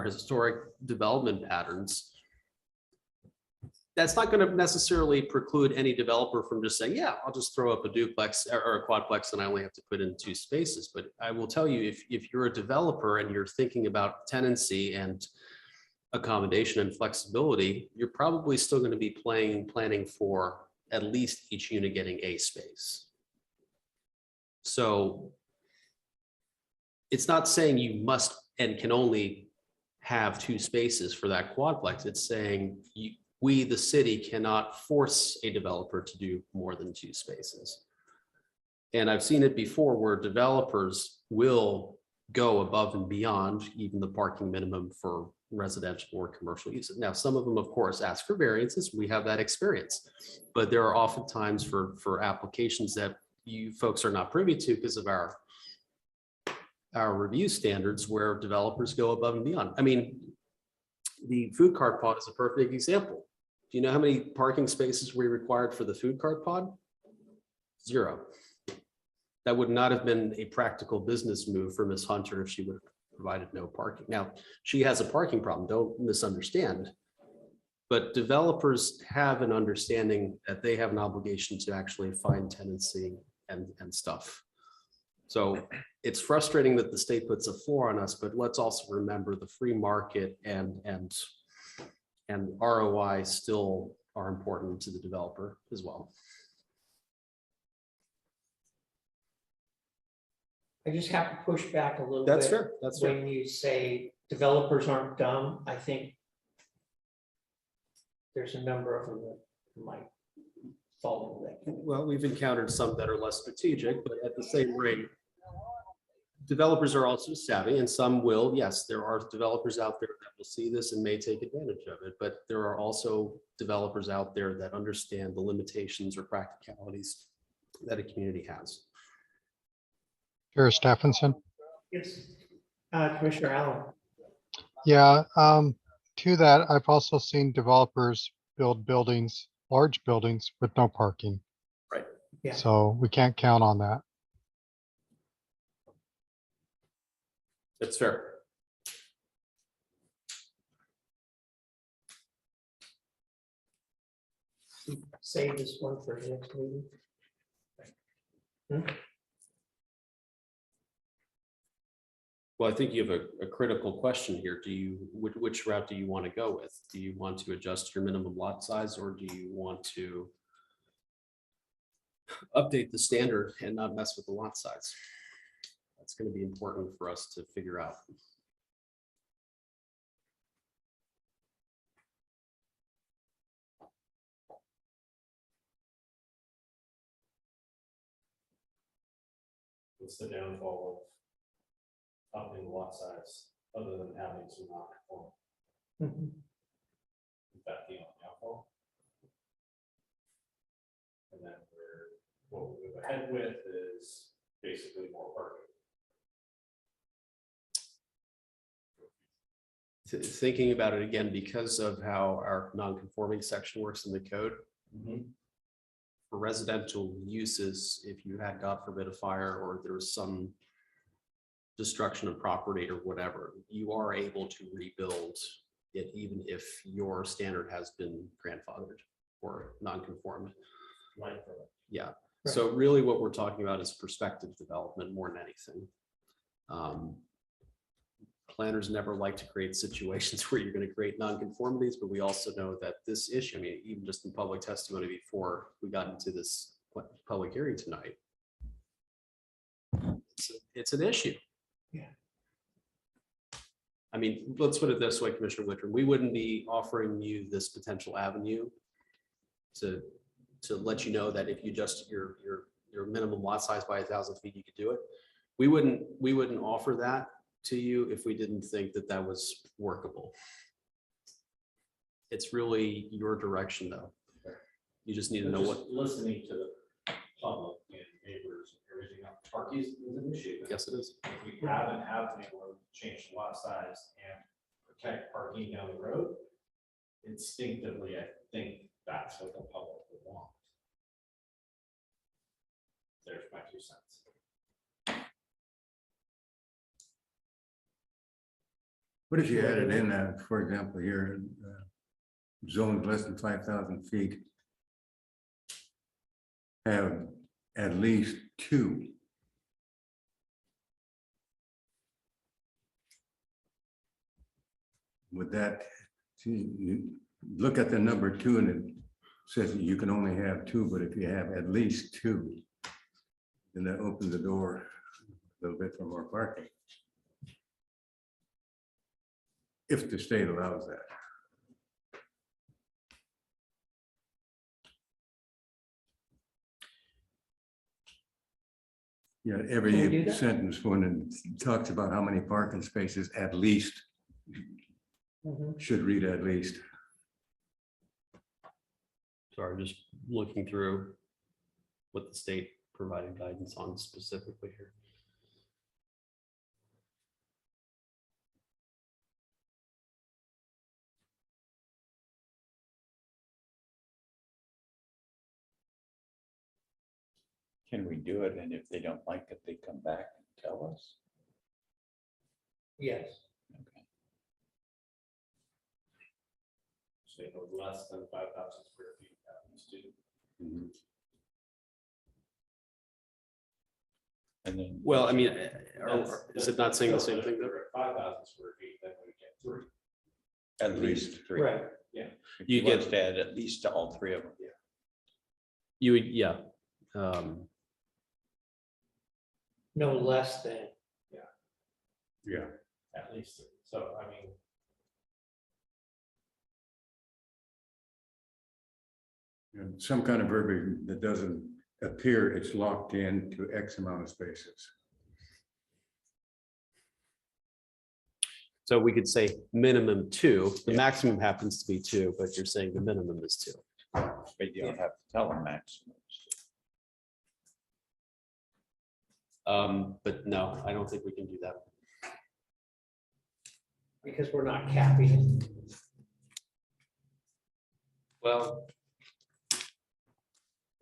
historic development patterns, that's not going to necessarily preclude any developer from just saying, yeah, I'll just throw up a duplex or a quadplex and I only have to put in 2 spaces. But I will tell you, if you're a developer and you're thinking about tenancy and accommodation and flexibility, you're probably still going to be planning for at least each unit getting a space. So it's not saying you must and can only have 2 spaces for that quadplex. It's saying we, the city, cannot force a developer to do more than 2 spaces. And I've seen it before where developers will go above and beyond even the parking minimum for residential or commercial uses. Now, some of them, of course, ask for variances. We have that experience, but there are often times for applications that you folks are not privy to because of our review standards where developers go above and beyond. I mean, the food cart pod is a perfect example. Do you know how many parking spaces we required for the food cart pod? 0. That would not have been a practical business move for Ms. Hunter if she would have provided no parking. Now, she has a parking problem, don't misunderstand. But developers have an understanding that they have an obligation to actually find tenancy and stuff. So it's frustrating that the state puts a floor on us, but let's also remember the free market and ROI still are important to the developer as well. I just have to push back a little That's bit. fair. That's fair. When you say developers aren't dumb, I think there's a number of them that might fall into that. Well, we've encountered some that are less strategic, but at the same rate, developers are also savvy and some will. Yes, there are developers out there that will see this and may take advantage of it, but there are also developers out there that understand the limitations or practicalities that a community has. Chair Stephenson. Yes, Commissioner Allen. Yeah, to that, I've also seen developers build buildings, large buildings with no parking. Right. Yeah. So we can't count on that. That's fair. Save this one for the next meeting. Well, I think you have a critical question here. Which route do you want to go with? Do you want to adjust your minimum lot size or do you want to update the standard and not mess with the lot size. That's going to be important for us to figure out. What's the downfall of upping the lot size, other than having some non-conforming? Is that the only downfall? And then what we move ahead with is basically more parking. Thinking about it again, because of how our non-conforming section works in the code, for residential uses, if you had, God forbid, a fire or there was some destruction of property or whatever, you are able to rebuild it even if your standard has been grandfathered or non-conformed. Yeah. So really what we're talking about is prospective development more than anything. Planners never like to create situations where you're going to create non-conformities, but we also know that this issue, I mean, even just in public testimony before we got into this public hearing tonight, it's an issue. Yeah. I mean, let's put it this way, Commissioner Whitram, we wouldn't be offering you this potential avenue to let you know that if you just your minimum lot size by 1,000 feet, you could do it. We wouldn't offer that to you if we didn't think that that was workable. It's really your direction though. You just need to know what. Listening to the public and neighbors and everything else, parking is an issue. Yes, it is. If we haven't been able to change the lot size and protect parking down the road, instinctively, I think that's what the public would want. There's my 2 cents. What if you added in, for example, here, zones less than 5,000 feet have at least 2. Would that, see, you look at the number 2 and it says that you can only have 2, but if you have at least 2, then that opens the door a little bit for more parking. If the state allows that. Yeah, Can we do every that? sentence when it talks about how many parking spaces at least should read at least. Sorry, just looking through what the state provided guidance on specifically here. Can we do it? And if they don't like it, they come back and tell us? Yes. Okay. Say no less than 5,000 square feet at least 2. And then. Well, I mean, is it not saying the same thing? If we're at 5,000 square feet, then we get 3. At least 3. Right. Yeah. If You you get get- to add at least to all 3 of them. You would, yeah. No less than. Yeah. At least 3. So, I mean, And some kind of verbiage that doesn't appear it's locked in to X amount of spaces. So we could say minimum 2, the maximum happens to be 2, but you're saying the minimum is 2. But you don't have to tell them maximum. But no, I don't think we can do that. Because we're not capping it. Well,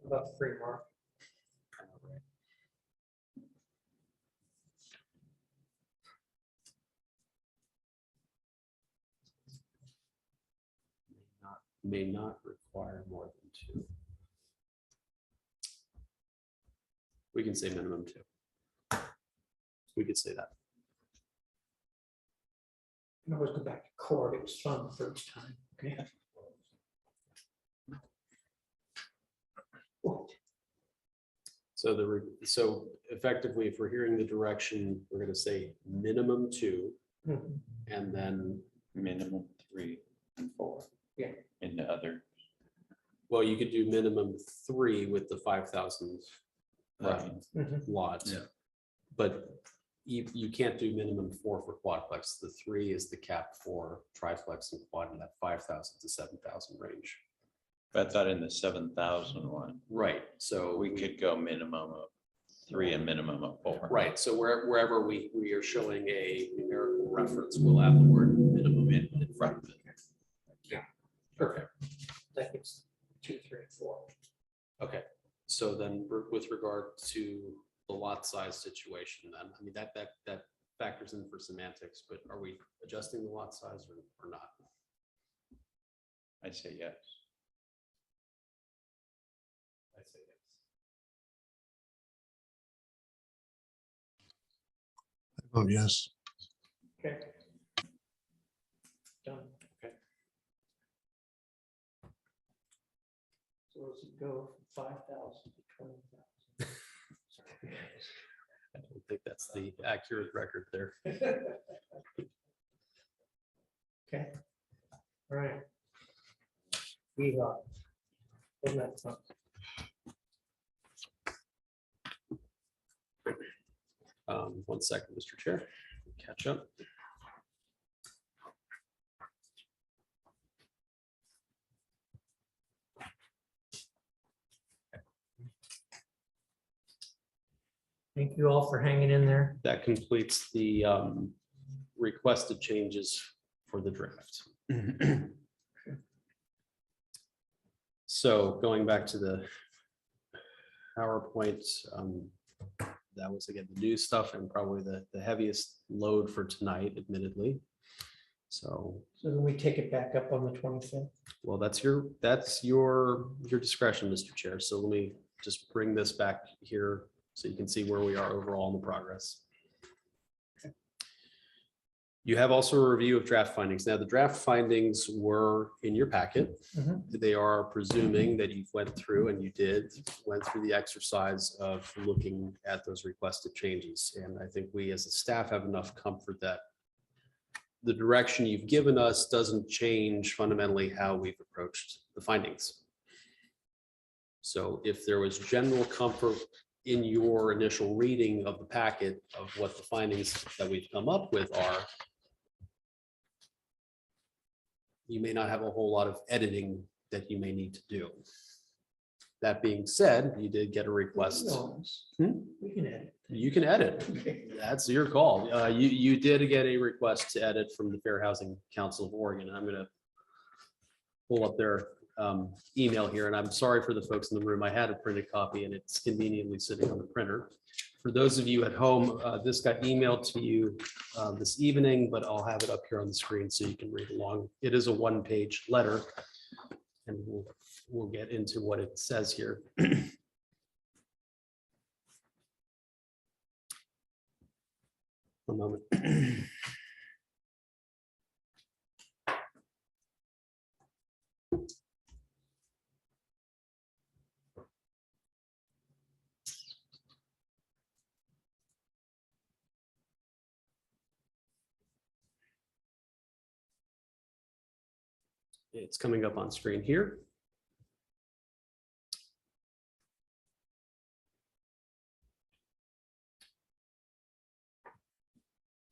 About free market. may not require more than 2. We can say minimum 2. We could say that. You can always go back to court. It was fun the first time. Okay. What? So so effectively, if we're hearing the direction, we're gonna say minimum 2, and then, Minimum 3 and 4. Yeah. In the other, well, you could do minimum 3 with the 5,000 right, lot. Yeah. But you can't do minimum 4 for quadplex. The 3 is the cap for triplex and quad in that 5,000 to 7,000 range. but I thought in the 7,000 one, Right, so we could go minimum of 3 and minimum of 4. right, so wherever we are showing a numerical reference, we'll have the word minimum in front of it. Yeah. Perfect. That gives 2, 3, 4. Okay, so then with regard to the lot size situation, then, I mean, that factors in for semantics, but are we adjusting the lot size or not? I say yes. I say yes. Oh, yes. Okay. Done. Okay. So does it go from 5,000 to 20,000? I don't think that's the accurate record there. Okay. All right. We got. Isn't that fun? One second, Mr. Chair, catch up. Thank you all for hanging in there. That completes the requested changes for the draft. So going back to the PowerPoint, that was again the new stuff and probably the heaviest load for tonight, admittedly. So, So then we take it back up on the 25th. well, that's your discretion, Mr. Chair. So let me just bring this back here so you can see where we are overall in the progress. You have also a review of draft findings. Now, the draft findings were in your packet. They are presuming that you've went through and you went through the exercise of looking at those requested changes. And I think we as a staff have enough comfort that the direction you've given us doesn't change fundamentally how we've approached the findings. So if there was general comfort in your initial reading of the packet of what the findings that we've come up with are, you may not have a whole lot of editing that you may need to do. That being said, you did get a request. We can edit. You can edit. That's your call. You did get a request to edit from the Fair Housing Council of Oregon. I'm going to pull up their email here, and I'm sorry for the folks in the room. I had a printed copy and it's conveniently sitting on the printer. For those of you at home, this got emailed to you this evening, but I'll have it up here on the screen so you can read along. It is a one-page letter, and we'll get into what it says here. One moment. It's coming up on screen here.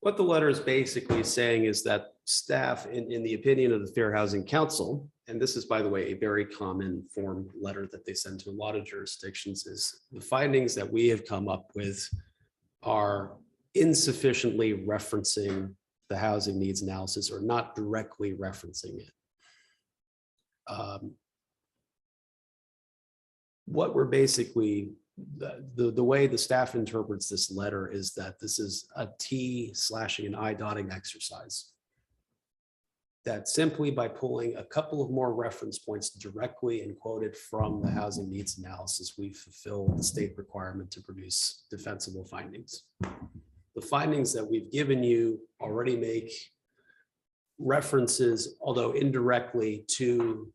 What the letter is basically saying is that staff, in the opinion of the Fair Housing Council, and this is, by the way, a very common form letter that they send to a lot of jurisdictions, is the findings that we have come up with are insufficiently referencing the housing needs analysis or not directly referencing it. What we're basically, the way the staff interprets this letter is that this is a T slashing and I dotting exercise. That simply by pulling a couple of more reference points directly and quoted from the housing needs analysis, we fulfill the state requirement to produce defensible findings. The findings that we've given you already make references, although indirectly, to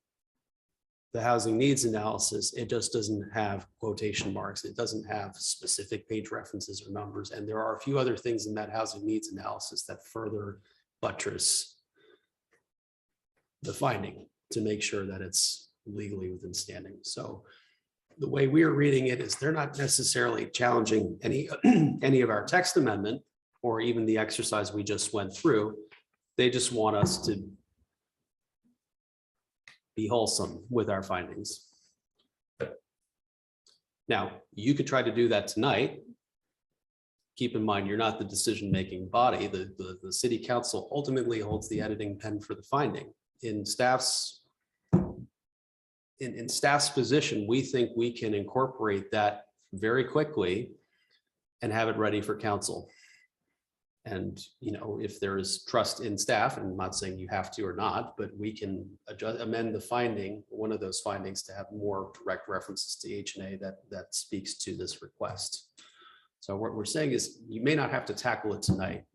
the housing needs analysis, it just doesn't have quotation marks. It doesn't have specific page references or numbers. And there are a few other things in that housing needs analysis that further buttress the finding to make sure that it's legally within standing. So the way we are reading it is they're not necessarily challenging any, any of our text amendment or even the exercise we just went through. They just want us to be wholesome with our findings. Now, you could try to do that tonight. Keep in mind, you're not the decision-making body. The city council ultimately holds the editing pen for the finding. In staff's position, we think we can incorporate that very quickly and have it ready for council. And, you know, if there is trust in staff, and I'm not saying you have to or not, but we can amend the finding, one of those findings, to have more direct references to H&A that speaks to this request. So what we're saying is you may not have to tackle it tonight.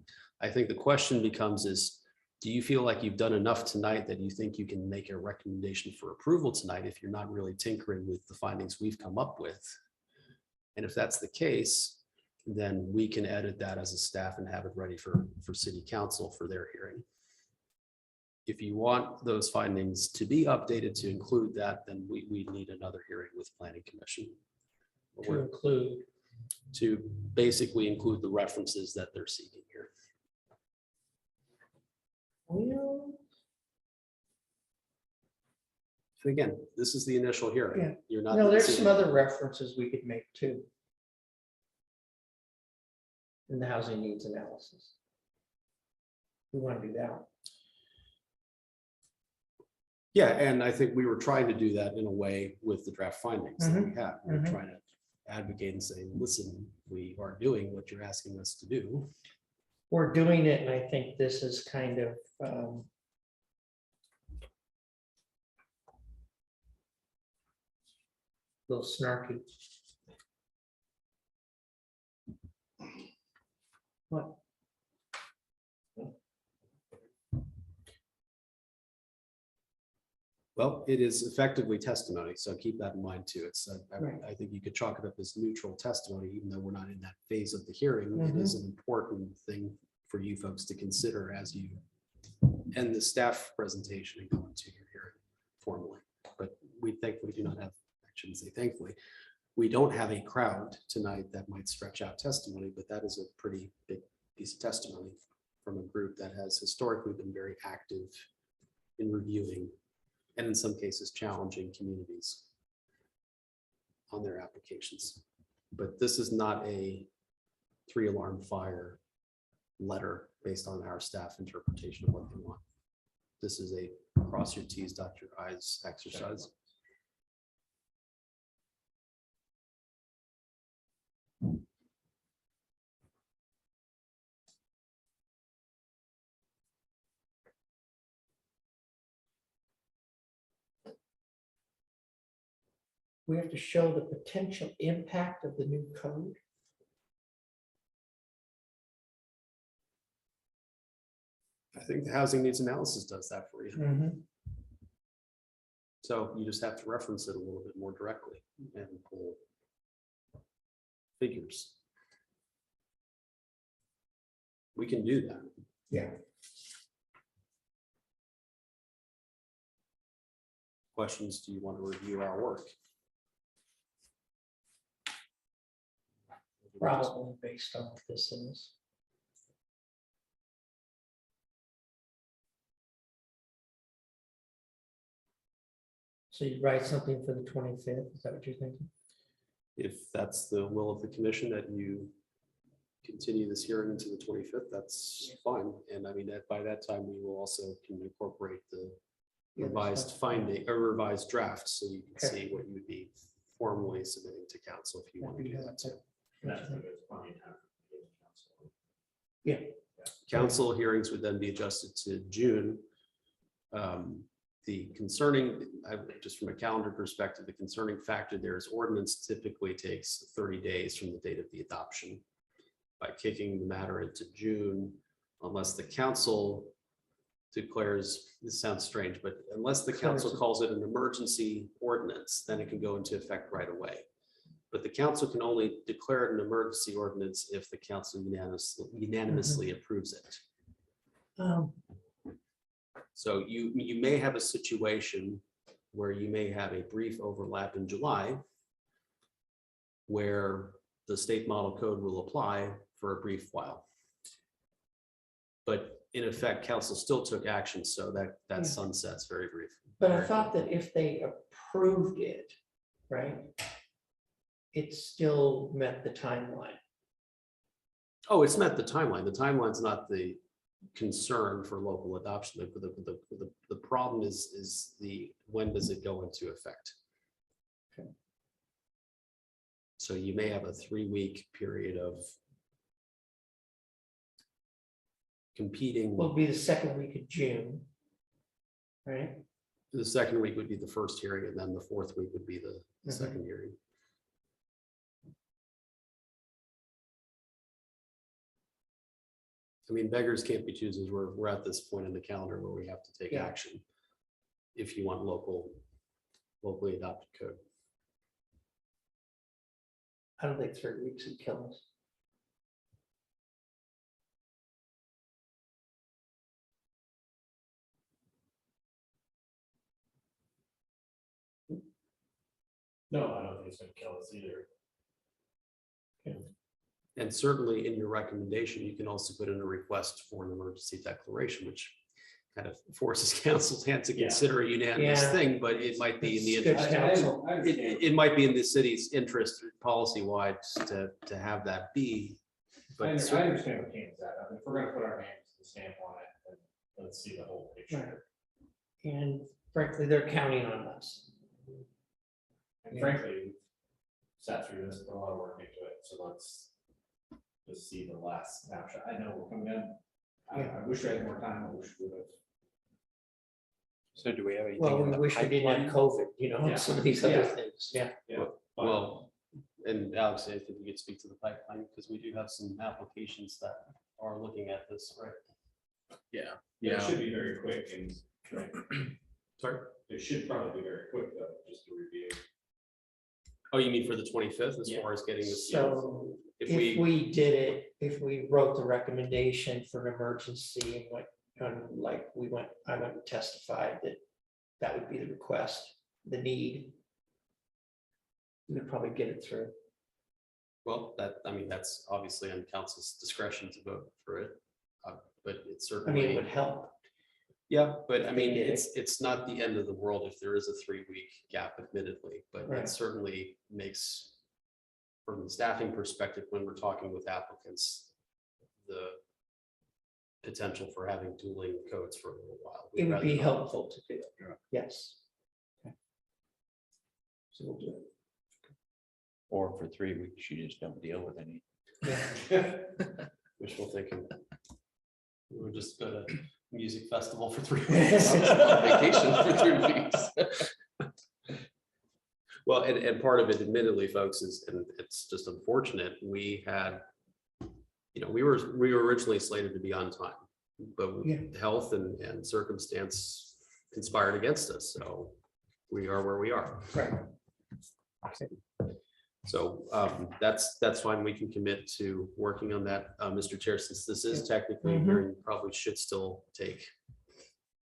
I think the question becomes is, do you feel like you've done enough tonight that you think you can make a recommendation for approval tonight if you're not really tinkering with the findings we've come up with? And if that's the case, then we can edit that as a staff and have it ready for city council for their hearing. If you want those findings to be updated to include that, then we need another hearing with planning commission. To basically include the references that they're seeking here. Well, And again, this is the initial hearing. Yeah. You're not. no, the there's some decision- other references we could make too. In the housing needs analysis. We want to do that. Yeah, and I think we were trying to do that in a way with the draft findings that we have. We're trying to advocate and say, listen, we are doing what you're asking us to do. We're doing it, and I think this is kind of a little snarky. What? Well, it is effectively testimony, so keep that in mind too. It's, Right. I think you could chalk it up as neutral testimony, even though we're not in that phase of the hearing. It is an important thing for you folks to consider as you end the staff presentation and go into your hearing formally. But we thankfully do not have, I shouldn't say thankfully, we don't have a crowd tonight that might stretch out testimony, but that is a pretty big piece of testimony from a group that has historically been very active in reviewing and in some cases challenging communities on their applications. But this is not a 3-alarm fire letter based on our staff interpretation of what they want. This is a cross your T's, dot your I's exercise. We have to show the potential impact of the new code. I think the housing needs analysis does that for you. So you just have to reference it a little bit more directly and pull figures. We can do that. Yeah. Questions, do you want to review our work? Probably based on what this is. So you write something for the 25th, is that what you're thinking? If that's the will of the commission that you continue this hearing into the 25th, that's fine. And I mean, that by that time, we will also can incorporate the revised finding or revised draft, so you can see what you would be formally submitting to council if you want to do that too. Yeah. Council hearings would then be adjusted to June. The concerning, just from a calendar perspective, the concerning factor there is ordinance typically takes 30 days from the date of the adoption. By kicking the matter into June, unless the council declares, this sounds strange, but unless the council calls it an emergency ordinance, then it can go into effect right away. But the council can only declare it an emergency ordinance if the council unanimously approves it. So you may have a situation where you may have a brief overlap in July where the state model code will apply for a brief while. But in effect, council still took action, so that sunsets very briefly. But I thought that if they approved it, right, it still met the timeline. Oh, it's met the timeline. The timeline's not the concern for local adoption. The problem is when does it go into effect? Okay. So you may have a 3-week period of competing. Will be the second week of June, right? The second week would be the first hearing, and then the fourth week would be the second hearing. I mean, beggars can't be choosers. We're at this point in the calendar where we have to take action if you want locally adopted code. I don't think 3 weeks would kill us. No, I don't think it's gonna kill us either. And certainly in your recommendation, you can also put in a request for an emergency declaration, which kind of forces council's hand to consider a unanimous thing, but it might be in the Good interest. counsel. It might be in the city's interest policy-wide to have that be. I But understand what Ken's at. I mean, if we're gonna put our names to the stamp on it, then let's see the whole picture. And frankly, they're counting on us. And frankly, we've sat through this, put a lot of work into it, so let's just see the last snapshot. I know we're coming in. I wish we had more time. I wish we would have. So do we have anything? Well, in we the wish we didn't pipeline? have COVID, and Yeah. some of these other Yeah. things, yeah. well, and Alex, I think you could speak to the pipeline because we do have some applications that are looking at this, right? Yeah. It should be very quick and, right, Sorry. it should probably be very quick though, just to review. Oh, you mean for the 25th as Yeah. far as getting this? So If if we did it, if we wrote the recommendation for an emergency and what, like I went and testified that would be the request, the need. We would probably get it through. Well, that's obviously on council's discretion to vote for it. But it's I mean, certainly. it would help. Yeah, but I mean, They did it's not the end of the world if there is a 3-week gap admittedly, but Right. it certainly makes, from the staffing perspective, when we're talking with applicants, the potential for having dueling codes for a little while. It We'd would be rather not. helpful to do. Yes. Okay. So we'll do it. Or for 3 weeks, you just don't deal with any. Yeah. Wishful thinking. We would just go to music festival for 3 weeks. Vacation for 3 weeks. Well, and part of it admittedly, folks, is, and it's just unfortunate, we had, we were originally slated to be on time, but health and circumstance conspired against us, so we are where we are. Right. So that's fine. We can commit to working on that, Mr. Chair, since this is technically a hearing, probably should still take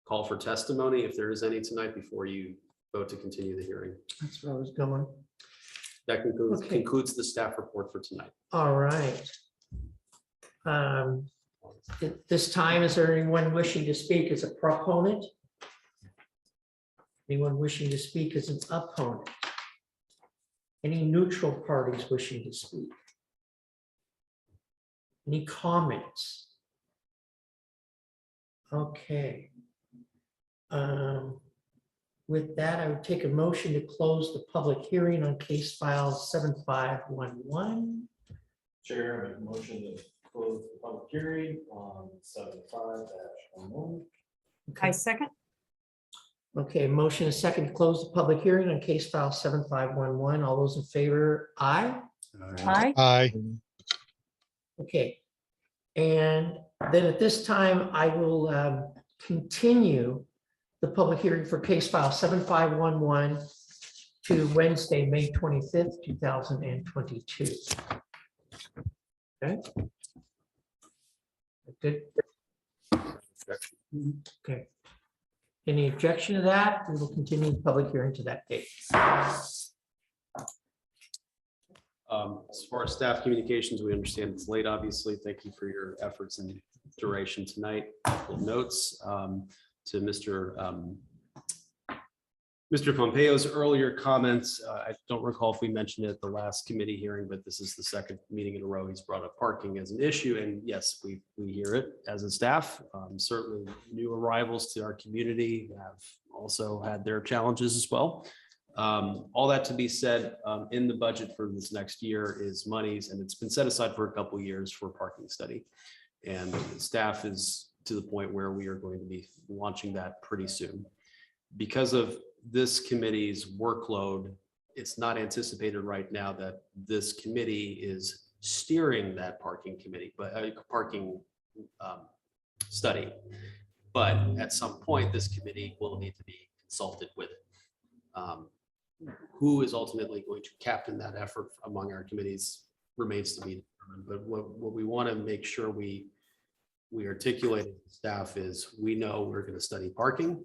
call for testimony if there is any tonight before you vote to continue the hearing. That's where I was going. That concludes the staff report for tonight. All right. At this time, is there anyone wishing to speak as a proponent? Anyone wishing to speak as an opponent? Any neutral parties wishing to speak? Any comments? Okay. With that, I would take a motion to close the public hearing on case file 7511. Chair, I make a motion to close the public hearing on 75-11. I second. Okay, motion is second to close the public hearing on case file 7511. All those in favor, aye? Aye. Aye. Okay. And then at this time, I will continue the public hearing for case file 7511 to Wednesday, May 25th, 2022. Okay. Good. Okay. Any objection to that? We will continue the public hearing to that date. As far as staff communications, we understand it's late, obviously. Thank you for your efforts and duration tonight. Couple of notes to Mr. Pompeo's earlier comments. I don't recall if we mentioned it at the last committee hearing, but this is the second meeting in a row he's brought up parking as an issue. And yes, we hear it as a staff. Certainly new arrivals to our community have also had their challenges as well. All that to be said, in the budget for this next year is monies, and it's been set aside for a couple of years for parking study. And the staff is to the point where we are going to be launching that pretty soon. Because of this committee's workload, it's not anticipated right now that this committee is steering that parking committee, but parking study. But at some point, this committee will need to be consulted with it. Who is ultimately going to captain that effort among our committees remains to be determined. But what we want to make sure we articulate to staff is we know we're going to study parking.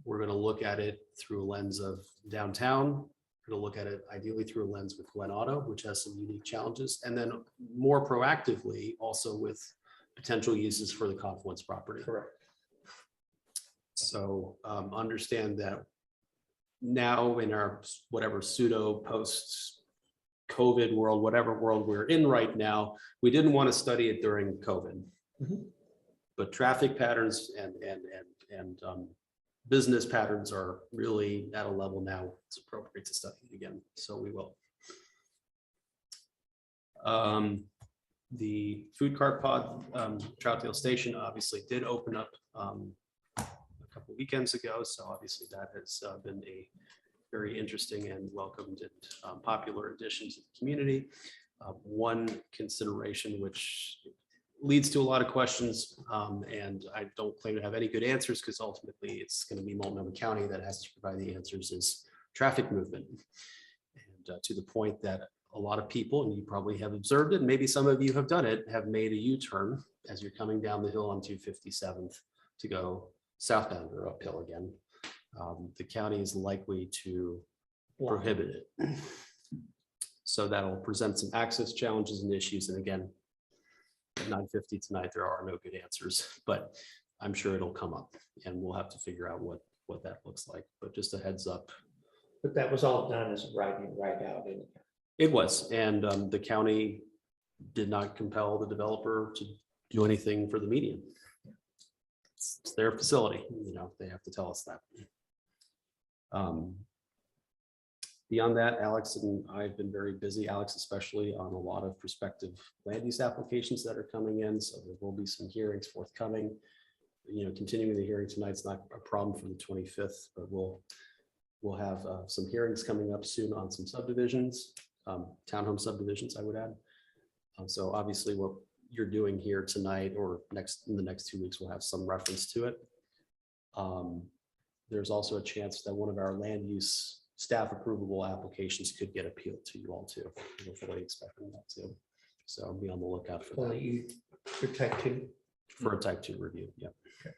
We're going to look at it through a lens of downtown. We're going to look at it ideally through a lens with Glen Auto, which has some unique challenges. And then more proactively also with potential uses for the Confluence property. Correct. So understand that now in our whatever pseudo post COVID world, whatever world we're in right now, we didn't want to study it during COVID. But traffic patterns and business patterns are really at a level now it's appropriate to study it again. So we will. The food cart pod, Troutdale Station obviously did open up a couple weekends ago. So obviously that has been a very interesting and welcomed and popular addition to the community. One consideration which leads to a lot of questions, and I don't claim to have any good answers because ultimately it's going to be Multnomah County that has to provide the answers, is traffic movement. And to the point that a lot of people, and you probably have observed it, maybe some of you have done it, have made a U-turn as you're coming down the hill on 257th to go southbound or uphill again. The county is likely to prohibit it. So that'll present some access challenges and issues. And again, at 9:50 tonight, there are no good answers, but I'm sure it'll come up and we'll have to figure out what that looks like. But just a heads up. But that was all done as a right in, right out. It was, and the county did not compel the developer to do anything for the median. It's their facility, you know, they have to tell us that. Beyond that, Alex and I have been very busy, Alex especially, on a lot of prospective land use applications that are coming in. So there will be some hearings forthcoming. You know, continuing the hearing tonight's not a problem for the 25th, but we'll have some hearings coming up soon on some subdivisions, townhome subdivisions, I would add. So obviously what you're doing here tonight or in the next 2 weeks, we'll have some reference to it. There's also a chance that one of our land use staff approvable applications could get appealed to you all too. We're fully expecting that too. So be on the lookout for that. Only you for type 2. For a type 2 review, yeah. Okay.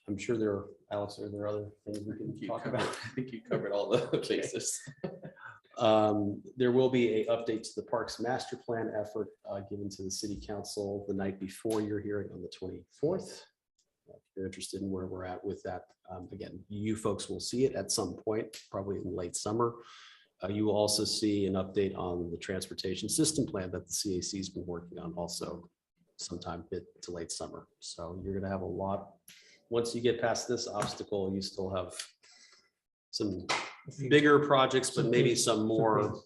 I'm sure Alex, are there other things we can talk about? I think you covered all the bases. There will be an update to the Parks Master Plan effort given to the City Council the night before your hearing on the 24th. If you're interested in where we're at with that, again, you folks will see it at some point, probably in late summer. You will also see an update on the transportation system plan that the CAC has been working on also sometime mid to late summer. So you're going to have a lot. Once you get past this obstacle, you still have some bigger projects, but maybe some more,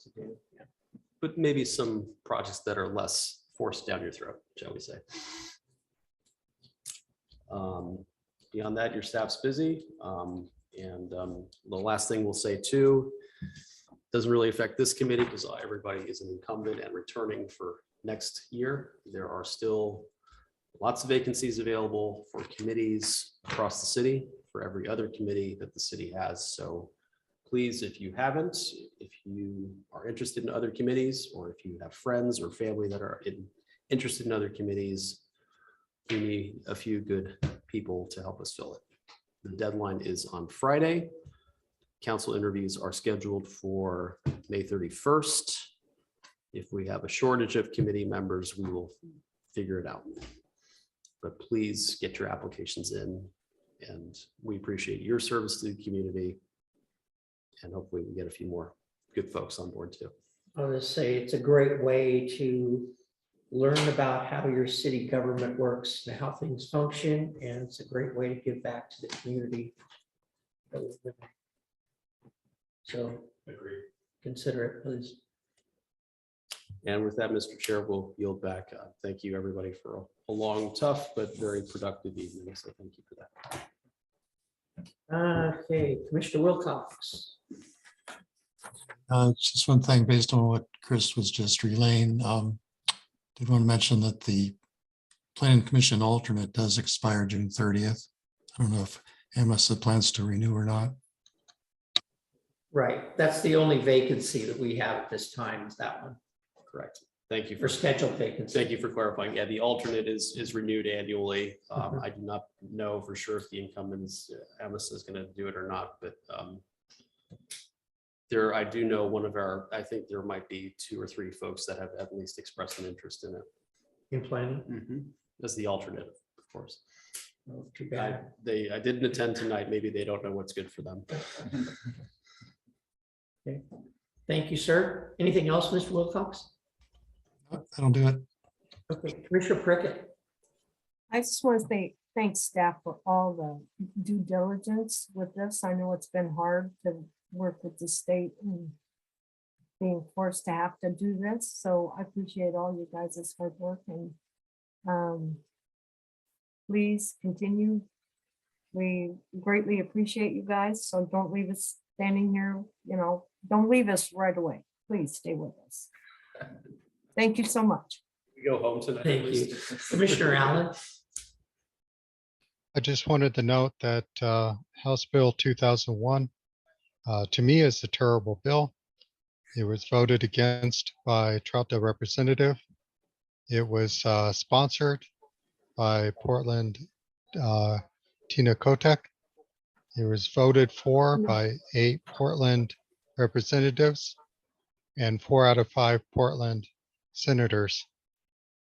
but maybe some projects that are less forced down your throat, shall we say. Beyond that, your staff's busy. The last thing we'll say too, Doesn't really affect this committee because everybody is an incumbent and returning for next year. There are still lots of vacancies available for committees across the city, for every other committee that the city has. So please, if you haven't, if you are interested in other committees, or if you have friends or family that are interested in other committees, we need a few good people to help us fill it. The deadline is on Friday. Council interviews are scheduled for May 31st. If we have a shortage of committee members, we will figure it out. But please get your applications in, and we appreciate your service to the community. And hopefully we get a few more good folks on board too. I want to say it's a great way to learn about how your city government works and how things function. And it's a great way to give back to the community that we live in. So consider it, please. And with that, Mr. Chair, we'll yield back. Thank you, everybody, for a long, tough, but very productive evening. So thank you for that. Okay, Commissioner Wilcox. Just one thing based on what Chris was just relaying. Did want to mention that the Planning Commission alternate does expire June 30th. I don't know if Emma plans to renew or not. Right, that's the only vacancy that we have at this time, is that one, Correct. Thank you for scheduled vacancy. Thank you for clarifying. Yeah, the alternate is renewed annually. I do not know for sure if the incumbent is is going to do it or not, but I do know one of our, I think there might be 2 or 3 folks that have at least expressed an interest in it. In planning? As the alternate, of course. Oh, too bad. I didn't attend tonight. Maybe they don't know what's good for them. Okay, thank you, sir. Anything else, Mr. Wilcox? That'll do it. Okay, Commissioner Prickett. I just want to say thanks staff for all the due diligence with this. I know it's been hard to work with the state and being forced to have to do this. So I appreciate all you guys' hard work, and please continue. We greatly appreciate you guys. So don't leave us standing here, don't leave us right away. Please stay with us. Thank you so much. We go home tonight. Thank you. Commissioner Allen. I just wanted to note that House Bill 2001, to me, is a terrible bill. It was voted against by Troutdale representative. It was sponsored by Portland Tina Kotek. It was voted for by 8 Portland representatives and 4 out of 5 Portland senators.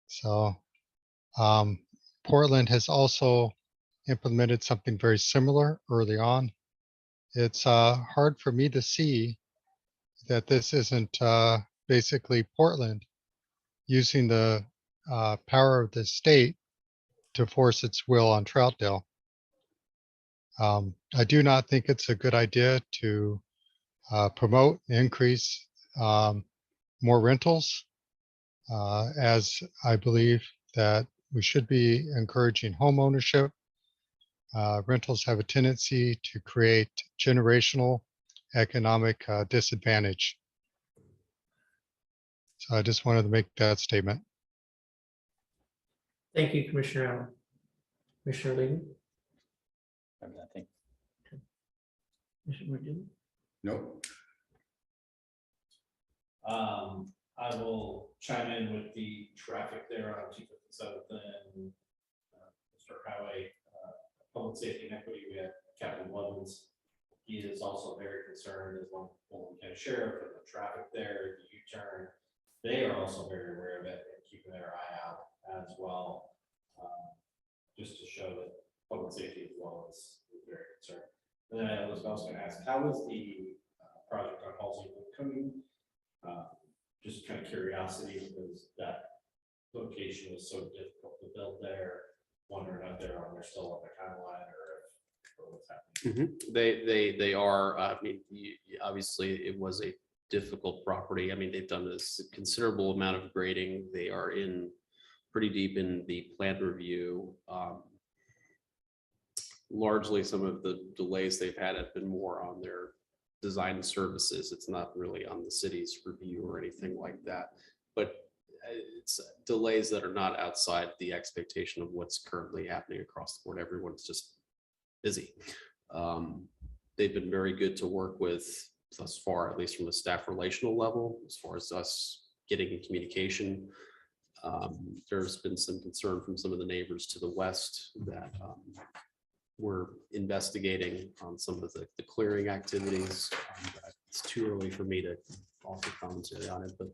So Portland has also implemented something very similar early on. It's hard for me to see that this isn't basically Portland using the power of the state to force its will on Troutdale. I do not think it's a good idea to promote and increase more rentals, as I believe that we should be encouraging home ownership. Rentals have a tendency to create generational economic disadvantage. So I just wanted to make that statement. Thank you, Commissioner Allen. Commissioner Levy. Nothing. Commissioner McGinn? Nope. I will chime in with the traffic there on 257th and District Highway, Public Safety and Equity. We have Captain Blevins. He is also very concerned as one County Sheriff of the traffic there, the U-turn. They are also very aware of it and keeping their eye out as well, just to show that public safety as well is very concerned. And then I was also going to ask, how is the project on Halsey coming? Just kind of curiosity, because that location was so difficult to build there. Wondering if they're still on the timeline or what's happening. They are. I mean, obviously, it was a difficult property. I mean, they've done this considerable amount of grading. They are in pretty deep in the plan review. Largely, some of the delays they've had have been more on their design services. It's not really on the city's review or anything like that. But it's delays that are not outside the expectation of what's currently happening across the board. Everyone's just busy. They've been very good to work with thus far, at least from the staff relational level, as far as us getting in communication. There's been some concern from some of the neighbors to the west that we're investigating on some of the clearing activities. It's too early for me to offer commentary on it, but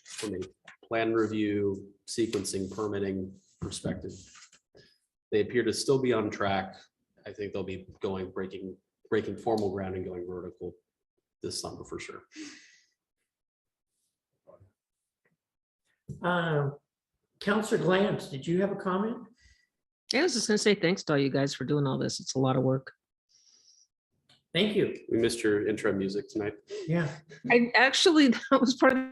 from a plan review, sequencing, permitting perspective, they appear to still be on track. I think they'll be breaking formal ground and going vertical this summer for sure. Counselor Glantz, did you have a comment? I was just gonna say thanks to all you guys for doing all this. It's a lot of work. Thank you. We missed your intro music tonight. Yeah. I actually, that was part of.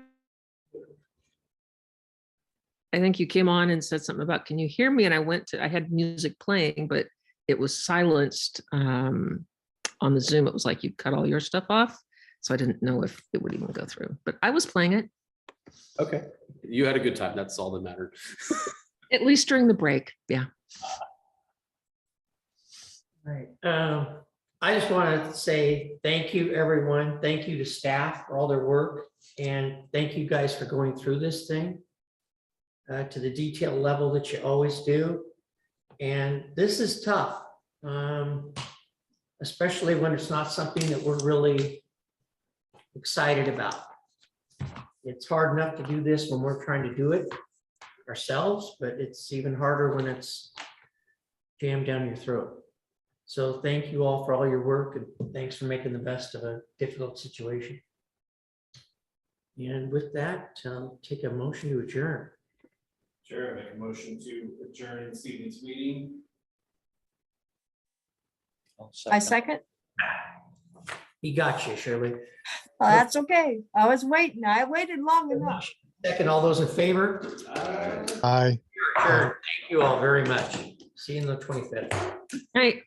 I think you came on and said something about, can you hear me? And I had music playing, but it was silenced on the Zoom. It was like you cut all your stuff off. So I didn't know if it would even go through, but I was playing it. Okay. You had a good time. That's all that mattered. At least during the break. Yeah. Right. I just want to say thank you, everyone. Thank you to staff for all their work. And thank you guys for going through this thing to the detail level that you always do. And this is tough, especially when it's not something that we're really excited about. It's hard enough to do this when we're trying to do it ourselves, but it's even harder when it's jammed down your throat. So thank you all for all your work, and thanks for making the best of a difficult situation. And with that, take a motion to adjourn. Sure, make a motion to adjourn this evening's meeting. I second. He got you, Shirley. Oh, that's okay. I was waiting. I waited long enough. Second, all those in favor? Aye. Sure. Thank you all very much. See you on the 25th. All right.